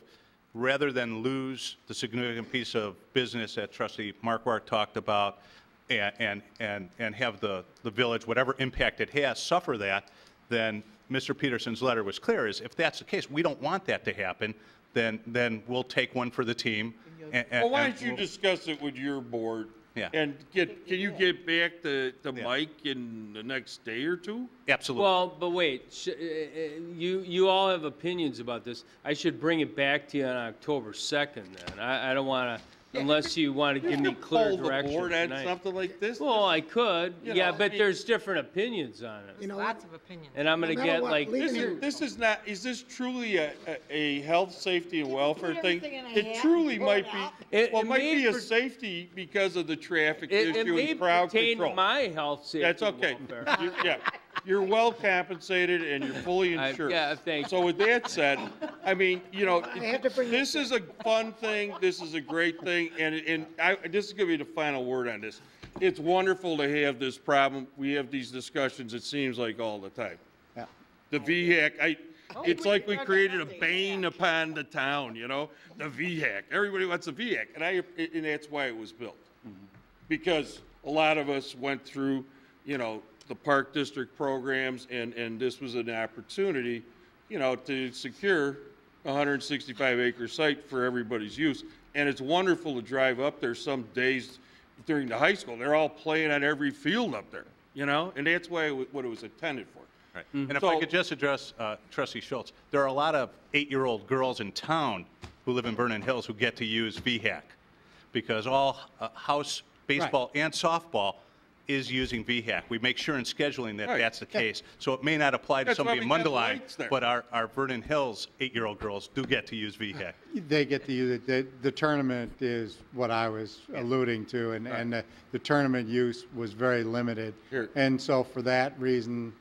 rather than lose the significant piece of business that trustee Markwart talked about and have the village, whatever impact it has, suffer that, then Mr. Peterson's letter was clear, is if that's the case, we don't want that to happen, then we'll take one for the team. well, why don't you discuss it with your board? Yeah. And can you get back to Mike in the next day or two? Absolutely. well, but wait, you all have opinions about this. I should bring it back to you on October 2nd then. I don't want to, unless you want to give me clear Hold the direction board on tonight. something like this? Well, I could, You yeah, know, but I mean- there's different opinions on it. You know Lots what? of opinions. And I'm gonna No matter get what, like, leave This is not, is this truly a health, safety, and welfare thing? everything in a It hat truly and pull might it be, out? It- well, it it might may be a per- safety because of the traffic it issue may and crowd pertain to control. my health, safety, That's and okay. welfare. Yeah, you're well compensated and you're fully insured. Yeah, thank So with that said, I mean, have to bring this is a fun thing, this is a great thing, and this is gonna be the final word on this. It's wonderful to have this problem, we have these discussions, it seems like all the time. Yeah. The VHAC, it's like we created a bane upon the town, the VHAC, everybody wants a VHAC, and that's why it was built. Because a lot of us went through, the Park District programs, and this was an opportunity, to secure a 165-acre site for everybody's use. And it's wonderful to drive up there some days during the high school. They're all playing on every field up there, and that's why what it was intended for. Right. And if I could just address Trustee Schultz, there are a lot of 8-year-old girls in town who live in Vernon Hills who get to use VHAC because all house baseball and softball is using VHAC. We make sure in scheduling that Right. that's the case. So it may not apply to That's somebody why in we got Mundelein, lights there. but our Vernon Hills 8-year-old girls do get to use VHAC. they get to use it. The tournament is what I was alluding to, and the tournament use was very limited. Here. And so for that reason,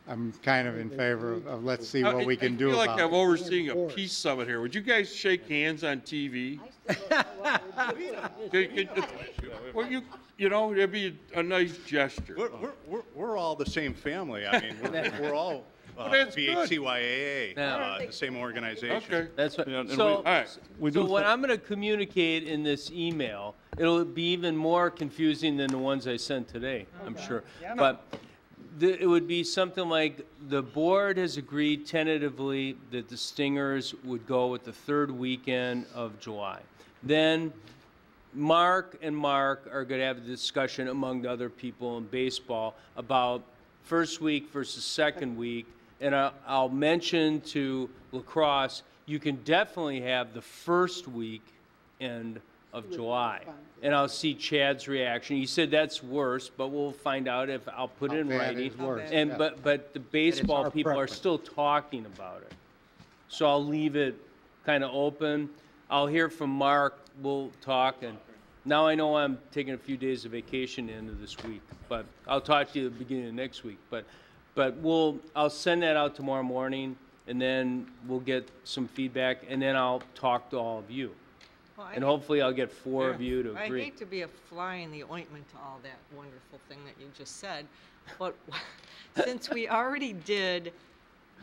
I'm kind of in favor of let's see what we can do I feel about like I'm it. overseeing a peace summit here. Would you guys shake hands on TV? Well, it'd be a nice gesture. We're all the same family. I mean, we're all that's good. VHCYAA, Yeah. the same organization. Okay. That's what, Yeah, and so, all right. so what I'm gonna communicate in this email, it'll be even more confusing than the ones I sent today, I'm sure. But it would be something like, the board has agreed tentatively that the Stingers would go with the third weekend of July. Then Mark and Mark are gonna have a discussion among the other people in baseball about first week versus second week. And I'll mention to Lacrosse, you can definitely have the first weekend of July. And I'll see Chad's reaction. He said that's worse, but we'll find out if I'll put it in bad writing. is worse, And yeah. but the baseball our people are preference. still talking about it. So I'll leave it kind of open. I'll hear from Mark, we'll talk, and now I know I'm taking a few days of vacation the end of this week, but I'll talk to you at the beginning of next week. But I'll send that out tomorrow morning, and then we'll get some feedback, and then I'll talk to all of you. Well, I And hate- hopefully I'll get 4 of you to I agree. hate to be a fly in the ointment to all that wonderful thing that you just said, but since we already did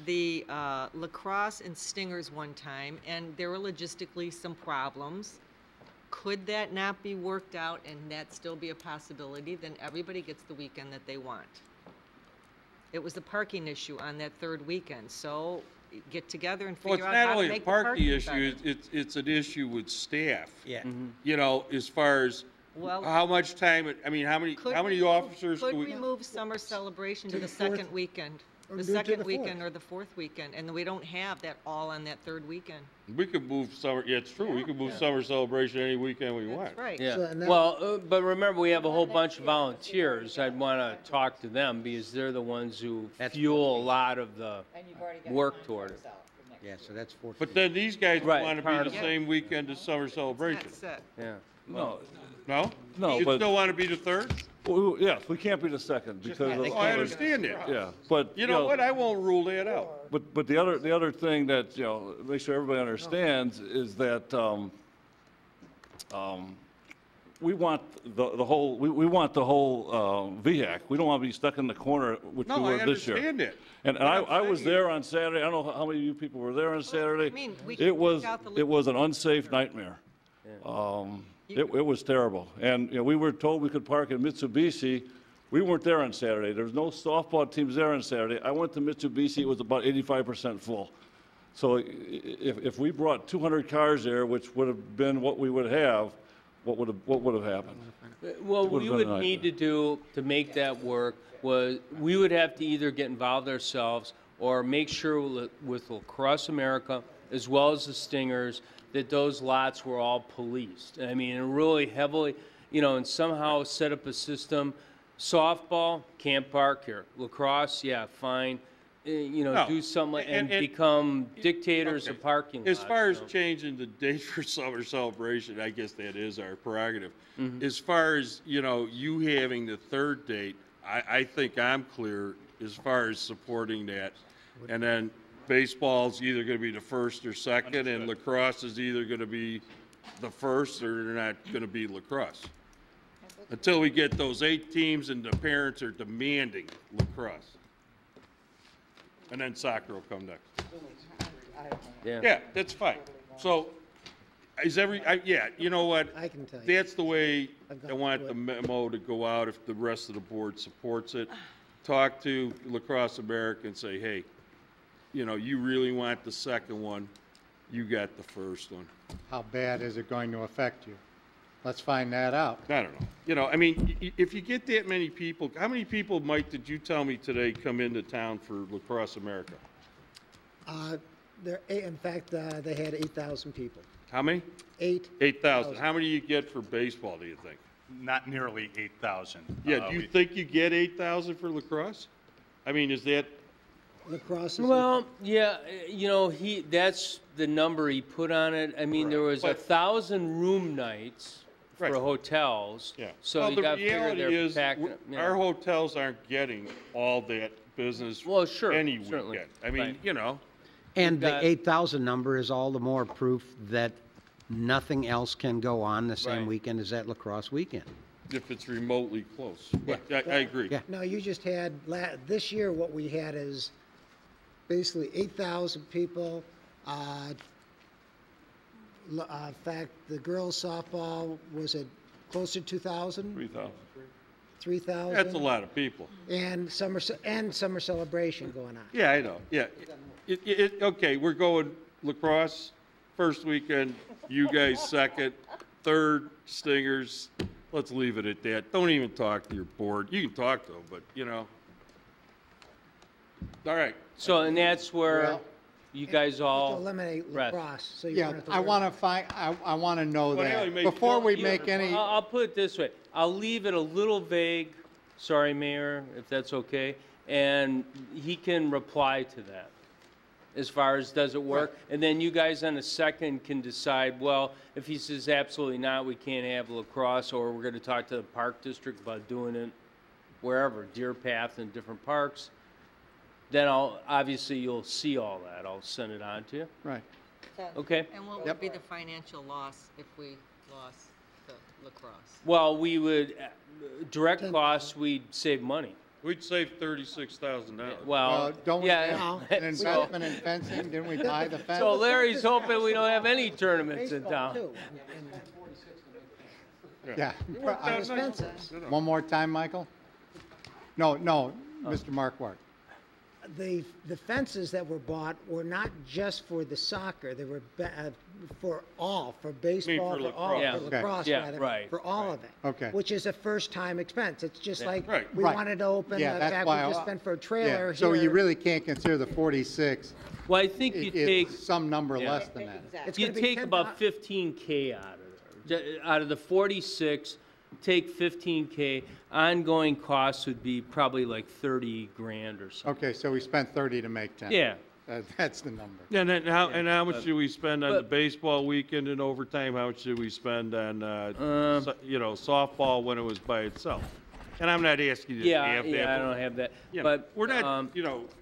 the Lacrosse and Stingers one time, and there were logistically some problems, could that not be worked out and that still be a possibility? Then everybody gets the weekend that they want. It was the parking issue on that third weekend, so get together and Well, figure it's out not how to only a make the parking parking issue, better. it's an issue with staff. Yeah. You know, as far as Well- how much time, I mean, how many officers Could do we? we move summer celebration to To the the fourth- second weekend? or The do it to second the weekend fourth. or the fourth weekend, and we don't have that all on that third weekend. We could move summer, yeah, it's true, we could move summer celebration any weekend we want. That's right. Yeah, So, and that- well, but remember, we have a whole bunch of volunteers. I'd want to talk to them because they're the ones who fuel a lot of the work toward it. Yeah, so that's 14. But then these guys Right, want to part be the of it. same weekend as summer celebration. That's it. Yeah. No, No? No, You but- still want to be the third? well, yes, we can't be the second because of. Oh, I understand that. Yeah, but. You know what, I won't rule that out. But the other thing that, you know, make sure everybody understands is that, we want the whole, we want the whole, VHAC. We don't want to be stuck in the corner, which we No, I were this year. understand that. And What I'm I was saying there on Saturday. I don't know how many of you people were there on Saturday. mean, we It can was, take out the it was an unsafe nightmare. It was terrible. And, you know, we were told we could park in Mitsubishi. We weren't there on Saturday. There was no softball teams there on Saturday. I went to Mitsubishi, it was about 85% full. So if we brought 200 cars there, which would have been what we would have, what would have happened? Well, Would've we been would a need to do, to make that work, was, we would have to either get involved ourselves or make sure with Lacrosse America, as well as the Stingers, that those lots were all policed. I mean, and really heavily, you know, and somehow set up a system. Softball, can't park here. Lacrosse, yeah, fine. You know, No. do something like- and And- become dictators of Okay. parking lots. As far as so. changing the date for summer celebration, I guess that is our prerogative. Mhm. As far as, you know, you having the third date, I think I'm clear as far as supporting that. And then baseball's either gonna be the first or second, and lacrosse is either gonna be the first or they're not gonna be lacrosse. Until we get those 8 teams and the parents are demanding lacrosse. And then soccer will come next. Yeah. Yeah, that's fine. So, yeah, you know what? I can tell you. That's the way I've I gone want through the it. memo to go out if the rest of the board supports it. Talk to Lacrosse America and say, hey, you know, you really want the second one, you got the first one. How bad is it going to affect you? Let's find that out. I don't know. You know, I mean, if you get that many people, how many people, Mike, did you tell me today come into town for Lacrosse America? In fact, they had 8,000 people. How many? 8,000. How many you get for baseball, do you think? Not nearly 8,000. Yeah, do you think you get 8,000 for lacrosse? I mean, is that, Lacrosse is. Well, yeah, you know, that's the number he put on it. I mean, there was But- 1,000 room nights Right. for hotels. yeah. So Well, you the got to figure reality they're is, packing. our hotels aren't getting all that business Well, sure, any certainly. weekend. I mean, Right. you know, And got- the 8,000 number is all the more proof that nothing else can go on the same Right. weekend as that lacrosse weekend. if it's remotely close. But I agree. Yeah. No, you just had, this year, what we had is basically 8,000 people. In fact, the girls softball was at closer to 2,000, 3,000. 3,000. That's a lot of people. And summer celebration going on. Yeah, I know, yeah. Okay, we're going lacrosse, first weekend, you guys second, third, Stingers. Let's leave it at that. Don't even talk to your board. You can talk to them, but, you know. All right. So, and that's where Well, you guys all Eliminate rest. lacrosse, so you Yeah, don't have to. I worry. want to I want to know Well, yeah, we that. make Before we You- make any, I'll put it this way. I'll leave it a little vague, sorry, Mayor, if that's okay, and he can reply to that as far as does it work? And then you guys on the second can decide, well, if he says absolutely not, we can't have lacrosse, or we're going to talk to the park district about doing it wherever, Deer Path and different parks, then obviously you'll see all that. I'll send it on to you. right. Okay. And what would be the financial loss if we lost the lacrosse? Well, we would, direct costs, we'd save money. We'd save $36,000. Well, Don't we yeah. have an investment in fencing? Didn't we buy the fence? So Larry's hoping we don't have any tournaments in Baseball, town. too. Yeah. There's fences. One more time, Michael? No, Mr. Markwart. the fences that were bought were not just for the soccer, they were for baseball, for for all, lacrosse. for lacrosse Yeah, rather, right, for all of it. Okay. Which is a first-time expense. It's just like, Right. we Right. wanted to open, Yeah, the that's fact why we just I- spent for a Yeah, trailer so you here. really can't consider the 46. Well, I think you take, It's some number Yeah. less than that. It's you gonna be take 10 about 15K out of there. Out of the 46, take 15K. Ongoing costs would be probably like 30 grand or something. Okay, so we spent 30 to make 10. Yeah. That's the number. And then how much did we spend on the But- baseball weekend and overtime? How much did we spend on, softball when it was by itself? And I'm not asking you to Yeah, have that. yeah, I but, don't have that. you know, But, we're not,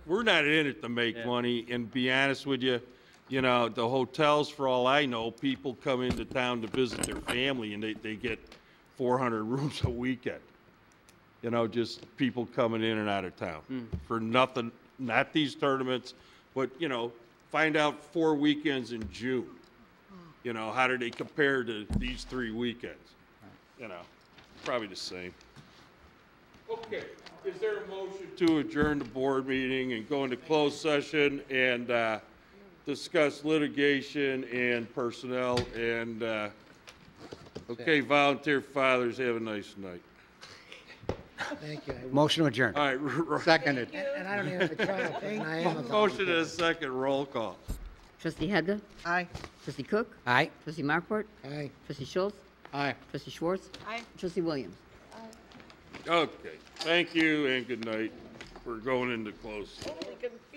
we're not in it to make Yeah. money. And be honest with you, the hotels, for all I know, people come into town to visit their family and they get 400 rooms a weekend. Just people coming in and out of town for nothing, not these tournaments, but, find out 4 weekends in June. How do they compare to these 3 weekends? Probably the same. Okay, is there a motion to adjourn the board meeting and go into closed session and discuss litigation and personnel and, okay, volunteer fathers, have a nice night. Thank you. Motion to adjourn. All right. Seconded. And I don't even have a child, and I am a Motion volunteer. and a second, roll call. Trustee Hedda? Aye. Trustee Cook? Aye. Trustee Markwart? Aye. Trustee Schultz? Aye. Trustee Schwartz? Aye. Trustee Williams? Okay, thank you and good night. We're going into closed. Totally confused.